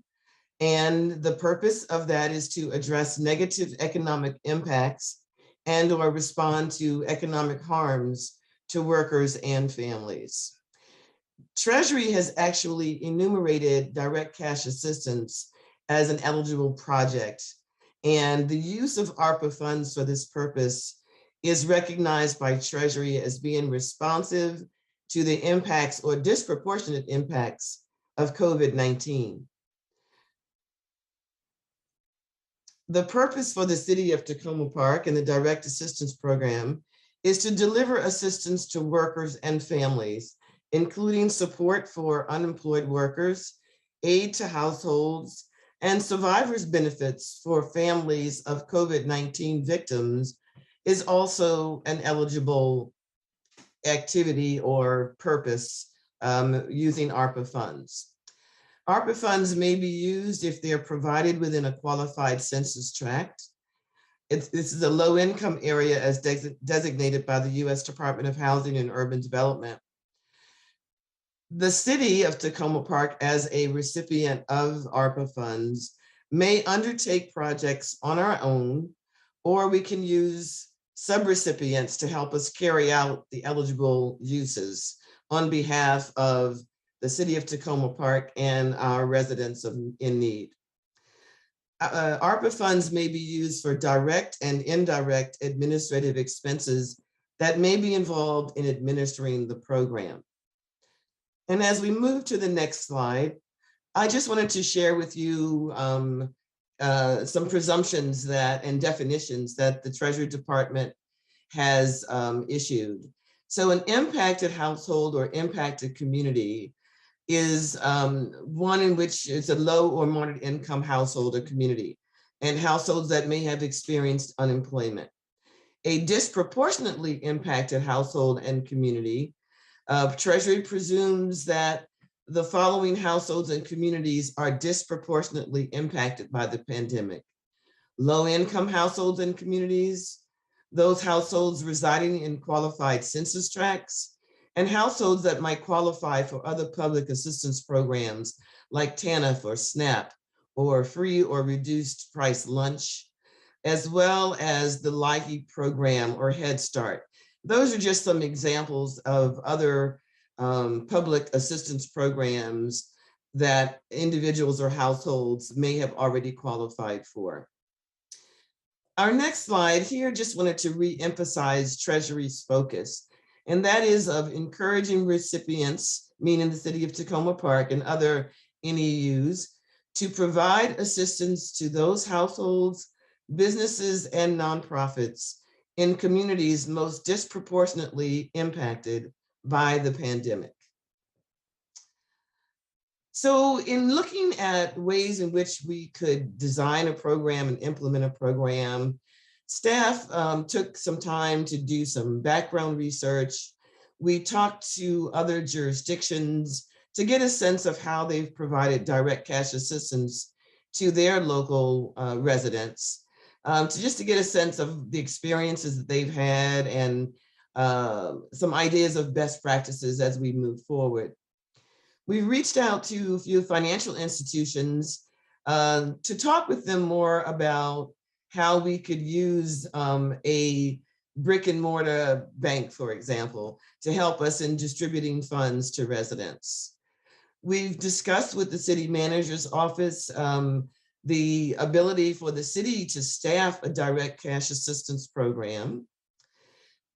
[SPEAKER 18] And the purpose of that is to address negative economic impacts and or respond to economic harms to workers and families. Treasury has actually enumerated direct cash assistance as an eligible project, and the use of ARPA funds for this purpose is recognized by Treasury as being responsive to the impacts or disproportionate impacts of COVID-19. The purpose for the City of Takoma Park and the Direct Assistance Program is to deliver assistance to workers and families, including support for unemployed workers, aid to households, and survivors' benefits for families of COVID-19 victims is also an eligible activity or purpose using ARPA funds. ARPA funds may be used if they are provided within a qualified census tract. This is a low-income area as designated by the U.S. Department of Housing and Urban Development. The City of Takoma Park, as a recipient of ARPA funds, may undertake projects on our own, or we can use subrecipients to help us carry out the eligible uses on behalf of the City of Takoma Park and our residents in need. ARPA funds may be used for direct and indirect administrative expenses that may be involved in administering the program. And as we move to the next slide, I just wanted to share with you some presumptions that and definitions that the Treasury Department has issued. So an impacted household or impacted community is one in which it's a low or moderate income household or community, and households that may have experienced unemployment. A disproportionately impacted household and community, Treasury presumes that the following households and communities are disproportionately impacted by the pandemic: low-income households and communities, those households residing in qualified census tracts, and households that might qualify for other public assistance programs like TANF or SNAP or free or reduced price lunch, as well as the LIHEAP program or Head Start. Those are just some examples of other public assistance programs that individuals or households may have already qualified for. Our next slide here just wanted to re-emphasize Treasury's focus, and that is of encouraging recipients, meaning the city of Tacoma Park and other NEUs, to provide assistance to those households, businesses, and nonprofits in communities most disproportionately impacted by the pandemic. So in looking at ways in which we could design a program and implement a program, staff took some time to do some background research. We talked to other jurisdictions to get a sense of how they've provided direct cash assistance to their local residents, to get a sense of the experiences that they've had and some ideas of best practices as we move forward. We reached out to a few financial institutions to talk with them more about how we could use a brick and mortar bank, for example, to help us in distributing funds to residents. We've discussed with the city manager's office the ability for the city to staff a direct cash assistance program.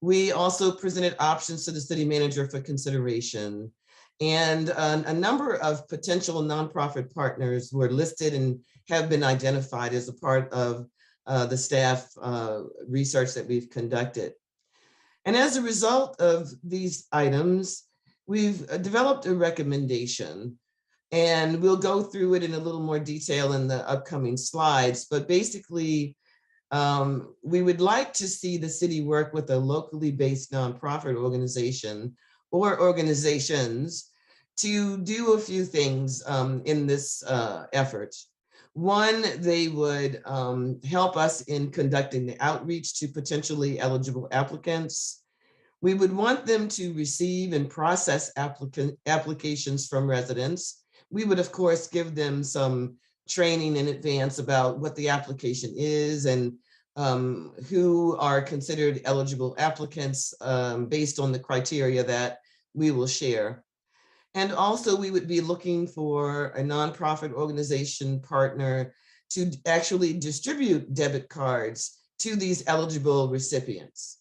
[SPEAKER 18] We also presented options to the city manager for consideration, and a number of potential nonprofit partners were listed and have been identified as a part of the staff research that we've conducted. And as a result of these items, we've developed a recommendation, and we'll go through it in a little more detail in the upcoming slides. But basically, we would like to see the city work with a locally based nonprofit organization or organizations to do a few things in this effort. One, they would help us in conducting the outreach to potentially eligible applicants. We would want them to receive and process applications from residents. We would, of course, give them some training in advance about what the application is and who are considered eligible applicants based on the criteria that we will share. And also we would be looking for a nonprofit organization partner to actually distribute debit cards to these eligible recipients.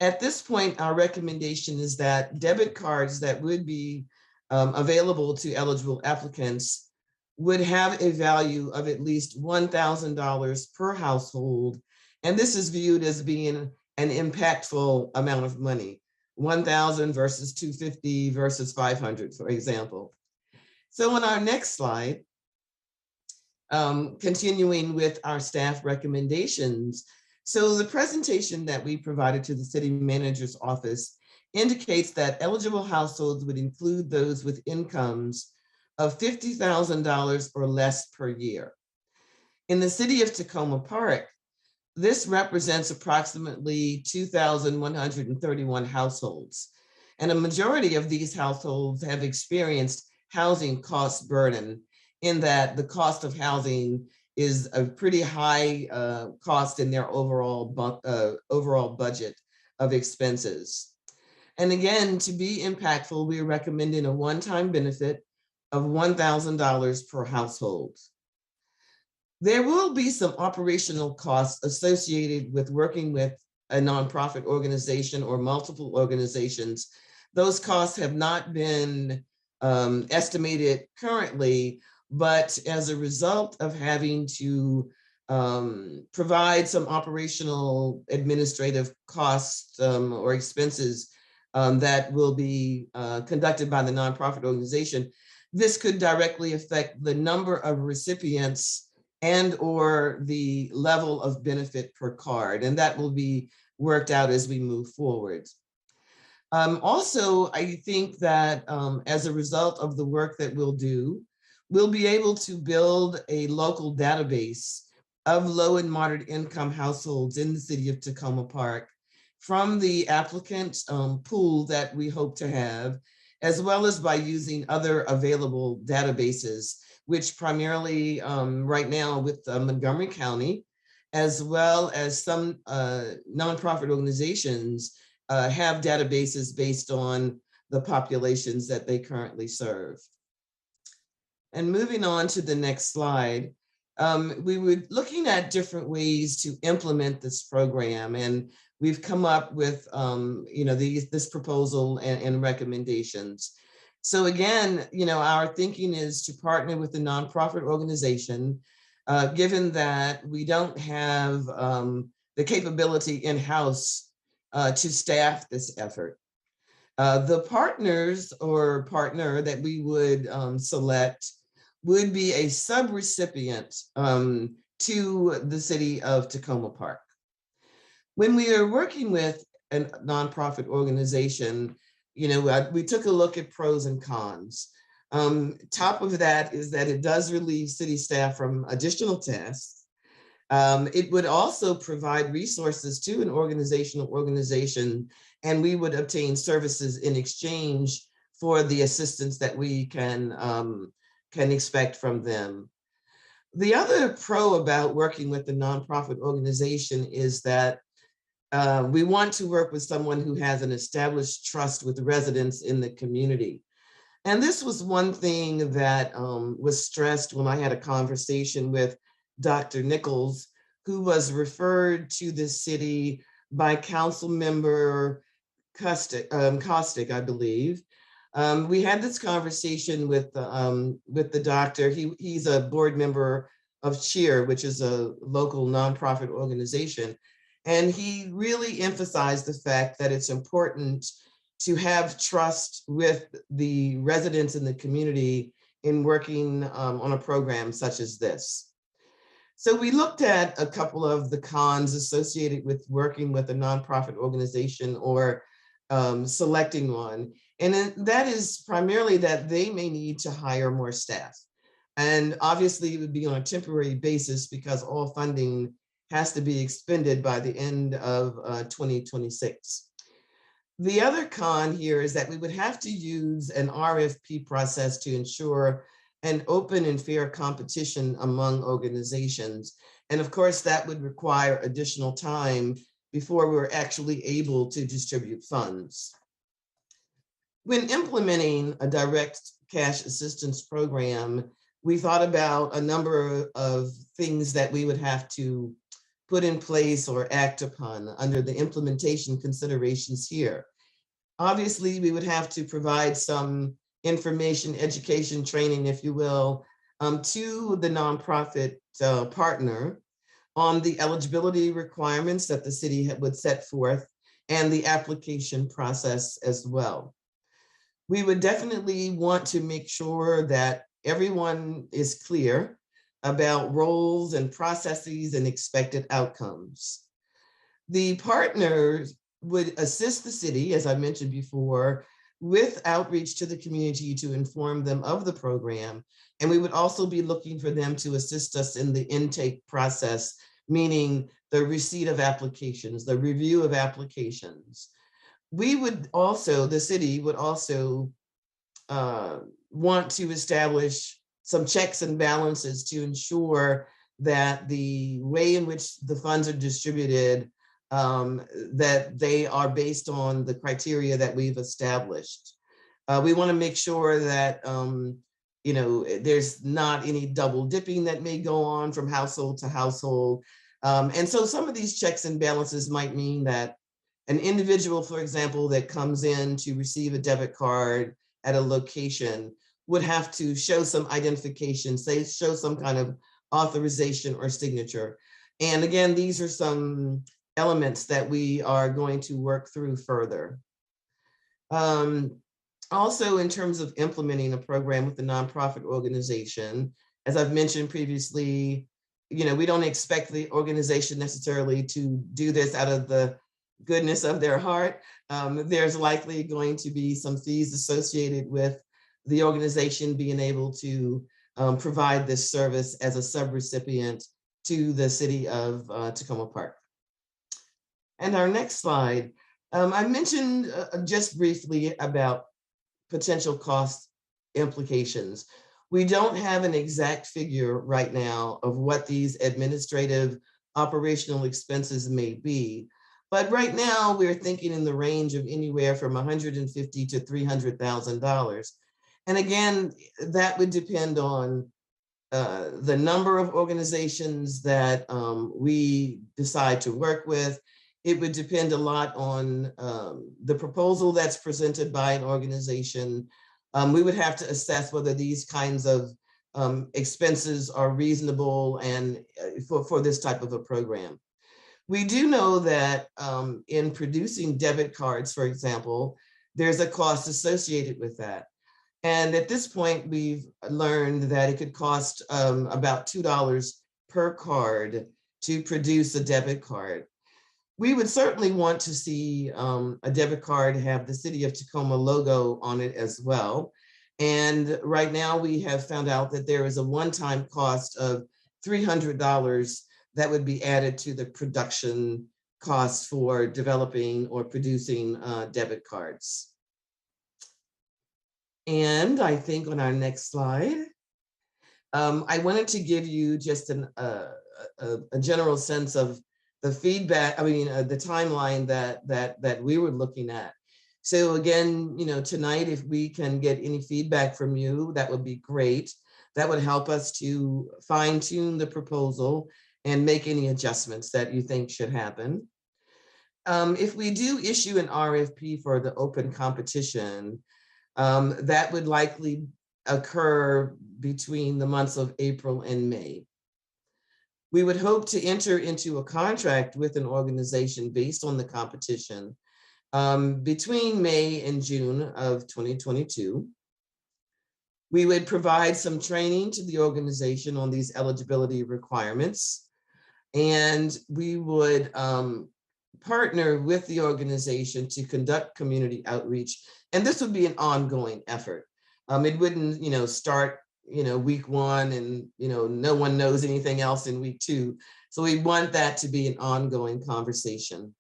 [SPEAKER 18] At this point, our recommendation is that debit cards that would be available to eligible applicants would have a value of at least $1,000 per household. And this is viewed as being an impactful amount of money, 1,000 versus 250 versus 500, for example. So on our next slide, continuing with our staff recommendations. So the presentation that we provided to the city manager's office indicates that eligible households would include those with incomes of $50,000 or less per year. In the city of Tacoma Park, this represents approximately 2,131 households. And a majority of these households have experienced housing cost burden, in that the cost of housing is a pretty high cost in their overall budget of expenses. And again, to be impactful, we are recommending a one-time benefit of $1,000 per household. There will be some operational costs associated with working with a nonprofit organization or multiple organizations. Those costs have not been estimated currently, but as a result of having to provide some operational administrative costs or expenses that will be conducted by the nonprofit organization, this could directly affect the number of recipients and or the level of benefit per card. And that will be worked out as we move forward. Also, I think that as a result of the work that we'll do, we'll be able to build a local database of low and moderate income households in the city of Takoma Park from the applicant pool that we hope to have, as well as by using other available databases, which primarily right now with Montgomery County, as well as some nonprofit organizations have databases based on the populations that they currently serve. And moving on to the next slide, we were looking at different ways to implement this program, and we've come up with this proposal and recommendations. So again, our thinking is to partner with the nonprofit organization, given that we don't have the capability in-house to staff this effort. The partners or partner that we would select would be a sub-recipient to the city of Takoma Park. When we are working with a nonprofit organization, we took a look at pros and cons. Top of that is that it does relieve city staff from additional tasks. It would also provide resources to an organization, and we would obtain services in exchange for the assistance that we can expect from them. The other pro about working with the nonprofit organization is that we want to work with someone who has an established trust with residents in the community. And this was one thing that was stressed when I had a conversation with Dr. Nichols, who was referred to the city by Council Member Costick, I believe. We had this conversation with the doctor. He's a board member of CHEER, which is a local nonprofit organization. And he really emphasized the fact that it's important to have trust with the residents in the community in working on a program such as this. So we looked at a couple of the cons associated with working with a nonprofit organization or selecting one. And that is primarily that they may need to hire more staff. And obviously it would be on a temporary basis because all funding has to be expended by the end of 2026. The other con here is that we would have to use an RFP process to ensure an open and fair competition among organizations. And of course, that would require additional time before we're actually able to distribute funds. When implementing a direct cash assistance program, we thought about a number of things that we would have to put in place or act upon under the implementation considerations here. Obviously, we would have to provide some information, education, training, if you will, to the nonprofit partner on the eligibility requirements that the city would set forth and the application process as well. We would definitely want to make sure that everyone is clear about roles and processes and expected outcomes. The partners would assist the city, as I mentioned before, with outreach to the community to inform them of the program. And we would also be looking for them to assist us in the intake process, meaning the receipt of applications, the review of applications. We would also, the city would also want to establish some checks and balances to ensure that the way in which the funds are distributed, that they are based on the criteria that we've established. We want to make sure that there's not any double dipping that may go on from household to household. And so some of these checks and balances might mean that an individual, for example, that comes in to receive a debit card at a location would have to show some identification, say, show some kind of authorization or signature. And again, these are some elements that we are going to work through further. Also, in terms of implementing a program with a nonprofit organization, as I've mentioned previously, we don't expect the organization necessarily to do this out of the goodness of their heart. There's likely going to be some fees associated with the organization being able to provide this service as a subrecipient to the city of Tacoma Park. And our next slide, I mentioned just briefly about potential cost implications. We don't have an exact figure right now of what these administrative operational expenses may be, but right now we're thinking in the range of anywhere from $150,000 to $300,000. And again, that would depend on the number of organizations that we decide to work with. It would depend a lot on the proposal that's presented by an organization. We would have to assess whether these kinds of expenses are reasonable and for this type of a program. We do know that in producing debit cards, for example, there's a cost associated with that. And at this point, we've learned that it could cost about $2 per card to produce a debit card. We would certainly want to see a debit card have the City of Tacoma logo on it as well. And right now we have found out that there is a one-time cost of $300 that would be added to the production costs for developing or producing debit cards. And I think on our next slide, I wanted to give you just a general sense of the feedback, the timeline that we were looking at. So again, tonight, if we can get any feedback from you, that would be great. That would help us to fine tune the proposal and make any adjustments that you think should happen. If we do issue an RFP for the open competition, that would likely occur between the months of April and May. We would hope to enter into a contract with an organization based on the competition between May and June of 2022. We would provide some training to the organization on these eligibility requirements, and we would partner with the organization to conduct community outreach. And this would be an ongoing effort. It wouldn't, start, week one and, no one knows anything else in week two. So we want that to be an ongoing conversation.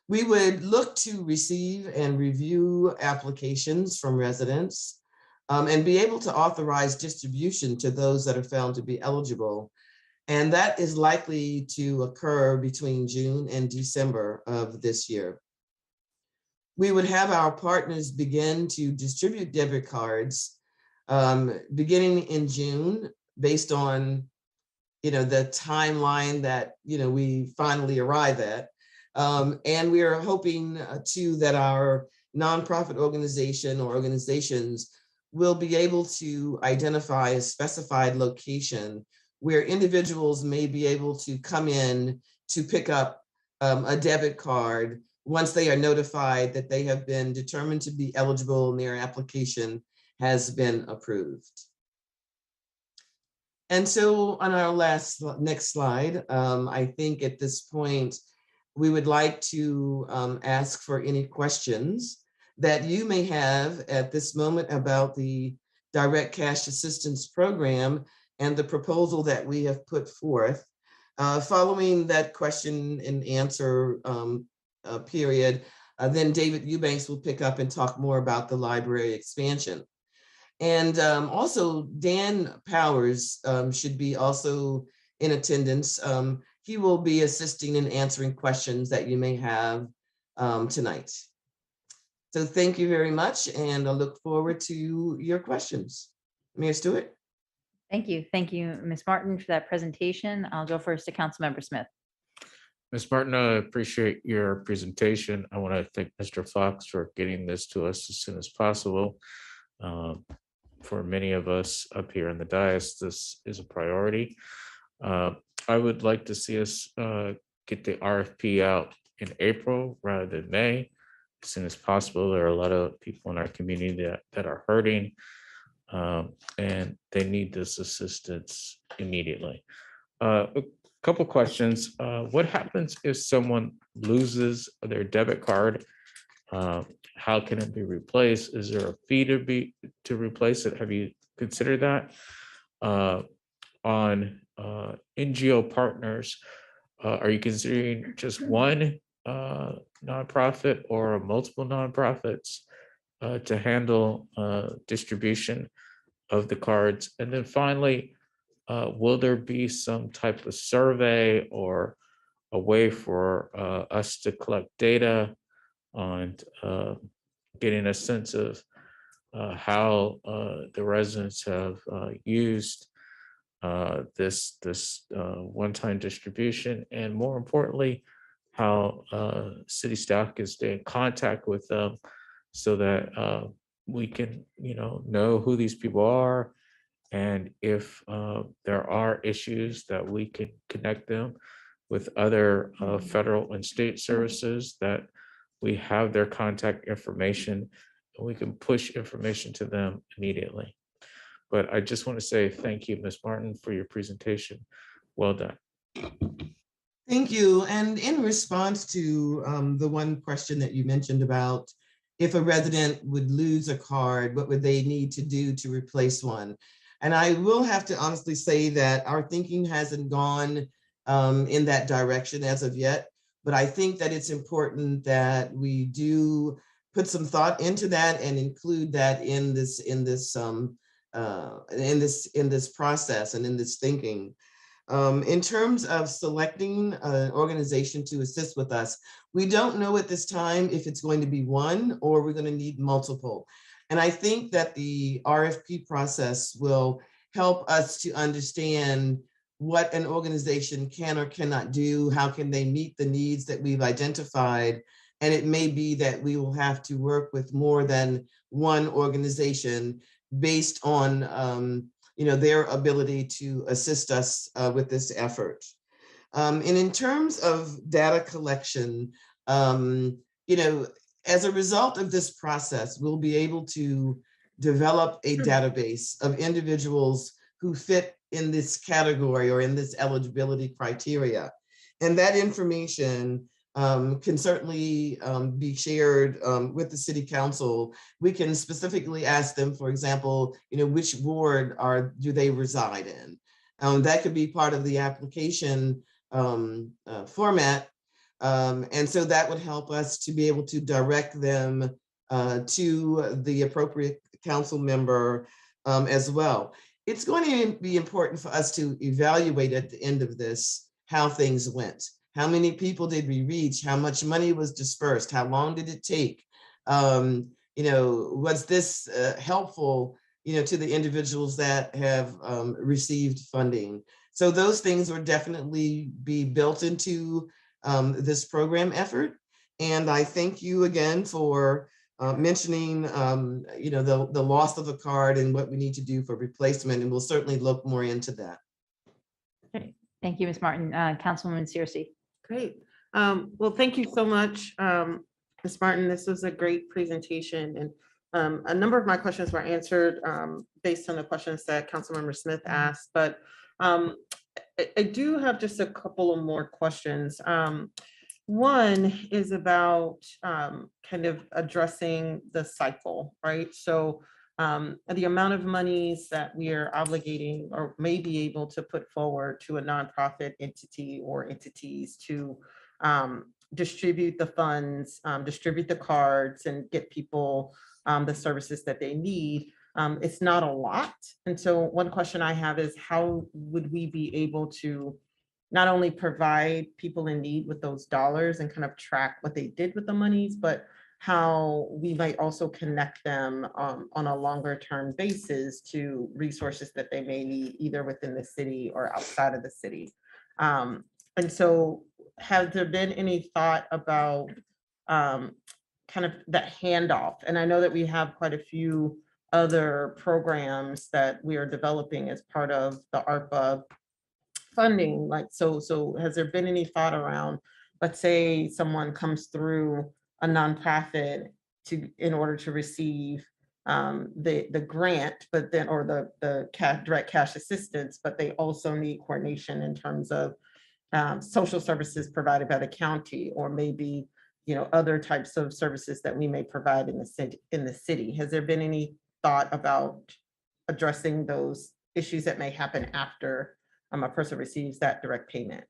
[SPEAKER 18] We would look to receive and review applications from residents and be able to authorize distribution to those that are found to be eligible. And that is likely to occur between June and December of this year. We would have our partners begin to distribute debit cards beginning in June based on, the timeline that, we finally arrive at. And we are hoping too that our nonprofit organization or organizations will be able to identify a specified location where individuals may be able to come in to pick up a debit card once they are notified that they have been determined to be eligible and their application has been approved. And so on our next slide, I think at this point, we would like to ask for any questions that you may have at this moment about the Direct Cash Assistance Program and the proposal that we have put forth. Following that question and answer period, then David Eubanks will pick up and talk more about the library expansion. And also Dan Powers should be also in attendance. He will be assisting in answering questions that you may have tonight. So thank you very much, and I look forward to your questions. Mayor Stewart.
[SPEAKER 1] Thank you. Thank you, Ms. Martin, for that presentation. I'll go first to Councilmember Smith.
[SPEAKER 13] Ms. Martin, I appreciate your presentation. I want to thank Mr. Fox for getting this to us as soon as possible. For many of us up here in the dais, this is a priority. I would like to see us get the RFP out in April rather than May, as soon as possible. There are a lot of people in our community that are hurting, and they need this assistance immediately. A couple questions. What happens if someone loses their debit card? How can it be replaced? Is there a fee to replace it? Have you considered that? On NGO partners, are you considering just one nonprofit or multiple nonprofits to handle distribution of the cards? And then finally, will there be some type of survey or a way for us to collect data on getting a sense of how the residents have used this one-time distribution, and more importantly, how city staff can stay in contact with them so that we can, know who these people are, and if there are issues that we can connect them with other federal and state services, that we have their contact information and we can push information to them immediately. But I just want to say thank you, Ms. Martin, for your presentation. Well done.
[SPEAKER 18] Thank you. And in response to the one question that you mentioned about if a resident would lose a card, what would they need to do to replace one? And I will have to honestly say that our thinking hasn't gone in that direction as of yet. But I think that it's important that we do put some thought into that and include that in this process and in this thinking. In terms of selecting an organization to assist with us, we don't know at this time if it's going to be one or we're going to need multiple. And I think that the RFP process will help us to understand what an organization can or cannot do, how can they meet the needs that we've identified. And it may be that we will have to work with more than one organization based on their ability to assist us with this effort. And in terms of data collection, as a result of this process, we'll be able to develop a database of individuals who fit in this category or in this eligibility criteria. And that information can certainly be shared with the city council. We can specifically ask them, for example, which ward do they reside in? That could be part of the application format. And so that would help us to be able to direct them to the appropriate council member as well. It's going to be important for us to evaluate at the end of this how things went. How many people did we reach? How much money was dispersed? How long did it take? Was this helpful, to the individuals that have received funding? So those things will definitely be built into this program effort. And I thank you again for mentioning, the loss of a card and what we need to do for replacement. And we'll certainly look more into that.
[SPEAKER 1] Okay. Thank you, Ms. Martin. Councilwoman Searcy.
[SPEAKER 3] Great. Well, thank you so much, Ms. Martin. This was a great presentation, and a number of my questions were answered based on the questions that Councilmember Smith asked, but I do have just a couple of more questions. One is about kind of addressing the cycle, right? So the amount of monies that we are obligating or may be able to put forward to a nonprofit entity or entities to distribute the funds, distribute the cards, and get people the services that they need. It's not a lot. And so one question I have is, how would we be able to not only provide people in need with those dollars and kind of track what they did with the monies, but how we might also connect them on a longer term basis to resources that they may need either within the city or outside of the city. And so has there been any thought about kind of that handoff? And I know that we have quite a few other programs that we are developing as part of the ARPA funding. Like, so has there been any thought around, let's say someone comes through a nonprofit in order to receive the grant, but then, or the direct cash assistance, but they also need coordination in terms of social services provided by the county, or maybe, other types of services that we may provide in the city. Has there been any thought about addressing those issues that may happen after a person receives that direct payment?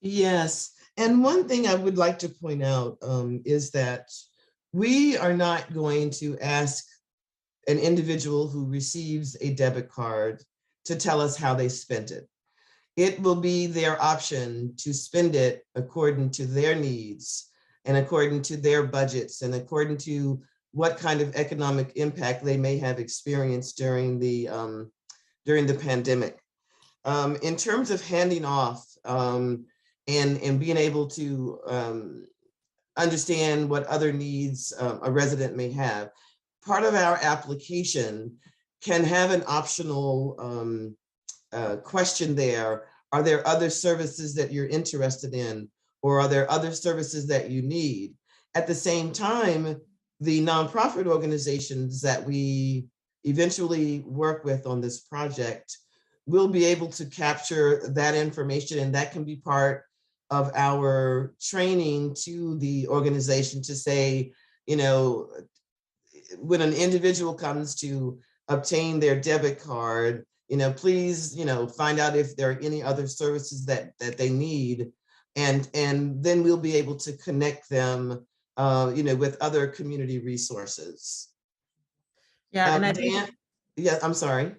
[SPEAKER 18] Yes, and one thing I would like to point out is that we are not going to ask an individual who receives a debit card to tell us how they spent it. It will be their option to spend it according to their needs and according to their budgets and according to what kind of economic impact they may have experienced during the pandemic. In terms of handing off and being able to understand what other needs a resident may have, part of our application can have an optional question there. Are there other services that you're interested in? Or are there other services that you need? At the same time, the nonprofit organizations that we eventually work with on this project will be able to capture that information, and that can be part of our training to the organization to say, when an individual comes to obtain their debit card, please, find out if there are any other services that they need. And then we'll be able to connect them, with other community resources.
[SPEAKER 3] Yeah, and I
[SPEAKER 18] Dan,
[SPEAKER 3] think,
[SPEAKER 18] yeah, I'm sorry.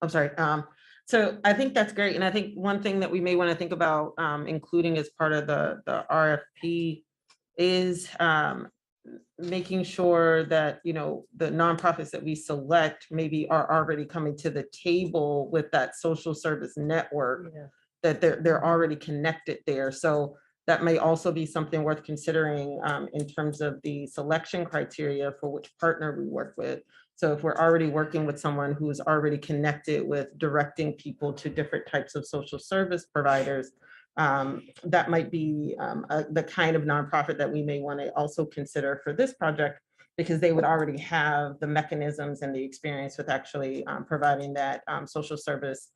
[SPEAKER 3] I'm sorry. So I think that's great. And I think one thing that we may want to think about including as part of the RFP is making sure that, the nonprofits that we select maybe are already coming to the table with that social service network, that they're already connected there. So that may also be something worth considering in terms of the selection criteria for which partner we work with. So if we're already working with someone who's already connected with directing people to different types of social service providers, that might be the kind of nonprofit that we may want to also consider for this project, because they would already have the mechanisms and the experience with actually providing that social service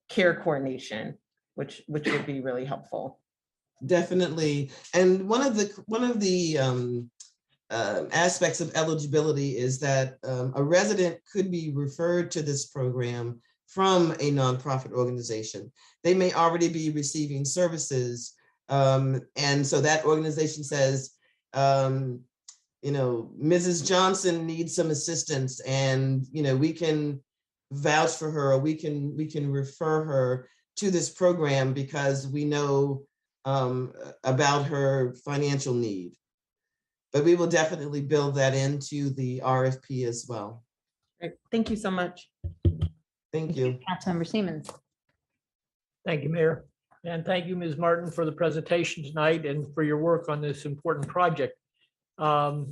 [SPEAKER 3] care coordination, which would be really helpful.
[SPEAKER 18] Definitely. And one of the aspects of eligibility is that a resident could be referred to this program from a nonprofit organization. They may already be receiving services. And so that organization says, Mrs. Johnson needs some assistance, and, we can vouch for her, or we can refer her to this program because we know about her financial need. But we will definitely build that into the RFP as well.
[SPEAKER 3] Great. Thank you so much.
[SPEAKER 18] Thank you.
[SPEAKER 1] Councilmember Siemens.
[SPEAKER 16] Thank you, Mayor. And thank you, Ms. Martin, for the presentation tonight and for your work on this important project. I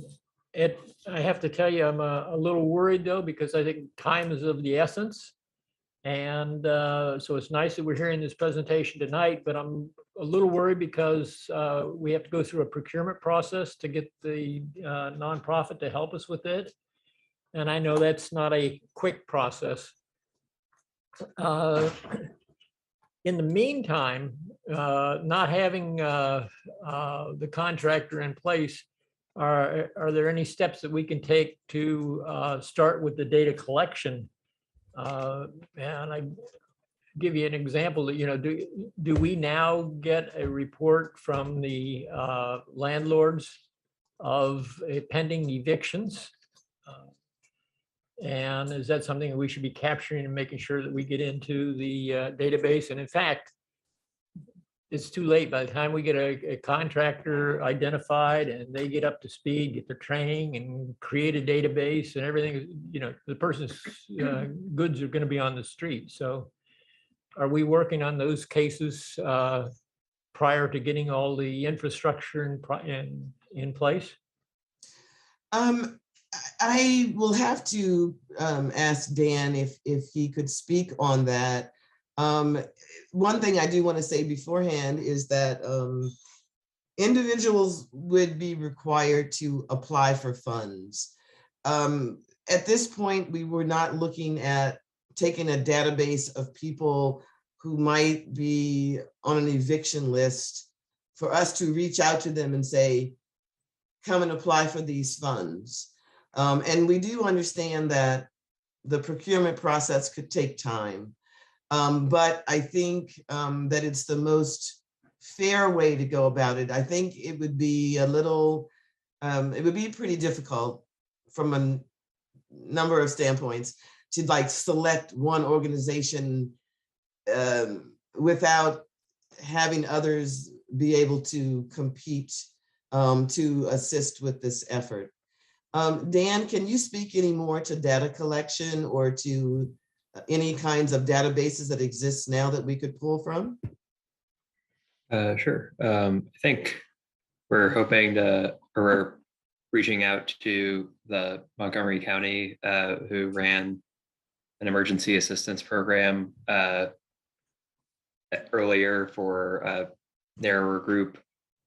[SPEAKER 16] have to tell you, I'm a little worried though, because I think time is of the essence. And so it's nice that we're hearing this presentation tonight, but I'm a little worried because we have to go through a procurement process to get the nonprofit to help us with it. And I know that's not a quick process. In the meantime, not having the contractor in place, are there any steps that we can take to start with the data collection? And I give you an example that, do we now get a report from the landlords of pending evictions? And is that something that we should be capturing and making sure that we get into the database? And in fact, it's too late. By the time we get a contractor identified and they get up to speed, get their training and create a database and everything, the person's goods are going to be on the street. So are we working on those cases prior to getting all the infrastructure in place?
[SPEAKER 18] I will have to ask Dan if he could speak on that. One thing I do want to say beforehand is that individuals would be required to apply for funds. At this point, we were not looking at taking a database of people who might be on an eviction list for us to reach out to them and say, come and apply for these funds. And we do understand that the procurement process could take time. But I think that it's the most fair way to go about it. I think it would be a little, it would be pretty difficult from a number of standpoints to like select one organization without having others be able to compete to assist with this effort. Dan, can you speak any more to data collection or to any kinds of databases that exist now that we could pull from?
[SPEAKER 19] Sure. I think we're hoping to, or we're reaching out to the Montgomery County who ran an emergency assistance program earlier for a narrower group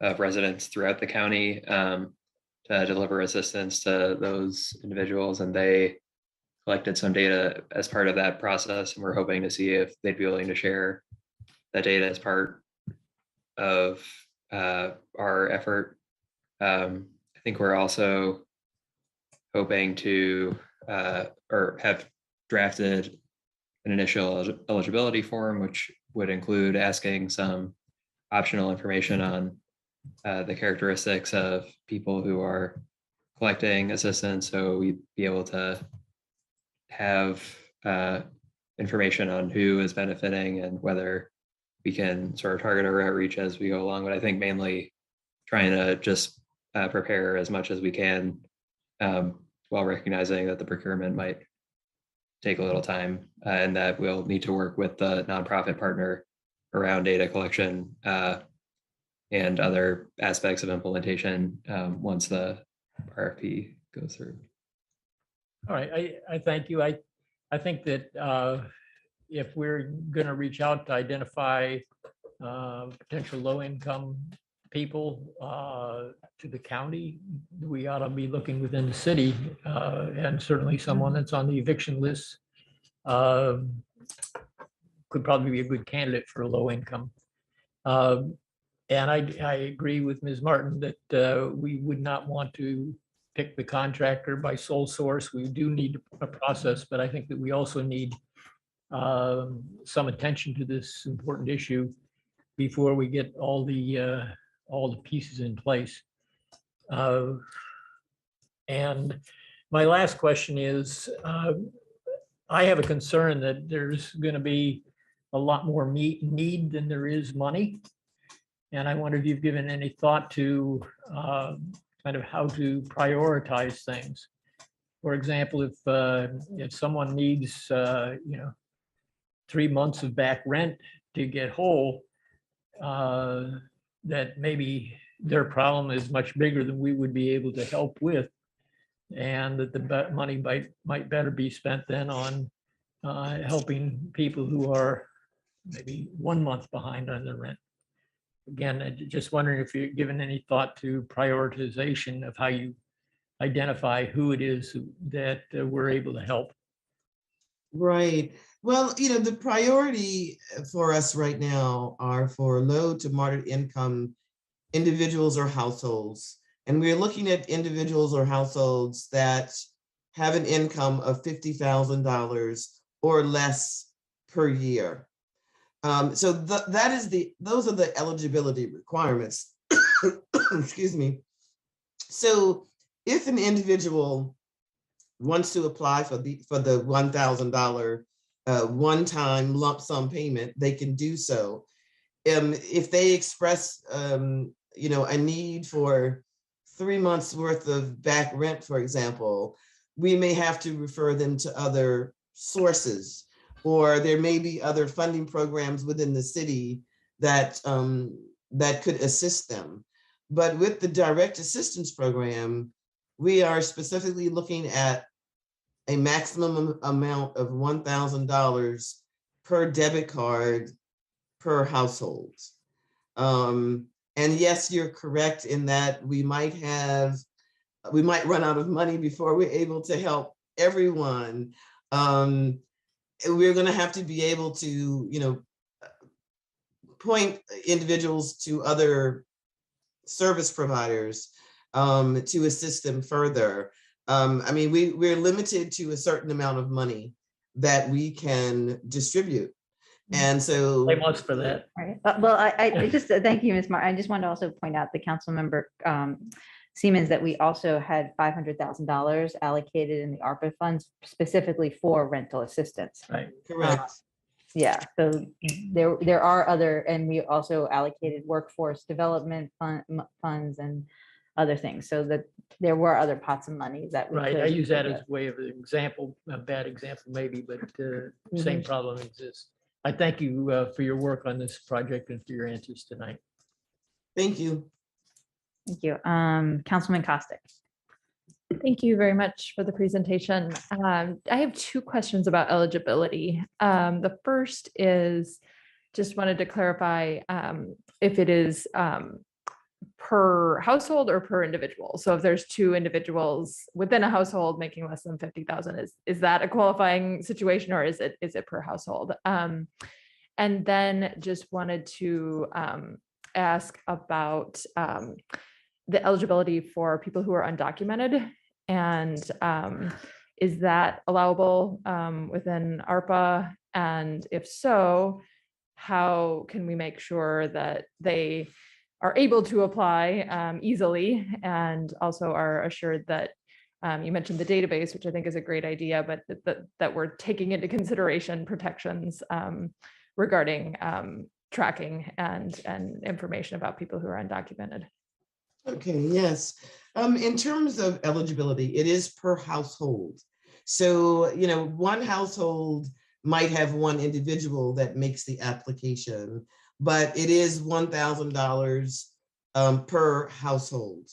[SPEAKER 19] of residents throughout the county to deliver assistance to those individuals. And they collected some data as part of that process. And we're hoping to see if they'd be willing to share that data as part of our effort. I think we're also hoping to or have drafted an initial eligibility form, which would include asking some optional information on the characteristics of people who are collecting assistance. So we'd be able to have information on who is benefiting and whether we can sort of target our outreach as we go along. But I think mainly trying to just prepare as much as we can while recognizing that the procurement might take a little time and that we'll need to work with the nonprofit partner around data collection and other aspects of implementation once the RFP goes through.
[SPEAKER 16] All right, I thank you. I think that if we're going to reach out to identify potential low-income people to the county, we ought to be looking within the city, and certainly someone that's on the eviction list could probably be a good candidate for a low income. And I agree with Ms. Martin that we would not want to pick the contractor by sole source. We do need a process, but I think that we also need some attention to this important issue before we get all the pieces in place. And my last question is, I have a concern that there's going to be a lot more need than there is money. And I wonder if you've given any thought to kind of how to prioritize things. For example, if someone needs 3 months of back rent to get whole, that maybe their problem is much bigger than we would be able to help with, and that the money might better be spent then on helping people who are maybe 1 month behind on their rent. Again, just wondering if you're given any thought to prioritization of how you identify who it is that we're able to help.
[SPEAKER 18] Right. Well, the priority for us right now are for low to moderate income individuals or households. And we're looking at individuals or households that have an income of $50,000 or less per year. So those are the eligibility requirements. Excuse me. So if an individual wants to apply for the $1,000 one-time lump sum payment, they can do so. If they express a need for 3 months worth of back rent, for example, we may have to refer them to other sources. or there may be other funding programs within the city that that could assist them. But with the direct assistance program, we are specifically looking at a maximum amount of $1,000 per debit card per household. And yes, you're correct in that we might run out of money before we're able to help everyone. We're going to have to be able to, point individuals to other service providers to assist them further. I mean, we're limited to a certain amount of money that we can distribute. And so
[SPEAKER 16] Blame us for that.
[SPEAKER 1] Right. Well, I just, thank you, Ms. Martin. I just wanted to also point out the council member Siemens that we also had $500,000 allocated in the ARPA funds specifically for rental assistance.
[SPEAKER 16] Right.
[SPEAKER 18] Correct.
[SPEAKER 1] Yeah, so there are other, and we also allocated workforce development funds and other things, so that there were other pots of money that we
[SPEAKER 16] Right, I
[SPEAKER 1] could-
[SPEAKER 16] use that as a way of an example, a bad example maybe, but same problem exists. I thank you for your work on this project and for your answers tonight.
[SPEAKER 18] Thank you.
[SPEAKER 1] Thank you. Councilman Costick.
[SPEAKER 8] Thank you very much for the presentation. I have two questions about eligibility. The first is, just wanted to clarify if it is per household or per individual. So if there's two individuals within a household making less than 50,000, is that a qualifying situation, or is it per household? And then just wanted to ask about the eligibility for people who are undocumented, and is that allowable within ARPA? And if so, how can we make sure that they are able to apply easily, and also are assured that you mentioned the database, which I think is a great idea, but that we're taking into consideration protections regarding tracking and information about people who are undocumented.
[SPEAKER 18] Okay, yes. In terms of eligibility, it is per household. So, one household might have one individual that makes the application, but it is $1,000 per household.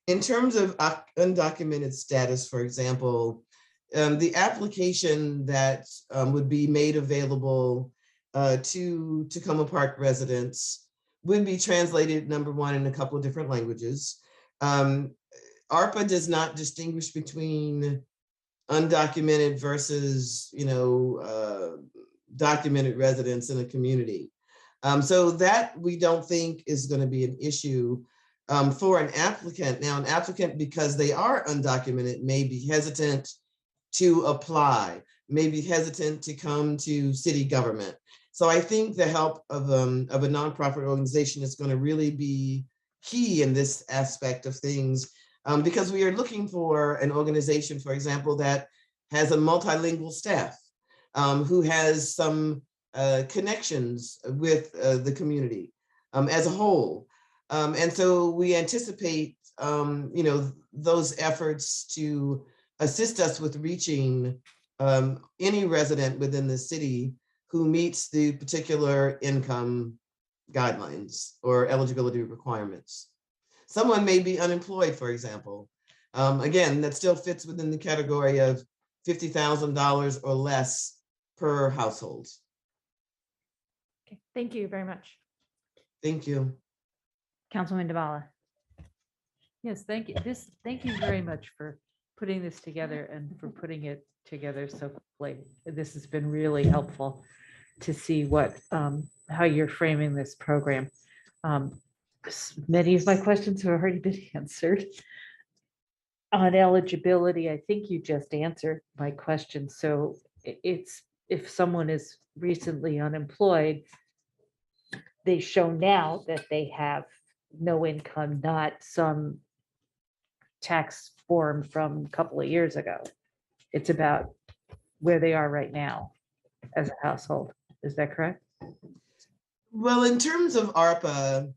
[SPEAKER 18] In terms of undocumented status, for example, the application that would be made available to Takoma Park residents would be translated, number one, in a couple of different languages. ARPA does not distinguish between undocumented versus, documented residents in a community. So that we don't think is going to be an issue for an applicant. Now, an applicant, because they are undocumented, may be hesitant to apply, may be hesitant to come to city government. So I think the help of a nonprofit organization is going to really be key in this aspect of things, because we are looking for an organization, for example, that has a multilingual staff, who has some connections with the community as a whole. And so we anticipate, those efforts to assist us with reaching any resident within the city who meets the particular income guidelines or eligibility requirements. Someone may be unemployed, for example. Again, that still fits within the category of $50,000 or less per household.
[SPEAKER 8] Okay, thank you very much.
[SPEAKER 18] Thank you.
[SPEAKER 1] Councilman Devala.
[SPEAKER 9] Yes, thank you. Thank you very much for putting this together and for putting it together so quickly. This has been really helpful to see how you're framing this program. Many of my questions have already been answered. On eligibility, I think you just answered my question. So it's, if someone is recently unemployed, they show now that they have no income, not some tax form from a couple of years ago. It's about where they are right now as a household. Is that correct?
[SPEAKER 18] Well, in terms of ARPA,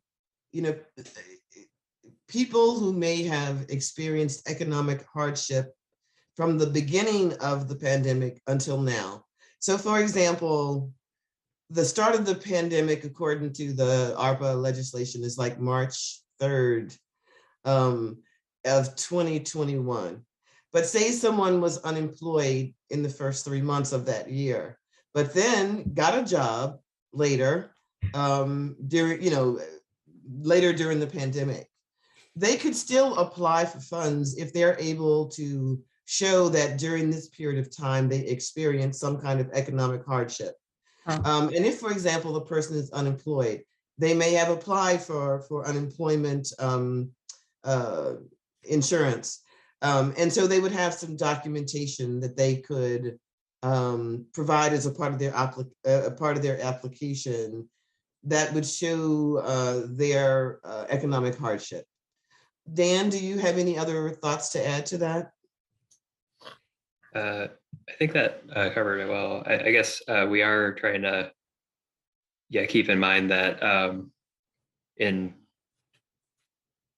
[SPEAKER 18] people who may have experienced economic hardship from the beginning of the pandemic until now. So for example, the start of the pandemic, according to the ARPA legislation, is like March 3rd of 2021. But say someone was unemployed in the first 3 months of that year, but then got a job later later during the pandemic. They could still apply for funds if they're able to show that during this period of time, they experienced some kind of economic hardship. And if, for example, the person is unemployed, they may have applied for unemployment insurance. And so they would have some documentation that they could provide as a part of their application that would show their economic hardship. Dan, do you have any other thoughts to add to that?
[SPEAKER 19] I think that covered it well. I guess we are trying to, keep in mind that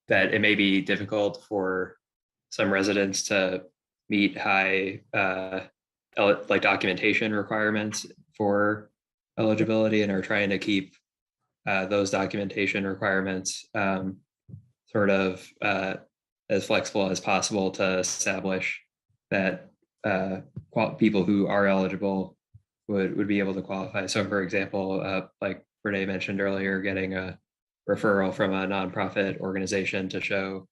[SPEAKER 19] that it may be difficult for some residents to meet high like documentation requirements for eligibility, and are trying to keep those documentation requirements sort of as flexible as possible to establish that people who are eligible would be able to qualify. So for example, like Renee mentioned earlier, getting a referral from a nonprofit organization to show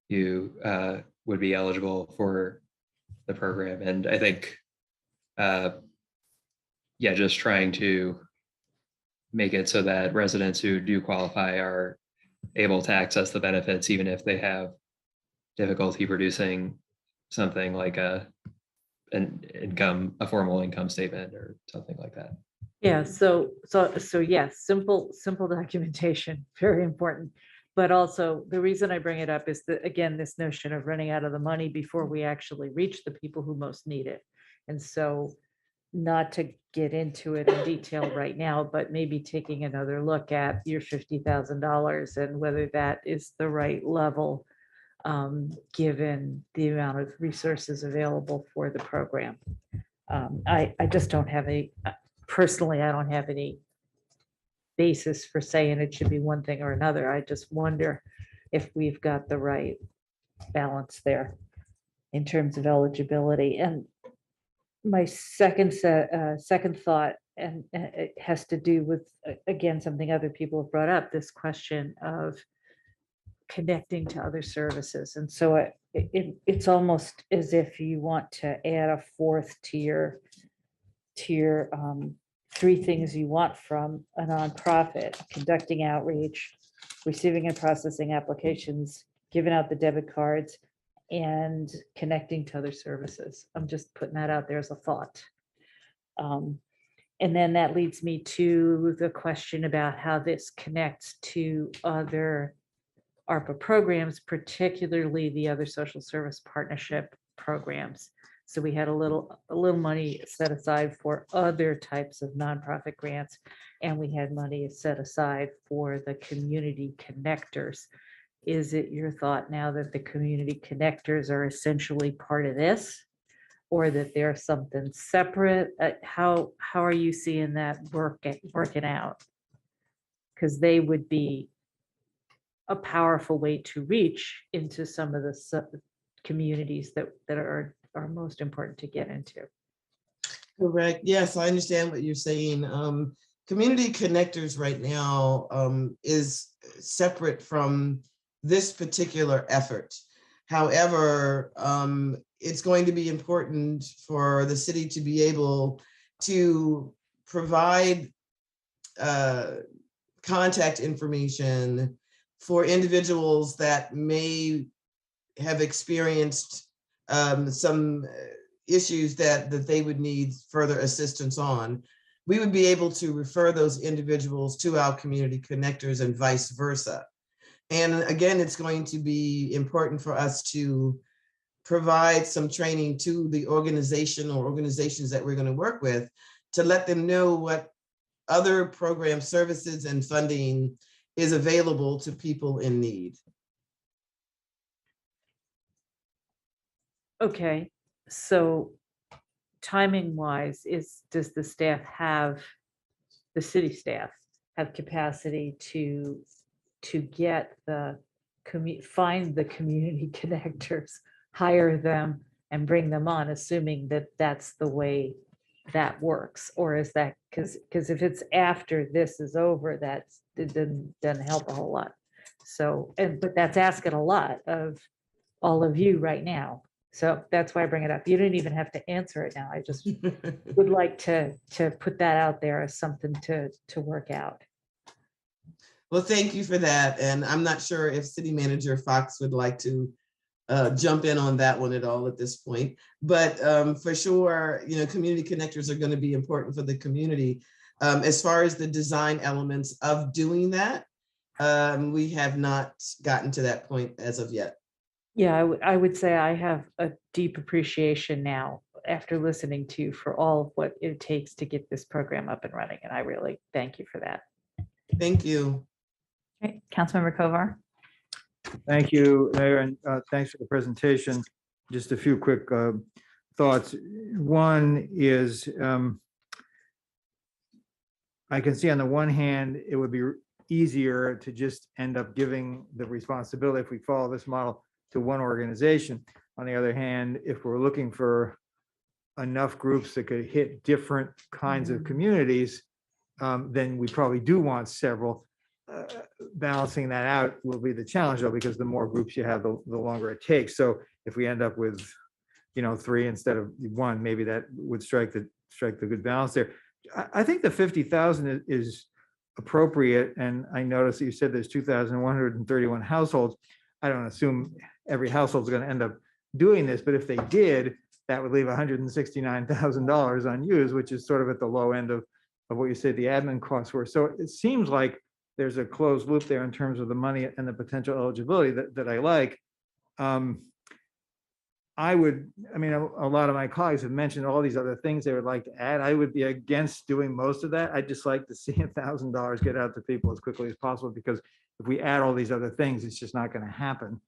[SPEAKER 19] you would be eligible for the program. And I think, just trying to make it so that residents who do qualify are able to access the benefits, even if they have difficulty producing something like a formal income statement or something like that.
[SPEAKER 9] Yeah, so yes, simple documentation, very important. But also the reason I bring it up is that, again, this notion of running out of the money before we actually reach the people who most need it. And so, not to get into it in detail right now, but maybe taking another look at your $50,000 and whether that is the right level, given the amount of resources available for the program. I just don't have personally, I don't have any basis for saying it should be one thing or another. I just wonder if we've got the right balance there in terms of eligibility. And my second thought, and it has to do with, again, something other people have brought up, this question of connecting to other services. And so it's almost as if you want to add a fourth to your three things you want from a nonprofit: conducting outreach, receiving and processing applications, giving out the debit cards, and connecting to other services. I'm just putting that out there as a thought. And then that leads me to the question about how this connects to other ARPA programs, particularly the other social service partnership programs. So we had a little money set aside for other types of nonprofit grants, and we had money set aside for the community connectors. Is it your thought now that the community connectors are essentially part of this, or that they're something separate? How are you seeing that working out? Because they would be a powerful way to reach into some of the communities that are most important to get into.
[SPEAKER 18] Correct. Yes, I understand what you're saying. Community connectors right now is separate from this particular effort. However, it's going to be important for the city to be able to provide contact information for individuals that may have experienced some issues that they would need further assistance on. We would be able to refer those individuals to our community connectors and vice versa. And again, it's going to be important for us to provide some training to the organization or organizations that we're going to work with to let them know what other program services and funding is available to people in need.
[SPEAKER 9] Okay, so timing wise, does the staff have, the city staff have capacity to get find the community connectors, hire them and bring them on, assuming that that's the way that works? Or is that, because if it's after this is over, it doesn't help a whole lot. So, but that's asking a lot of all of you right now. So that's why I bring it up. You don't even have to answer it now. I just would like to put that out there as something to work out.
[SPEAKER 18] Well, thank you for that. And I'm not sure if City Manager Fox would like to jump in on that one at all at this point. But for sure, community connectors are going to be important for the community. As far as the design elements of doing that, we have not gotten to that point as of yet.
[SPEAKER 9] Yeah, I would say I have a deep appreciation now after listening to you for all of what it takes to get this program up and running. And I really thank you for that.
[SPEAKER 18] Thank you.
[SPEAKER 1] Okay, Councilmember Kovar.
[SPEAKER 10] Thank you, Mayor, and thanks for the presentation. Just a few quick thoughts. One is I can see on the one hand, it would be easier to just end up giving the responsibility if we follow this model to one organization. On the other hand, if we're looking for enough groups that could hit different kinds of communities, then we probably do want several. Balancing that out will be the challenge, though, because the more groups you have, the longer it takes. So if we end up with, 3 instead of 1, maybe that would strike the good balance there. I think the 50,000 is appropriate, and I noticed that you said there's 2,131 households. I don't assume every household is going to end up doing this, but if they did, that would leave $169,000 unused, which is sort of at the low end of what you said the admin costs were. So it seems like there's a closed loop there in terms of the money and the potential eligibility that I like. A lot of my colleagues have mentioned all these other things they would like to add. I would be against doing most of that. I'd just like to see $1,000 get out to people as quickly as possible, because if we add all these other things, it's just not going to happen.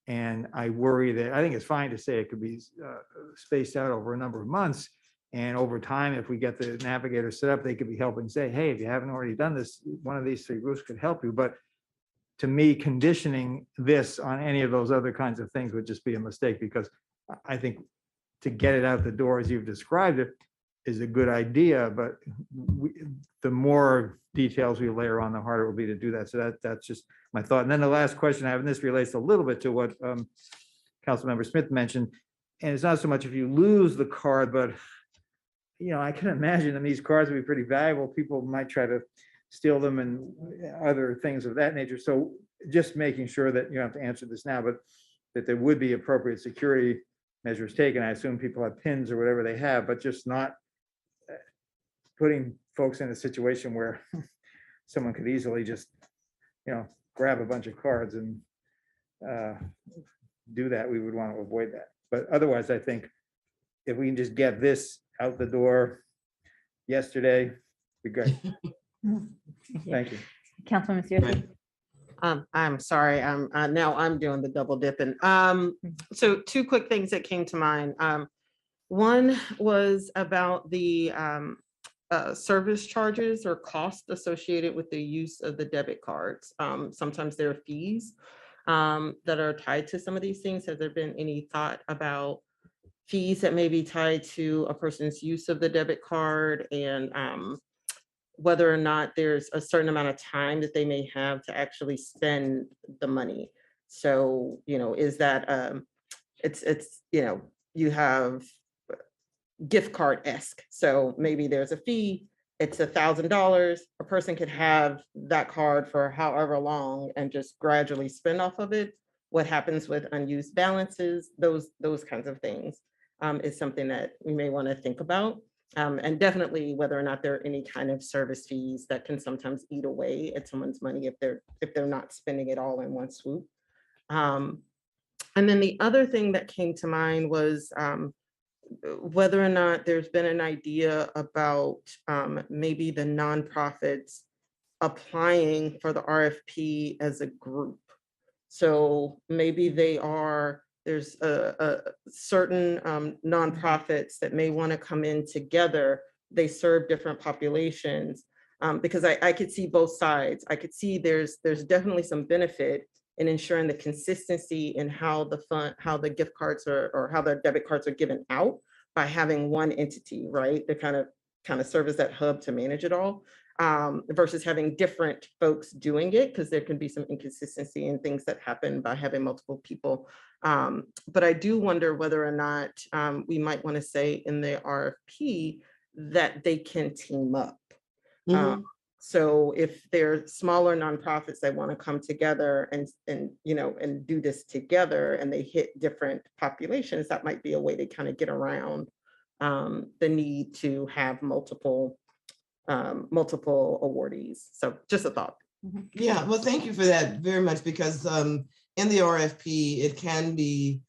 [SPEAKER 10] And I worry that, I think it's fine to say it could be spaced out over a number of months. And over time, if we get the navigator set up, they could be helping say, hey, if you haven't already done this, one of these 3 groups could help you. But to me, conditioning this on any of those other kinds of things would just be a mistake, because I think to get it out the door as you've described it is a good idea, but the more details we layer on, the harder it will be to do that. So that's just my thought. And then the last question I have, and this relates a little bit to what Councilmember Smith mentioned, and it's not so much if you lose the card, but I can imagine, and these cards would be pretty valuable. People might try to steal them and other things of that nature. So just making sure that you don't have to answer this now, but that there would be appropriate security measures taken. I assume people have pins or whatever they have, but just not putting folks in a situation where someone could easily just, grab a bunch of cards and do that. We would want to avoid that. But otherwise, I think if we can just get this out the door yesterday, be great. Thank you.
[SPEAKER 1] Councilwoman Searcy.
[SPEAKER 3] I'm sorry, I'm doing the double dipping. So 2 quick things that came to mind. One was about the service charges or costs associated with the use of the debit cards. Sometimes there are fees that are tied to some of these things. Has there been any thought about fees that may be tied to a person's use of the debit card, and whether or not there's a certain amount of time that they may have to actually spend the money? So, is that you have gift card-esque. So maybe there's a fee, it's $1,000. A person could have that card for however long and just gradually spend off of it. What happens with unused balances, those kinds of things is something that we may want to think about. And definitely whether or not there are any kind of service fees that can sometimes eat away at someone's money if they're not spending it all in one swoop. And then the other thing that came to mind was whether or not there's been an idea about maybe the nonprofits applying for the RFP as a group. So maybe they are there's a certain nonprofits that may want to come in together. They serve different populations. Because I could see both sides. I could see there's definitely some benefit in ensuring the consistency in how the gift cards or how the debit cards are given out by having one entity, right? They kind of serve as that hub to manage it all, versus having different folks doing it, because there can be some inconsistency in things that happen by having multiple people. But I do wonder whether or not we might want to say in the RFP that they can team up. So if they're smaller nonprofits that want to come together and do this together, and they hit different populations, that might be a way to kind of get around the need to have multiple awardees. So just a thought.
[SPEAKER 18] Yeah, well, thank you for that very much, because in the RFP, it can be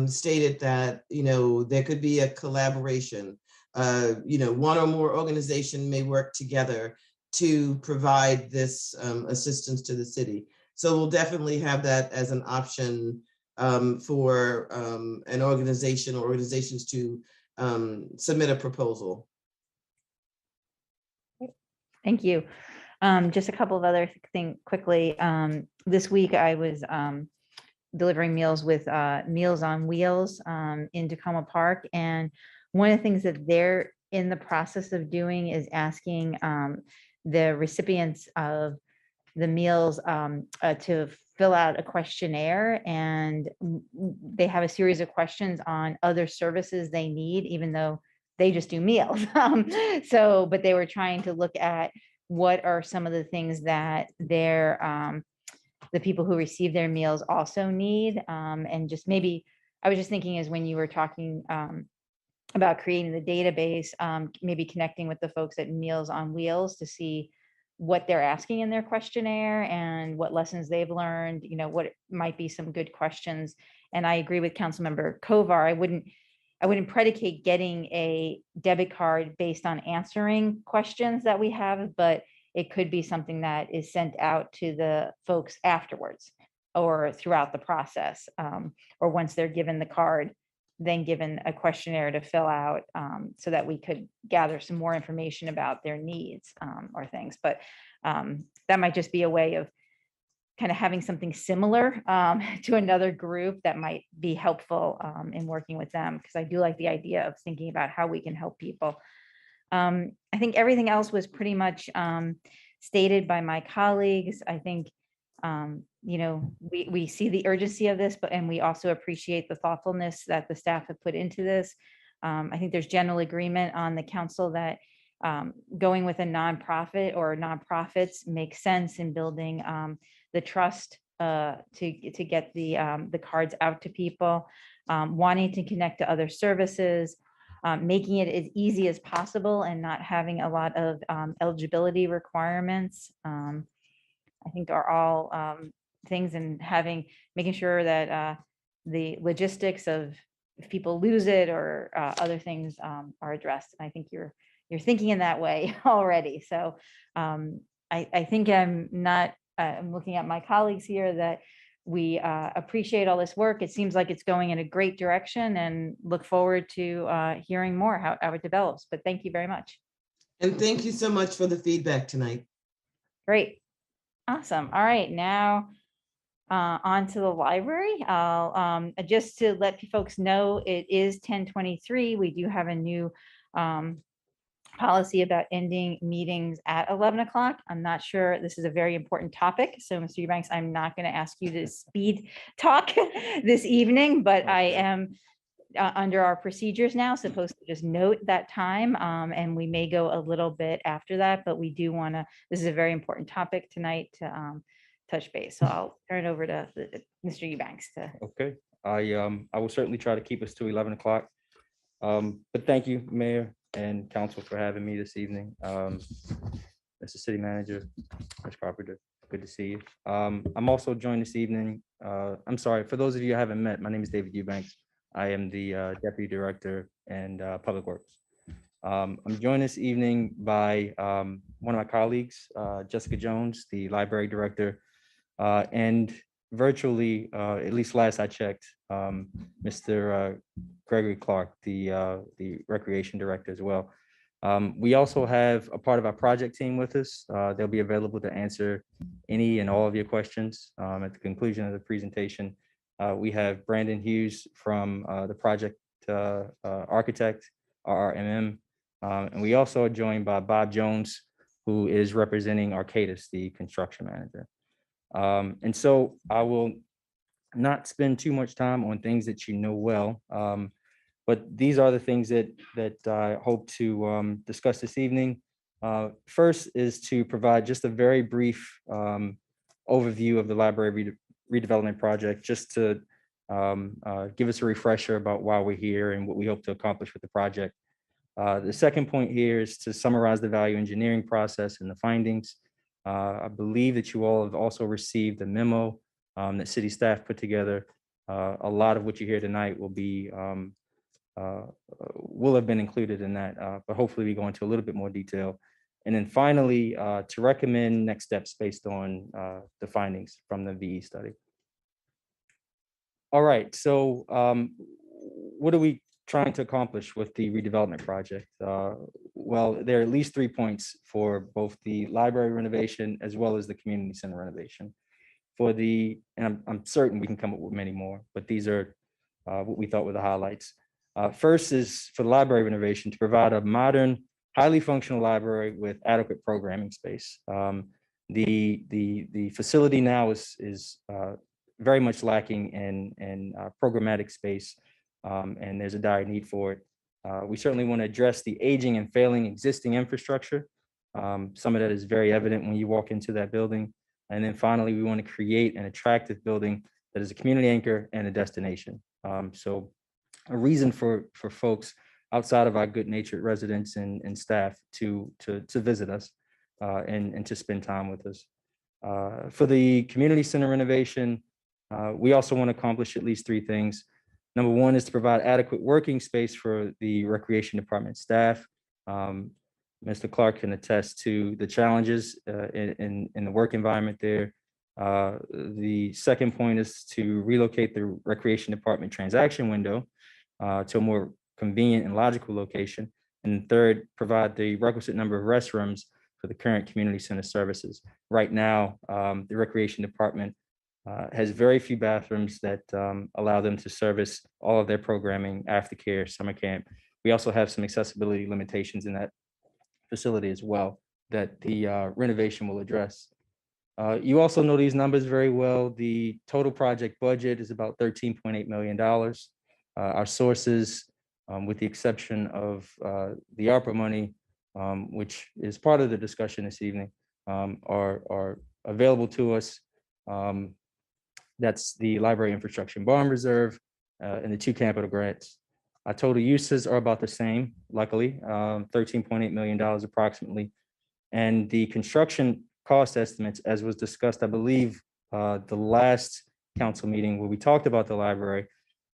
[SPEAKER 18] stated that, there could be a collaboration. One or more organization may work together to provide this assistance to the city. So we'll definitely have that as an option for an organization or organizations to submit a proposal.
[SPEAKER 1] Thank you. Just a couple of other things quickly. This week I was delivering meals with Meals on Wheels in Tacoma Park. And one of the things that they're in the process of doing is asking the recipients of the meals to fill out a questionnaire, and they have a series of questions on other services they need, even though they just do meals. But they were trying to look at what are some of the things that the people who receive their meals also need. And just maybe, I was just thinking as when you were talking about creating the database, maybe connecting with the folks at Meals on Wheels to see what they're asking in their questionnaire and what lessons they've learned, what might be some good questions. And I agree with Councilmember Kovar. I wouldn't predicate getting a debit card based on answering questions that we have, but it could be something that is sent out to the folks afterwards or throughout the process, or once they're given the card, then given a questionnaire to fill out, so that we could gather some more information about their needs or things. But that might just be a way of kind of having something similar to another group that might be helpful in working with them, because I do like the idea of thinking about how we can help people. I think everything else was pretty much stated by my colleagues. I think we see the urgency of this, and we also appreciate the thoughtfulness that the staff have put into this. I think there's general agreement on the council that going with a nonprofit or nonprofits makes sense in building the trust to get the cards out to people, wanting to connect to other services, making it as easy as possible and not having a lot of eligibility requirements. I think are all things, and making sure that the logistics of if people lose it or other things are addressed. And I think you're thinking in that way already. So I think I'm looking at my colleagues here that we appreciate all this work. It seems like it's going in a great direction, and look forward to hearing more how it develops. But thank you very much.
[SPEAKER 18] And thank you so much for the feedback tonight.
[SPEAKER 1] Great. Awesome. All right, now on to the library. I'll just to let folks know, it is 10:23. We do have a new policy about ending meetings at 11 o'clock. I'm not sure, this is a very important topic. So Mr. Eubanks, I'm not going to ask you to speed talk this evening, but I am under our procedures now supposed to just note that time, and we may go a little bit after that, but we do want to, this is a very important topic tonight to touch base. So I'll turn it over to Mr. Eubanks to.
[SPEAKER 20] Okay, I will certainly try to keep us to 11 o'clock. But thank you, Mayor and Council, for having me this evening. Mr. City Manager, Ms. Carpenter, good to see you. I'm also joined this evening. I'm sorry, for those of you I haven't met, my name is David Eubanks. I am the Deputy Director and Public Works. I'm joined this evening by one of my colleagues, Jessica Jones, the Library Director, and virtually, at least last I checked, Mr. Gregory Clark, the Recreation Director as well. We also have a part of our project team with us. They'll be available to answer any and all of your questions at the conclusion of the presentation. We have Brandon Hughes from the project architect, RRMM. And we also are joined by Bob Jones, who is representing Arcadis, the construction manager. And so I will not spend too much time on things that you know well. But these are the things that I hope to discuss this evening. First is to provide just a very brief overview of the library redevelopment project, just to give us a refresher about why we're here and what we hope to accomplish with the project. The second point here is to summarize the value engineering process and the findings. I believe that you all have also received a memo that city staff put together. A lot of what you hear tonight will have been included in that, but hopefully we go into a little bit more detail. And then finally, to recommend next steps based on the findings from the VE study. All right, so what are we trying to accomplish with the redevelopment project? Well, there are at least 3 points for both the library renovation as well as the community center renovation. And I'm certain we can come up with many more, but these are what we thought were the highlights. First is for the library renovation to provide a modern, highly functional library with adequate programming space. The facility now is very much lacking in programmatic space, and there's a dire need for it. We certainly want to address the aging and failing existing infrastructure. Some of that is very evident when you walk into that building. And then finally, we want to create an attractive building that is a community anchor and a destination. So a reason for folks outside of our good-natured residents and staff to visit us and to spend time with us. For the community center renovation, we also want to accomplish at least 3 things. Number 1 is to provide adequate working space for the recreation department staff. Mr. Clark can attest to the challenges in the work environment there. The second point is to relocate the recreation department transaction window to a more convenient and logical location. And third, provide the requisite number of restrooms for the current community center services. Right now, the recreation department has very few bathrooms that allow them to service all of their programming, aftercare, summer camp. We also have some accessibility limitations in that facility as well that the renovation will address. You also know these numbers very well. The total project budget is about $13.8 million. Our sources, with the exception of the ARPA money, which is part of the discussion this evening, are available to us. That's the Library Infrastructure and Bond Reserve and the 2 capital grants. Our total uses are about the same, luckily, $13.8 million approximately. And the construction cost estimates, as was discussed, I believe, the last council meeting where we talked about the library,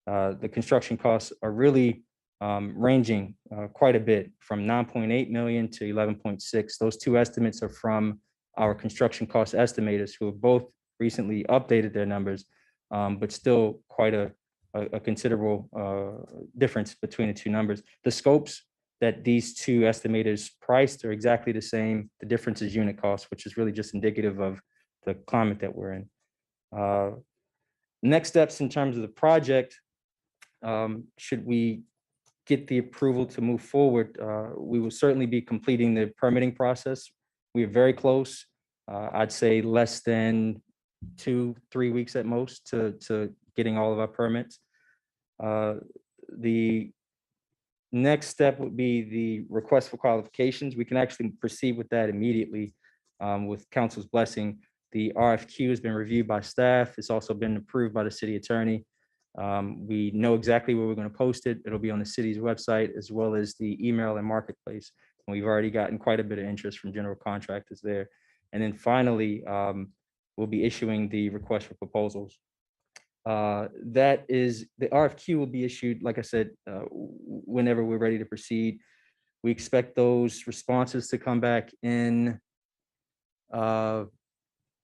[SPEAKER 20] the construction costs are really ranging quite a bit, from 9.8 million to 11.6. Those 2 estimates are from our construction cost estimators, who have both recently updated their numbers, but still quite a considerable difference between the 2 numbers. The scopes that these 2 estimators priced are exactly the same. The difference is unit cost, which is really just indicative of the climate that we're in. Next steps in terms of the project, should we get the approval to move forward, we will certainly be completing the permitting process. We are very close. I'd say less than 2-3 weeks at most to getting all of our permits. The next step would be the request for qualifications. We can actually proceed with that immediately with council's blessing. The RFQ has been reviewed by staff. It's also been approved by the city attorney. We know exactly where we're going to post it. It'll be on the city's website as well as the email and marketplace. And we've already gotten quite a bit of interest from general contractors there. And then finally, we'll be issuing the request for proposals. That is, the RFQ will be issued, like I said, whenever we're ready to proceed. We expect those responses to come back in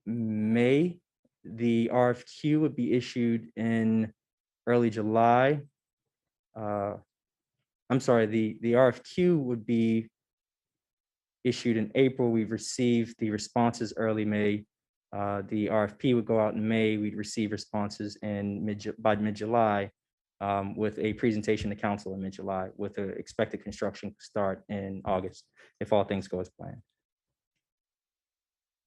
[SPEAKER 20] May, The RFQ would be issued in early July. I'm sorry, the RFQ would be issued in April. We've received the responses early May. The RFP would go out in May. We'd receive responses by mid-July, with a presentation to council in mid-July, with an expected construction start in August, if all things go as planned.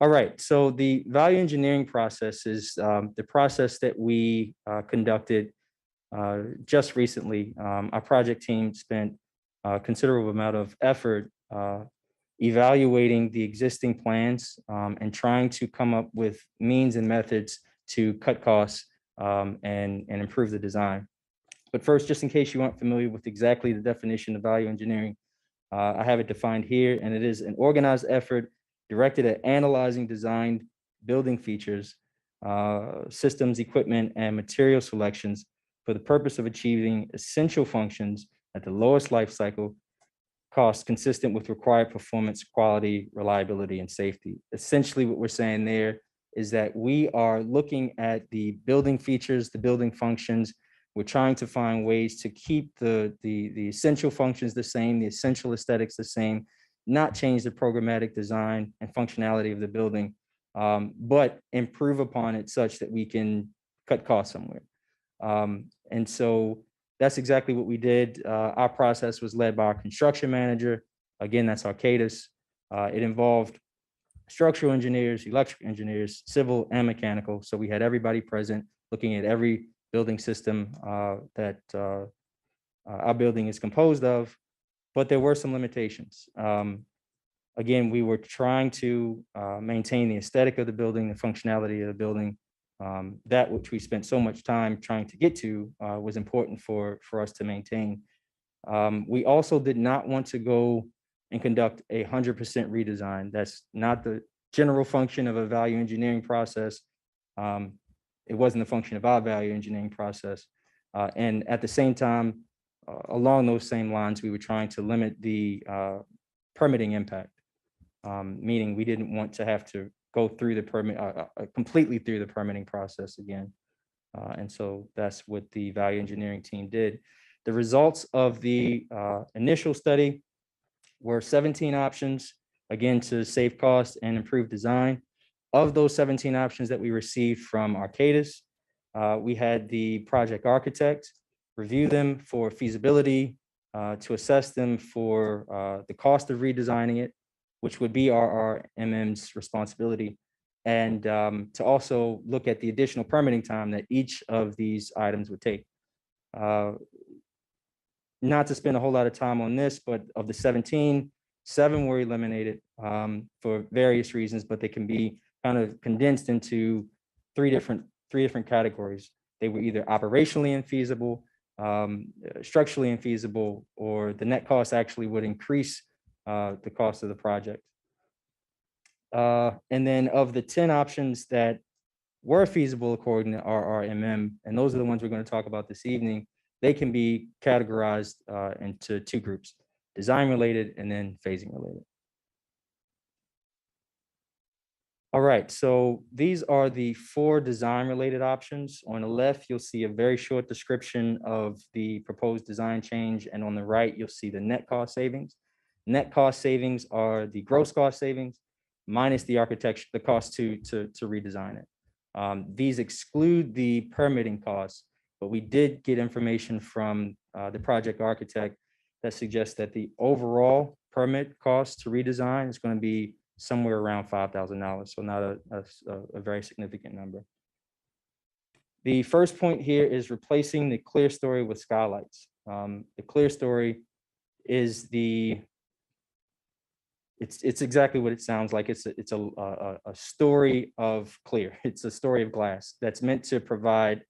[SPEAKER 20] All right, so the value engineering process is the process that we conducted just recently. Our project team spent a considerable amount of effort evaluating the existing plans and trying to come up with means and methods to cut costs and improve the design. But first, just in case you aren't familiar with exactly the definition of value engineering, I have it defined here, and it is an organized effort directed at analyzing designed building features, systems, equipment, and material selections for the purpose of achieving essential functions at the lowest life cycle cost consistent with required performance, quality, reliability, and safety. Essentially, what we're saying there is that we are looking at the building features, the building functions. We're trying to find ways to keep the essential functions the same, the essential aesthetics the same, not change the programmatic design and functionality of the building, but improve upon it such that we can cut costs somewhere. And so that's exactly what we did. Our process was led by our construction manager. Again, that's Arcadis. It involved structural engineers, electrical engineers, civil and mechanical. So we had everybody present looking at every building system that our building is composed of, but there were some limitations. Again, we were trying to maintain the aesthetic of the building, the functionality of the building. That which we spent so much time trying to get to was important for us to maintain. We also did not want to go and conduct 100% redesign. That's not the general function of a value engineering process. It wasn't the function of our value engineering process. And at the same time, along those same lines, we were trying to limit the permitting impact, meaning we didn't want to have to go through the permit, completely through the permitting process again. And so that's what the value engineering team did. The results of the initial study were 17 options, again, to save costs and improve design. Of those 17 options that we received from Arcadis, we had the project architect review them for feasibility, to assess them for the cost of redesigning it, which would be our RMM's responsibility, and to also look at the additional permitting time that each of these items would take. Not to spend a whole lot of time on this, but of the 17, 7 were eliminated for various reasons, but they can be kind of condensed into three different categories. They were either operationally infeasible, structurally infeasible, or the net cost actually would increase the cost of the project. And then of the 10 options that were feasible according to RRMM, and those are the ones we're going to talk about this evening, they can be categorized into 2 groups: design related and then phasing related. All right, so these are the 4 design related options. On the left, you'll see a very short description of the proposed design change, and on the right, you'll see the net cost savings. Net cost savings are the gross cost savings minus the architecture, the cost to redesign it. These exclude the permitting costs, but we did get information from the project architect that suggests that the overall permit cost to redesign is going to be somewhere around $5,000, so not a very significant number. The first point here is replacing the clear story with skylights. The clear story is it's exactly what it sounds like. It's a story of clear. It's a story of glass that's meant to provide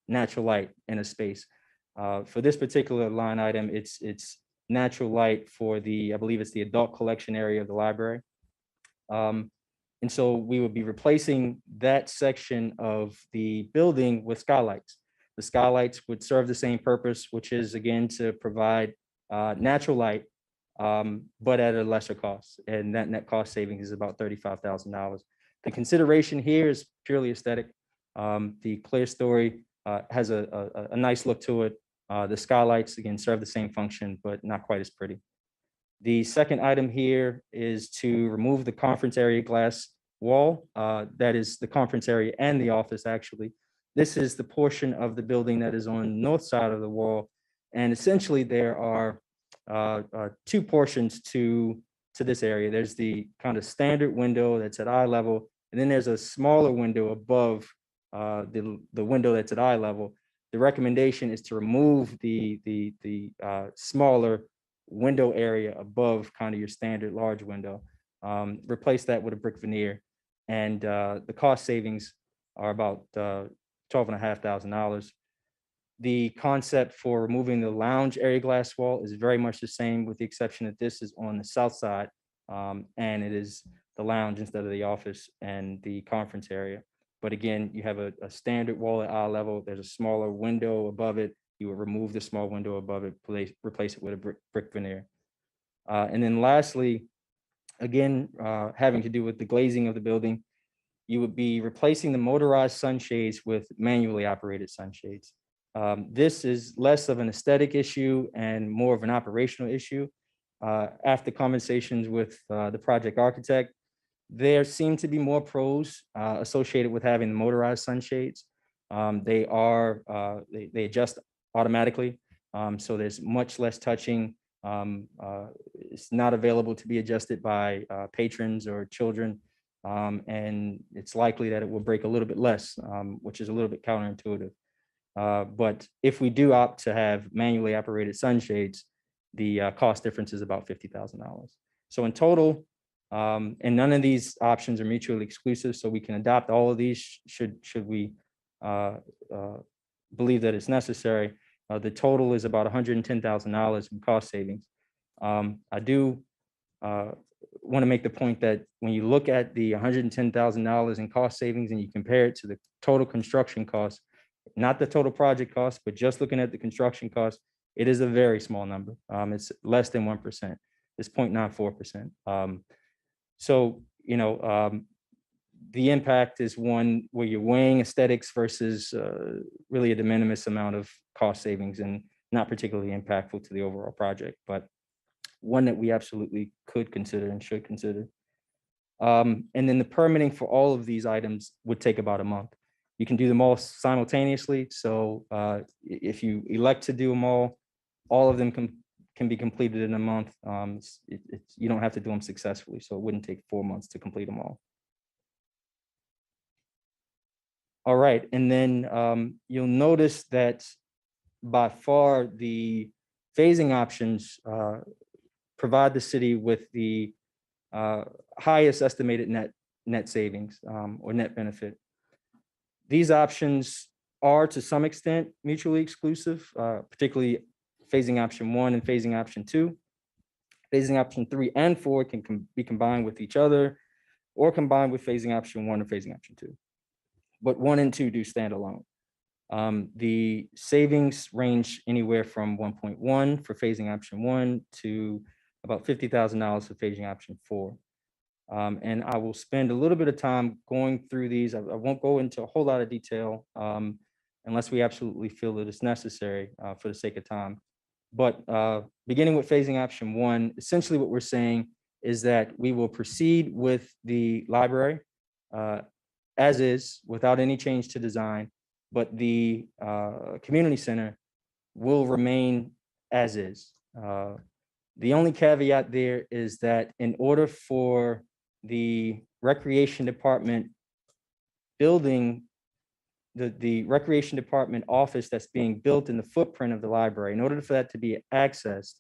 [SPEAKER 20] natural light in a space. For this particular line item, it's natural light for I believe it's the adult collection area of the library. And so we would be replacing that section of the building with skylights. The skylights would serve the same purpose, which is, again, to provide natural light, but at a lesser cost. And that net cost savings is about $35,000. The consideration here is purely aesthetic. The clear story has a nice look to it. The skylights, again, serve the same function, but not quite as pretty. The second item here is to remove the conference area glass wall. That is the conference area and the office, actually. This is the portion of the building that is on the north side of the wall. And essentially, there are two portions to this area. There's the kind of standard window that's at eye level, and then there's a smaller window above the window that's at eye level. The recommendation is to remove the smaller window area above kind of your standard large window, replace that with a brick veneer, and the cost savings are about $12,500. The concept for removing the lounge area glass wall is very much the same, with the exception that this is on the south side, and it is the lounge instead of the office and the conference area. But again, you have a standard wall at eye level. There's a smaller window above it. You would remove the small window above it, replace it with a brick veneer. And then lastly, again, having to do with the glazing of the building, you would be replacing the motorized sunshades with manually operated sunshades. This is less of an aesthetic issue and more of an operational issue. After conversations with the project architect, there seem to be more pros associated with having the motorized sunshades. They adjust automatically, so there's much less touching. It's not available to be adjusted by patrons or children, and it's likely that it will break a little bit less, which is a little bit counterintuitive. But if we do opt to have manually operated sunshades, the cost difference is about $50,000. So in total, and none of these options are mutually exclusive, so we can adopt all of these should we believe that it's necessary. The total is about $110,000 in cost savings. I do want to make the point that when you look at the $110,000 in cost savings and you compare it to the total construction cost, not the total project cost, but just looking at the construction cost, it is a very small number. It's less than 1%. It's 0.94%. So, you know, the impact is one where you're weighing aesthetics versus really a de minimis amount of cost savings and not particularly impactful to the overall project, but one that we absolutely could consider and should consider. And then the permitting for all of these items would take about a month. You can do them all simultaneously. So if you elect to do them all of them can be completed in a month. You don't have to do them successfully, so it wouldn't take 4 months to complete them all. All right, and then you'll notice that by far the phasing options provide the city with the highest estimated net savings or net benefit. These options are to some extent mutually exclusive, particularly phasing option 1 and phasing option 2. Phasing option 3 and 4 can be combined with each other or combined with phasing option 1 and phasing option 2. But 1 and 2 do stand alone. The savings range anywhere from 1.1 for phasing option 1 to about $50,000 for phasing option 4. And I will spend a little bit of time going through these. I won't go into a whole lot of detail unless we absolutely feel that it's necessary for the sake of time. But beginning with phasing option 1, essentially what we're saying is that we will proceed with the library as is without any change to design, but the community center will remain as is. The only caveat there is that in order for the recreation department building, the recreation department office that's being built in the footprint of the library, in order for that to be accessed,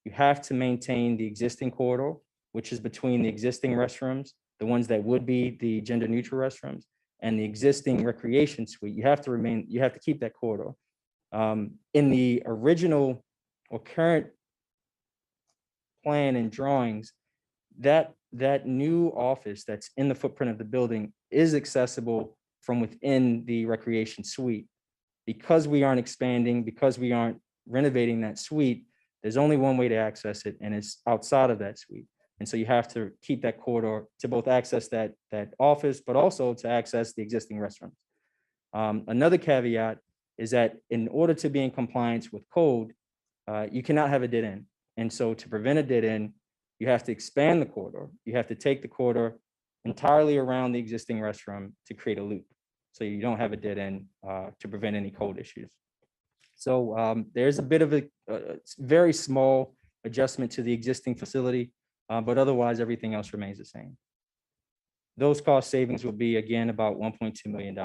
[SPEAKER 20] you have to maintain the existing corridor, which is between the existing restrooms, the ones that would be the gender neutral restrooms, and the existing recreation suite. You have to keep that corridor. In the original or current plan and drawings, that new office that's in the footprint of the building is accessible from within the recreation suite. Because we aren't expanding, because we aren't renovating that suite, there's only one way to access it, and it's outside of that suite. And so you have to keep that corridor to both access that office, but also to access the existing restaurants. Another caveat is that in order to be in compliance with code, you cannot have a dead end. And so to prevent a dead end, you have to expand the corridor. You have to take the corridor entirely around the existing restroom to create a loop. So you don't have a dead end to prevent any code issues. So there's a bit of a very small adjustment to the existing facility, but otherwise everything else remains the same. Those cost savings will be, again, about $1.2 million.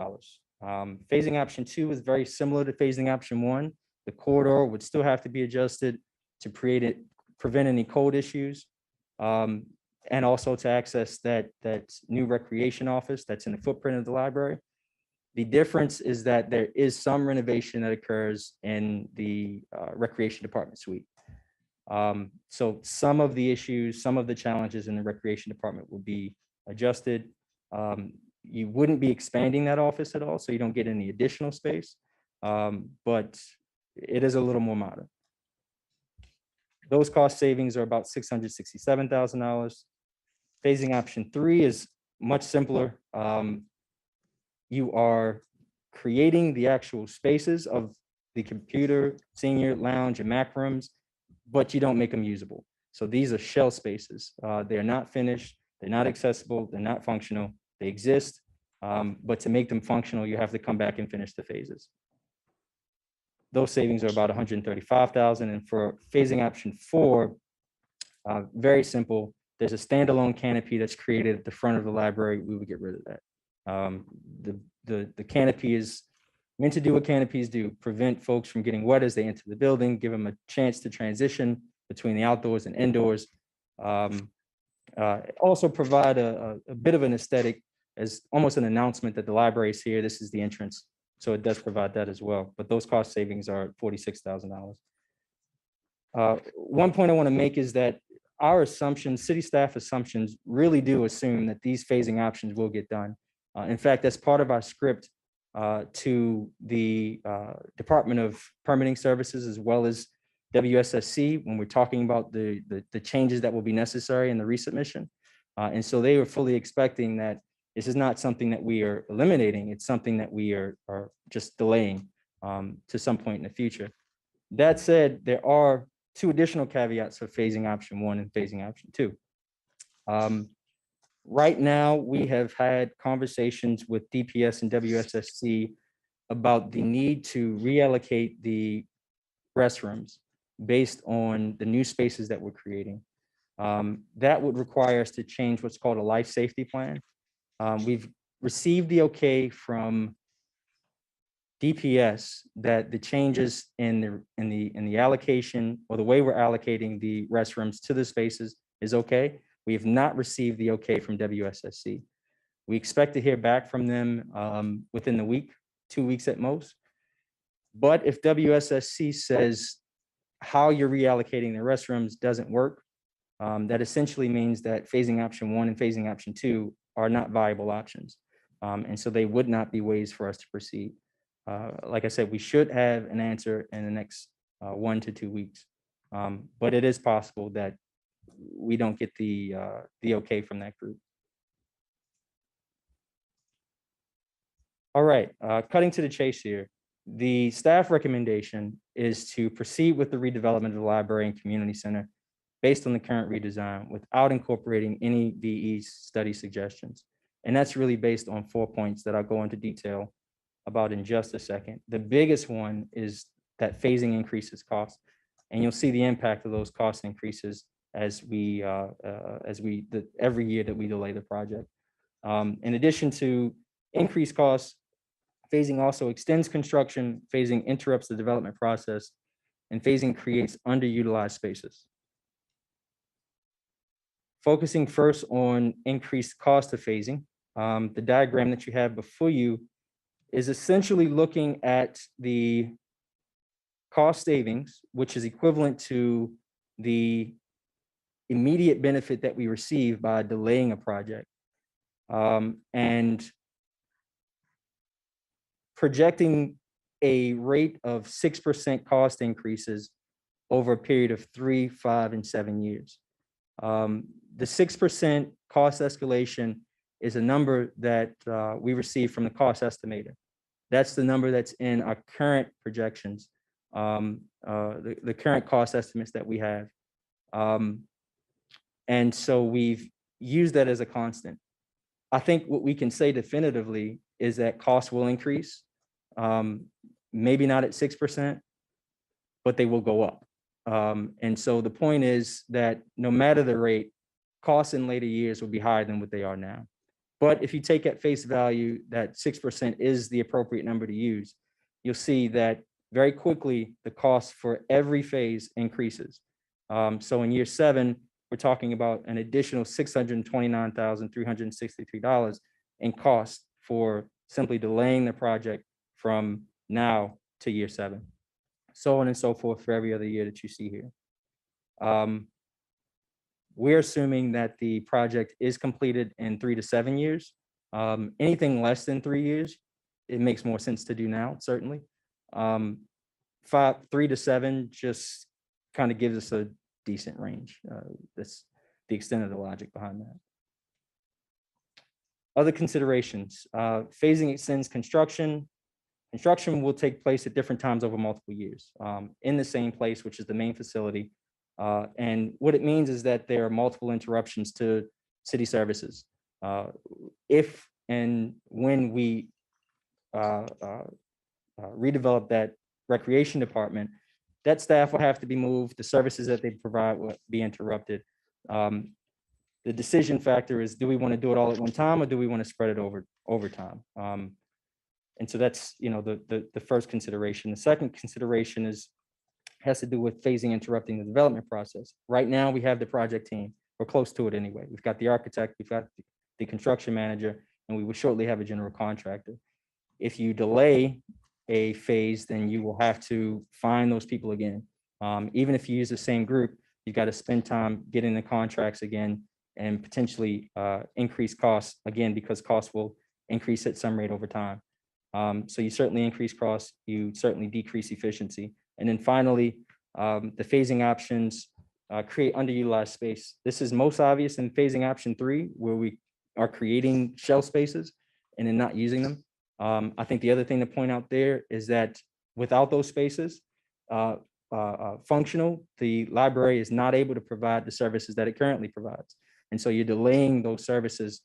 [SPEAKER 20] Phasing option 2 is very similar to phasing option 1. The corridor would still have to be adjusted to prevent any code issues, and also to access that new recreation office that's in the footprint of the library. The difference is that there is some renovation that occurs in the recreation department suite. So some of the issues, some of the challenges in the recreation department will be adjusted. You wouldn't be expanding that office at all, so you don't get any additional space, but it is a little more modern. Those cost savings are about $667,000. Phasing option 3 is much simpler. You are creating the actual spaces of the computer, senior, lounge, and Mac rooms, but you don't make them usable. So these are shell spaces. They're not finished, they're not accessible, they're not functional. They exist, but to make them functional, you have to come back and finish the phases. Those savings are about $135,000. And for phasing option 4, very simple. There's a standalone canopy that's created at the front of the library. We would get rid of that. The canopy is meant to do what canopies do: prevent folks from getting wet as they enter the building, give them a chance to transition between the outdoors and indoors. Also provide a bit of an aesthetic, as almost an announcement that the library is here. This is the entrance. So it does provide that as well. But those cost savings are $46,000. One point I want to make is that our assumptions, city staff assumptions, really do assume that these phasing options will get done. In fact, that's part of our script to the Department of Permitting Services, as well as WSSC, when we're talking about the changes that will be necessary in the resubmission. And so they were fully expecting that this is not something that we are eliminating. It's something that we are just delaying to some point in the future. That said, there are 2 additional caveats for phasing option 1 and phasing option 2. Right now, we have had conversations with DPS and WSSC about the need to reallocate the restrooms based on the new spaces that we're creating. That would require us to change what's called a life safety plan. We've received the okay from DPS that the changes in the allocation, or the way we're allocating the restrooms to the spaces, is okay. We have not received the okay from WSSC. We expect to hear back from them within the week, 2 weeks at most. But if WSSC says how you're reallocating the restrooms doesn't work, that essentially means that phasing option 1 and phasing option 2 are not viable options. And so they would not be ways for us to proceed. Like I said, we should have an answer in the next 1 to 2 weeks. But it is possible that we don't get the okay from that group. All right, cutting to the chase here. The staff recommendation is to proceed with the redevelopment of the library and community center based on the current redesign without incorporating any VE study suggestions. And that's really based on 4 points that I'll go into detail about in just a second. The biggest one is that phasing increases costs, and you'll see the impact of those cost increases as every year that we delay the project. In addition to increased costs, phasing also extends construction, phasing interrupts the development process, and phasing creates underutilized spaces. Focusing first on increased cost of phasing, the diagram that you have before you is essentially looking at the cost savings, which is equivalent to the immediate benefit that we receive by delaying a project, and projecting a rate of 6% cost increases over a period of 3, 5, and 7 years. The 6% cost escalation is a number that we received from the cost estimator. That's the number that's in our current projections, the current cost estimates that we have. And so we've used that as a constant. I think what we can say definitively is that costs will increase, maybe not at 6%, but they will go up. And so the point is that no matter the rate, costs in later years will be higher than what they are now. But if you take at face value that 6% is the appropriate number to use, you'll see that very quickly the cost for every phase increases. So in year 7, we're talking about an additional $629,363 in cost for simply delaying the project from now to year 7. So on and so forth for every other year that you see here. We're assuming that the project is completed in 3 to 7 years. Anything less than 3 years, it makes more sense to do now, certainly. 3 to 7 just kind of gives us a decent range. That's the extent of the logic behind that. Other considerations, phasing extends construction. Construction will take place at different times over multiple years in the same place, which is the main facility. And what it means is that there are multiple interruptions to city services. If and when we redevelop that recreation department, that staff will have to be moved. The services that they provide will be interrupted. The decision factor is, do we want to do it all at one time, or do we want to spread it over time? And so that's, the first consideration. The second consideration has to do with phasing interrupting the development process. Right now, we have the project team. We're close to it anyway. We've got the architect, we've got the construction manager, and we will shortly have a general contractor. If you delay a phase, then you will have to find those people again. Even if you use the same group, you've got to spend time getting the contracts again and potentially increase costs again, because costs will increase at some rate over time. So you certainly increase costs, you certainly decrease efficiency. And then finally, the phasing options create underutilized space. This is most obvious in phasing option 3, where we are creating shell spaces and then not using them. I think the other thing to point out there is that without those spaces functional, the library is not able to provide the services that it currently provides. And so you're delaying those services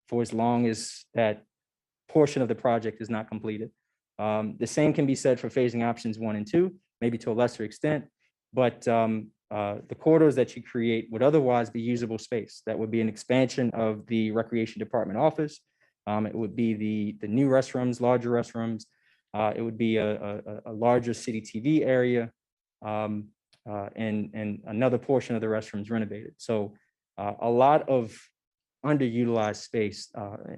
[SPEAKER 20] for as long as that portion of the project is not completed. The same can be said for phasing options 1 and 2, maybe to a lesser extent, but the corridors that you create would otherwise be usable space. That would be an expansion of the recreation department office. It would be the new restrooms, larger restrooms. It would be a larger city TV area, and another portion of the restrooms renovated. So a lot of underutilized space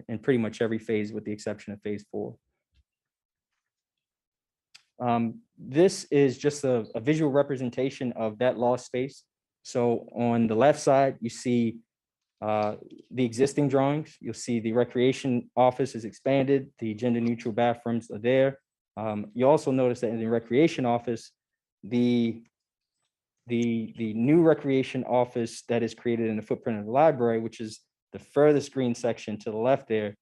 [SPEAKER 20] in pretty much every phase, with the exception of phase 4. This is just a visual representation of that lost space. So on the left side, you see the existing drawings. You'll see the recreation office is expanded. The gender neutral bathrooms are there. You also notice that in the recreation office, the new recreation office that is created in the footprint of the library, which is the furthest green section to the left there,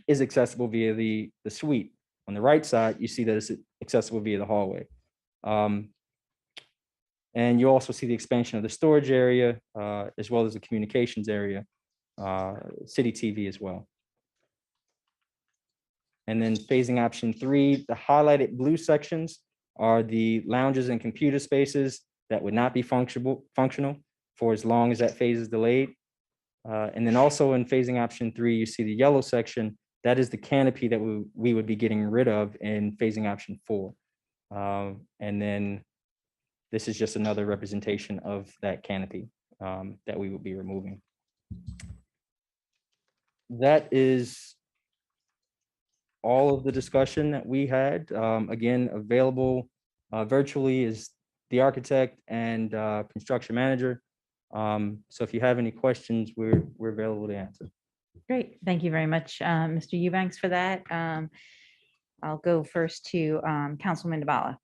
[SPEAKER 20] is accessible via the suite. On the right side, you see that it's accessible via the hallway. And you also see the expansion of the storage area, as well as the communications area, city TV as well. And then phasing option 3, the highlighted blue sections are the lounges and computer spaces that would not be functional for as long as that phase is delayed. And then also in phasing option 3, you see the yellow section. That is the canopy that we would be getting rid of in phasing option 4. And then this is just another representation of that canopy that we would be removing. That is all of the discussion that we had. Again, available virtually is the architect and construction manager. So if you have any questions, we're available to answer.
[SPEAKER 1] Great. Thank you very much, Mr. Eubanks, for that. I'll go first to Councilman Dabala.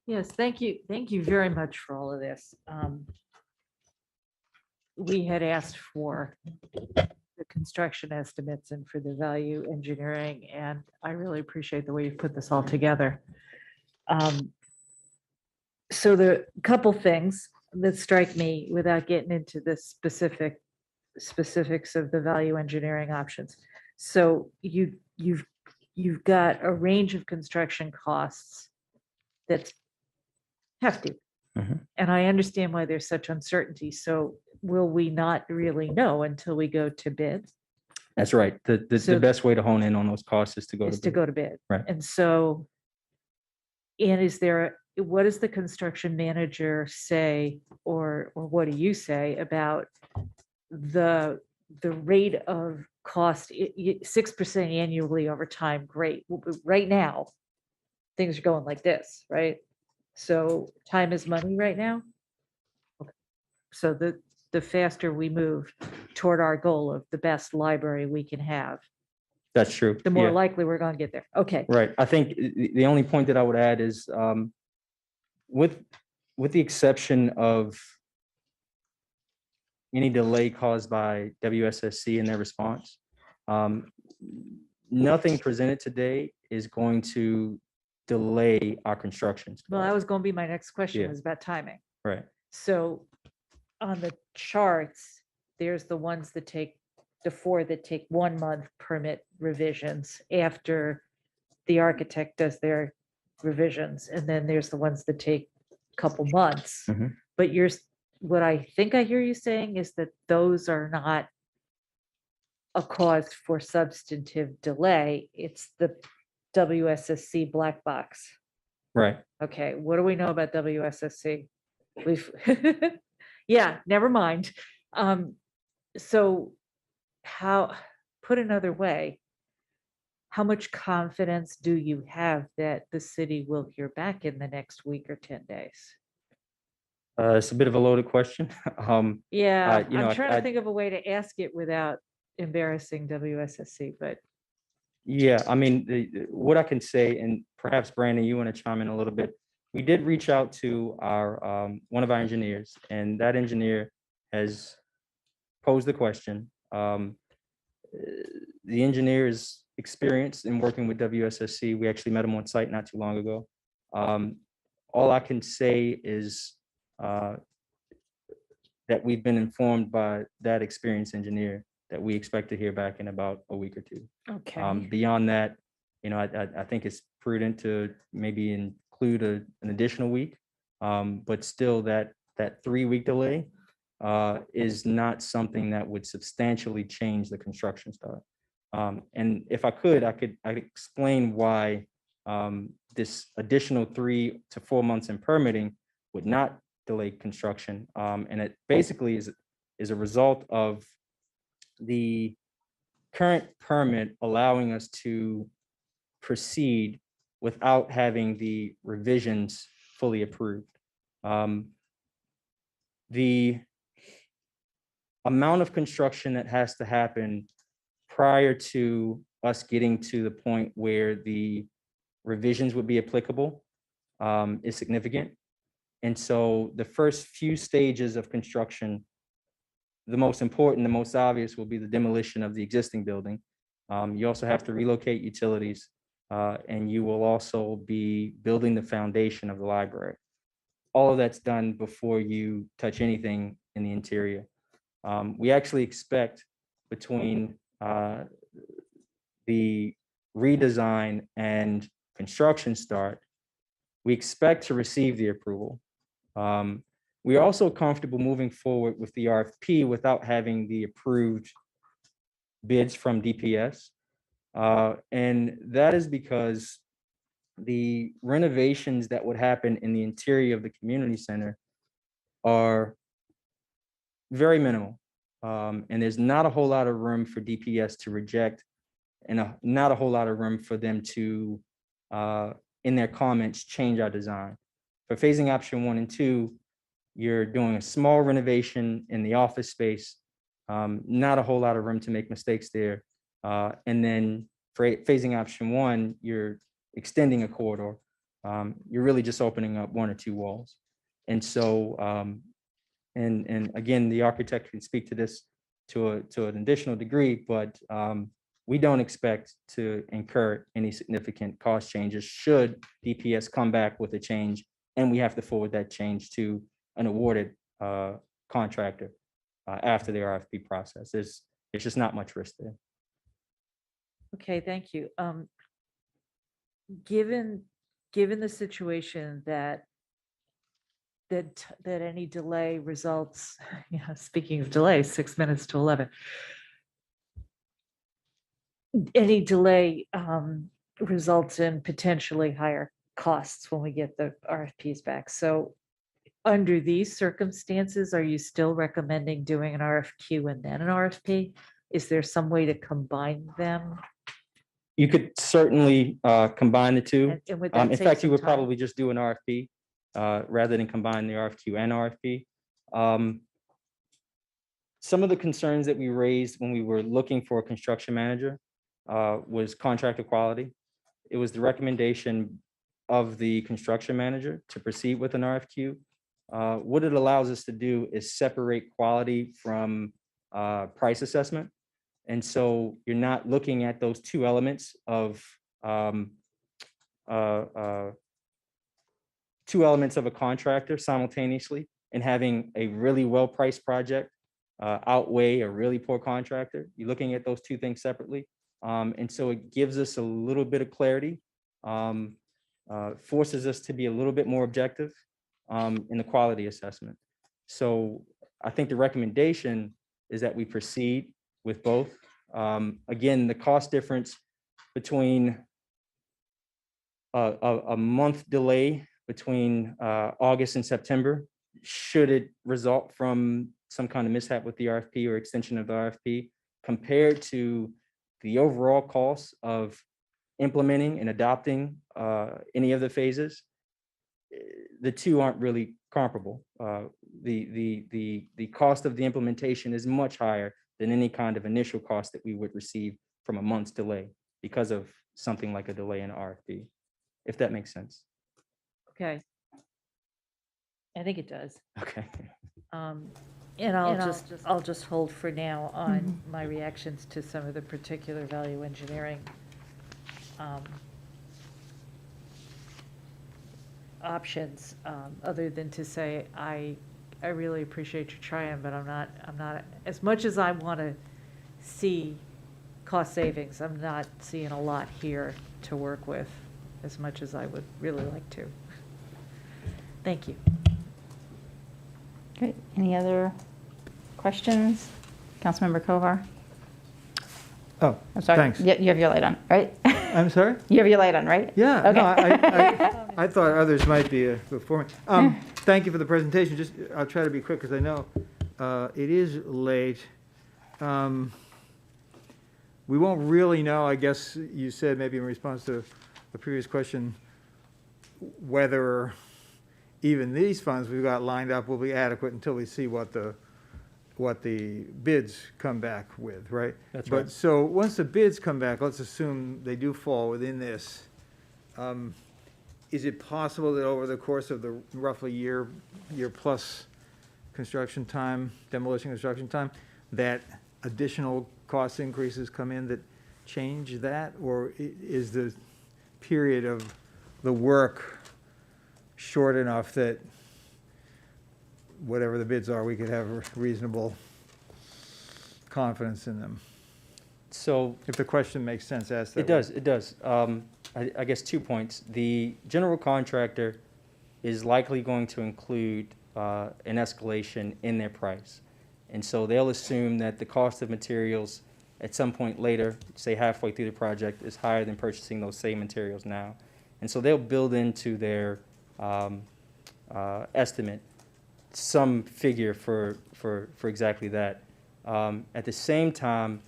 [SPEAKER 9] Yes, thank you. Thank you very much for all of this. we had asked for the construction estimates and for the value engineering, and I really appreciate the way you've put this all together. So the couple things that strike me without getting into the specifics of the value engineering options. So you've got a range of construction costs that's hefty. And I understand why there's such uncertainty. So will we not really know until we go to bid?
[SPEAKER 20] That's right. The
[SPEAKER 9] So-
[SPEAKER 20] best way to hone in on those costs is to go
[SPEAKER 9] Is
[SPEAKER 20] to
[SPEAKER 9] to
[SPEAKER 20] bid.
[SPEAKER 9] go to bid.
[SPEAKER 20] Right.
[SPEAKER 9] And so, and is there, what does the construction manager say, or what do you say about the rate of cost, 6% annually over time? Great. Well, but right now, things are going like this, right? So time is money right now. Okay. So the faster we move toward our goal of the best library we can have,
[SPEAKER 20] That's true.
[SPEAKER 9] the more
[SPEAKER 20] Yeah.
[SPEAKER 9] likely we're going to get there. Okay.
[SPEAKER 20] Right. I think the only point that I would add is with the exception of any delay caused by WSSC in their response, nothing presented today is going to delay our construction.
[SPEAKER 9] Well, that was going to be my next question,
[SPEAKER 20] Yeah.
[SPEAKER 9] was about timing.
[SPEAKER 20] Right.
[SPEAKER 9] So on the charts, there's the ones that take, the 4 that take 1 month permit revisions after the architect does their revisions. And then there's the ones that take a couple months.
[SPEAKER 20] Mhm.
[SPEAKER 9] But what I think I hear you saying is that those are not a cause for substantive delay. It's the WSSC black box.
[SPEAKER 20] Right.
[SPEAKER 9] Okay, what do we know about WSSC? We've, yeah, never mind. So put another way, how much confidence do you have that the city will hear back in the next week or 10 days?
[SPEAKER 20] It's a bit of a loaded question.
[SPEAKER 9] Yeah,
[SPEAKER 20] you know,
[SPEAKER 9] I'm trying
[SPEAKER 20] I-
[SPEAKER 9] to think of a way to ask it without embarrassing WSSC, but
[SPEAKER 20] Yeah, I mean, what I can say, and perhaps Brandon, you want to chime in a little bit. We did reach out to our one of our engineers, and that engineer has posed the question. The engineer is experienced in working with WSSC. We actually met him on site not too long ago. All I can say is that we've been informed by that experienced engineer that we expect to hear back in about a week or two.
[SPEAKER 9] okay.
[SPEAKER 20] Beyond that, you know, I think it's prudent to maybe include an additional week. But still that 3-week delay is not something that would substantially change the construction start. And if I'd explain why this additional 3 to 4 months in permitting would not delay construction. And it basically is a result of the current permit allowing us to proceed without having the revisions fully approved. The amount of construction that has to happen prior to us getting to the point where the revisions would be applicable is significant. And so the first few stages of construction, the most important, the most obvious will be the demolition of the existing building. You also have to relocate utilities, and you will also be building the foundation of the library. All of that's done before you touch anything in the interior. We actually expect between the redesign and construction start, we expect to receive the approval. We are also comfortable moving forward with the RFP without having the approved bids from DPS. And that is because the renovations that would happen in the interior of the community center are very minimal. And there's not a whole lot of room for DPS to reject, and not a whole lot of room for them to, in their comments, change our design. For phasing option 1 and 2, you're doing a small renovation in the office space, not a whole lot of room to make mistakes there. And then for phasing option 1, you're extending a corridor. You're really just opening up 1 or 2 walls. And so and again, the architect can speak to this to an additional degree, but we don't expect to incur any significant cost changes should DPS come back with a change and we have to forward that change to an awarded contractor after the RFP process. It's just not much risk there.
[SPEAKER 9] Okay, thank you. Given the situation that any delay results, speaking of delay, 6 minutes to 11. Any delay results in potentially higher costs when we get the RFPs back. So under these circumstances, are you still recommending doing an RFQ and then an RFP? Is there some way to combine them?
[SPEAKER 20] You could certainly combine the two.
[SPEAKER 9] And would that
[SPEAKER 20] In
[SPEAKER 9] save
[SPEAKER 20] fact, you
[SPEAKER 9] some
[SPEAKER 20] would
[SPEAKER 9] time?
[SPEAKER 20] probably just do an RFP rather than combine the RFQ and RFP. Some of the concerns that we raised when we were looking for a construction manager was contractor quality. It was the recommendation of the construction manager to proceed with an RFQ. What it allows us to do is separate quality from price assessment. And so you're not looking at those two elements of a contractor simultaneously and having a really well-priced project outweigh a really poor contractor. You're looking at those two things separately. And so it gives us a little bit of clarity, forces us to be a little bit more objective in the quality assessment. So I think the recommendation is that we proceed with both. Again, the cost difference between a month delay between August and September, should it result from some kind of mishap with the RFP or extension of the RFP, compared to the overall cost of implementing and adopting any of the phases, the two aren't really comparable. The cost of the implementation is much higher than any kind of initial cost that we would receive from a month's delay because of something like a delay in RFP, if that makes sense.
[SPEAKER 9] Okay. I think it does.
[SPEAKER 20] Okay.
[SPEAKER 9] And I'll just hold for now on my reactions to some of the particular value engineering options, other than to say, I really appreciate you trying, but I'm not, as much as I want to see cost savings, I'm not seeing a lot here to work with as much as I would really like to. Thank you.
[SPEAKER 1] Great. Any other questions? Councilmember Kovar?
[SPEAKER 10] Oh,
[SPEAKER 1] I'm sorry.
[SPEAKER 10] thanks.
[SPEAKER 1] You have your light on, right?
[SPEAKER 10] I'm sorry?
[SPEAKER 1] You have your light on, right?
[SPEAKER 10] Yeah,
[SPEAKER 1] Okay.
[SPEAKER 10] no, I thought others might be before me. Thank you for the presentation. Just, I'll try to be quick because I know it is late. We won't really know, I guess you said maybe in response to a previous question, whether even these funds we've got lined up will be adequate until we see what the bids come back with, right?
[SPEAKER 20] That's right.
[SPEAKER 10] But so once the bids come back, let's assume they do fall within this. Is it possible that over the course of the roughly year plus construction time, demolition construction time, that additional cost increases come in that change that? Or is the period of the work short enough that whatever the bids are, we could have reasonable confidence in them?
[SPEAKER 20] So
[SPEAKER 10] if the question makes sense, ask that.
[SPEAKER 20] It does. I guess 2 points. The general contractor is likely going to include an escalation in their price. And so they'll assume that the cost of materials at some point later, say halfway through the project, is higher than purchasing those same materials now. And so they'll build into their estimate some figure for exactly that. At the same time,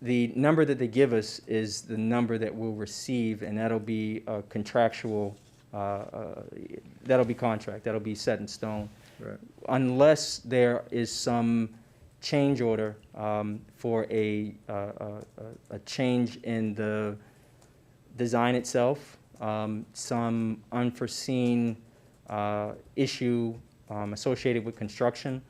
[SPEAKER 20] the number that they give us is the number that we'll receive, and that'll be a contractual, that'll be contract, that'll be set in stone.
[SPEAKER 10] Right.
[SPEAKER 20] Unless there is some change order for a change in the design itself, some unforeseen issue associated with construction,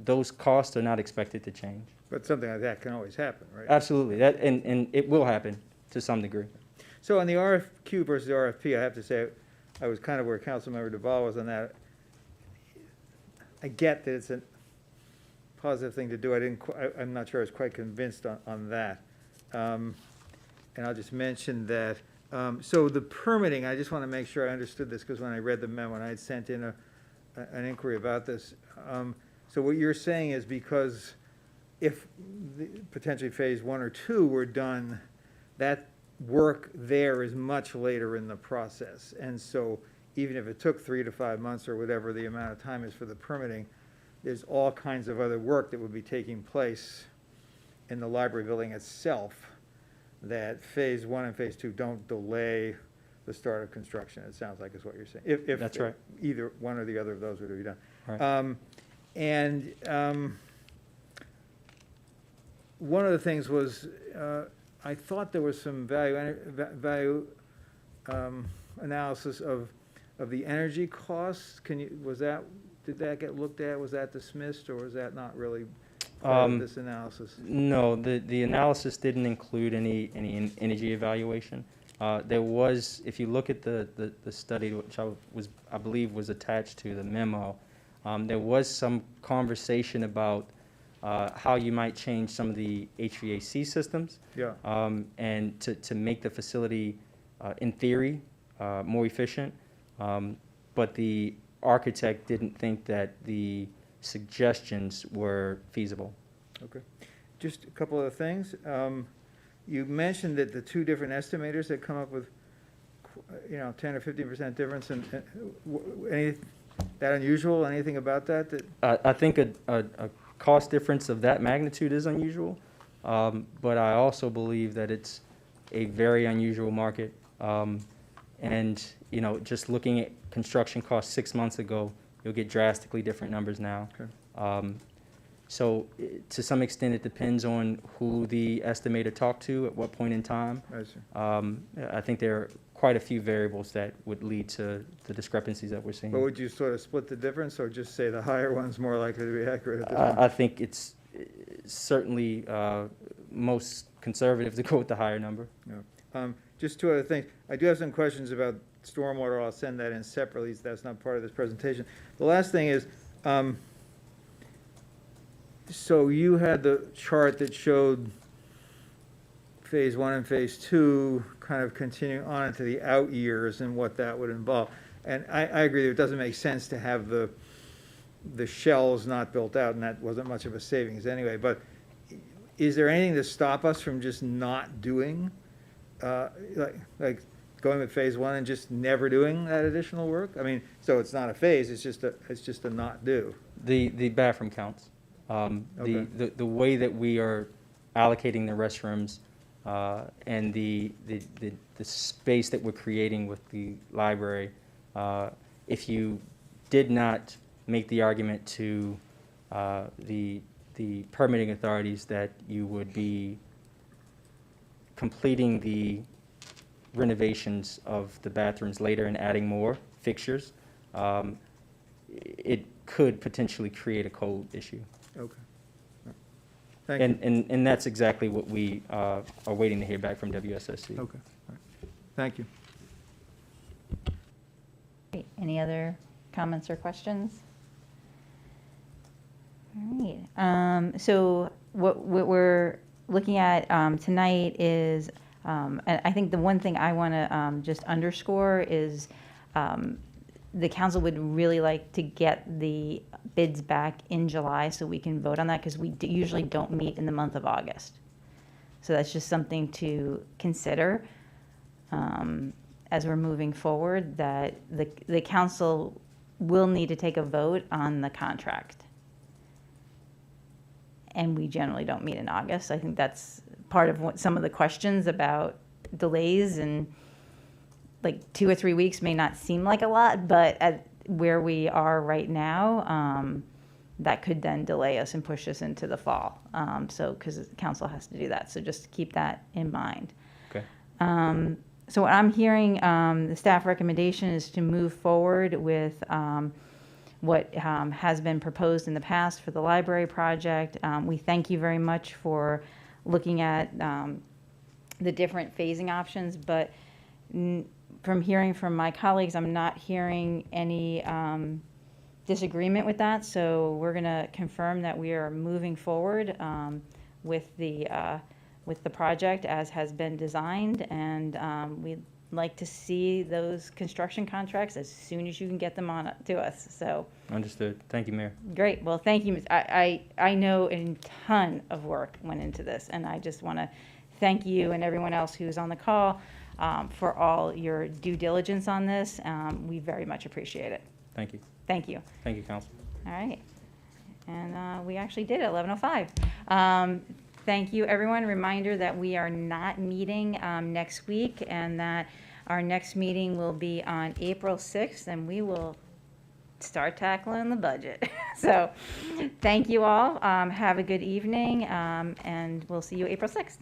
[SPEAKER 20] those costs are not expected to change.
[SPEAKER 10] But something like that can always happen, right?
[SPEAKER 20] Absolutely, that, and it will happen to some degree.
[SPEAKER 10] So on the RFQ versus RFP, I have to say, I was kind of where Councilmember Duval was on that. I get that it's a positive thing to do. I'm not sure I was quite convinced on that. And I'll just mention that, so the permitting, I just want to make sure I understood this, because when I read the memo, and I had sent in an inquiry about this. So what you're saying is, because if potentially phase 1 or 2 were done, that work there is much later in the process. And so even if it took 3 to 5 months or whatever the amount of time is for the permitting, there's all kinds of other work that would be taking place in the library building itself, that phase 1 and phase 2 don't delay the start of construction, it sounds like is what you're saying. If
[SPEAKER 20] That's right.
[SPEAKER 10] Either one or the other of those were to be done.
[SPEAKER 20] Right.
[SPEAKER 10] One of the things was, I thought there was some value analysis of the energy costs. Did that get looked at? Was that dismissed, or was that not really part of this analysis?
[SPEAKER 20] No, the analysis didn't include any energy evaluation. There was, if you look at the study, which I believe was attached to the memo, there was some conversation about how you might change some of the HVAC systems.
[SPEAKER 10] Yeah.
[SPEAKER 20] And to make the facility, in theory, more efficient. But the architect didn't think that the suggestions were feasible.
[SPEAKER 10] Okay. Just a couple of things. You mentioned that the 2 different estimators had come up with, 10 or 15% difference. And that unusual? Anything about that?
[SPEAKER 20] I think a cost difference of that magnitude is unusual, but I also believe that it's a very unusual market. And just looking at construction costs 6 months ago, you'll get drastically different numbers now.
[SPEAKER 10] Okay.
[SPEAKER 20] So to some extent, it depends on who the estimator talked to at what point in time.
[SPEAKER 10] I see.
[SPEAKER 20] I think there are quite a few variables that would lead to the discrepancies that we're seeing.
[SPEAKER 10] But would you sort of split the difference, or just say the higher one's more likely to be accurate at this point?
[SPEAKER 20] I think it's certainly most conservative to go with the higher number.
[SPEAKER 10] Yeah. Just 2 other things. I do have some questions about stormwater. I'll send that in separately. That's not part of this presentation. The last thing is, so you had the chart that showed phase 1 and phase 2 kind of continuing on into the out years and what that would involve. And I agree that it doesn't make sense to have the shells not built out, and that wasn't much of a savings anyway. But is there anything to stop us from just not doing, like going with phase 1 and just never doing that additional work? I mean, so it's not a phase, it's just a not do.
[SPEAKER 20] The bathroom counts.
[SPEAKER 10] Okay.
[SPEAKER 20] The way that we are allocating the restrooms and the space that we're creating with the library, if you did not make the argument to the permitting authorities that you would be completing the renovations of the bathrooms later and adding more fixtures, it could potentially create a code issue.
[SPEAKER 10] Okay. Thank you.
[SPEAKER 20] And that's exactly what we are waiting to hear back from WSSC.
[SPEAKER 10] Okay. All right. Thank you.
[SPEAKER 1] Great. Any other comments or questions? All right. So what we're looking at tonight is, and I think the one thing I want to just underscore is the council would really like to get the bids back in July so we can vote on that, because we usually don't meet in the month of August. So that's just something to consider as we're moving forward, that the council will need to take a vote on the contract. And we generally don't meet in August. I think that's part of what some of the questions about delays, and like 2 or 3 weeks may not seem like a lot, but at where we are right now, that could then delay us and push us into the fall. So, because the council has to do that. So just keep that in mind.
[SPEAKER 20] Okay.
[SPEAKER 1] So what I'm hearing, the staff recommendation is to move forward with what has been proposed in the past for the library project. We thank you very much for looking at the different phasing options, but from hearing from my colleagues, I'm not hearing any disagreement with that. So we're going to confirm that we are moving forward with the project as has been designed, and we'd like to see those construction contracts as soon as you can get them on to us. So
[SPEAKER 20] Understood. Thank you, Mayor.
[SPEAKER 1] great. Well, thank you. I know a ton of work went into this, and I just want to thank you and everyone else who's on the call for all your due diligence on this. We very much appreciate it.
[SPEAKER 20] Thank you.
[SPEAKER 1] Thank you.
[SPEAKER 20] Thank you, Council.
[SPEAKER 1] All right. And we actually did it, 11:05. Thank you, everyone. Reminder that we are not meeting next week, and that our next meeting will be on April 6th, and we will start tackling the budget. So thank you all. Have a good evening, and we'll see you April 6th.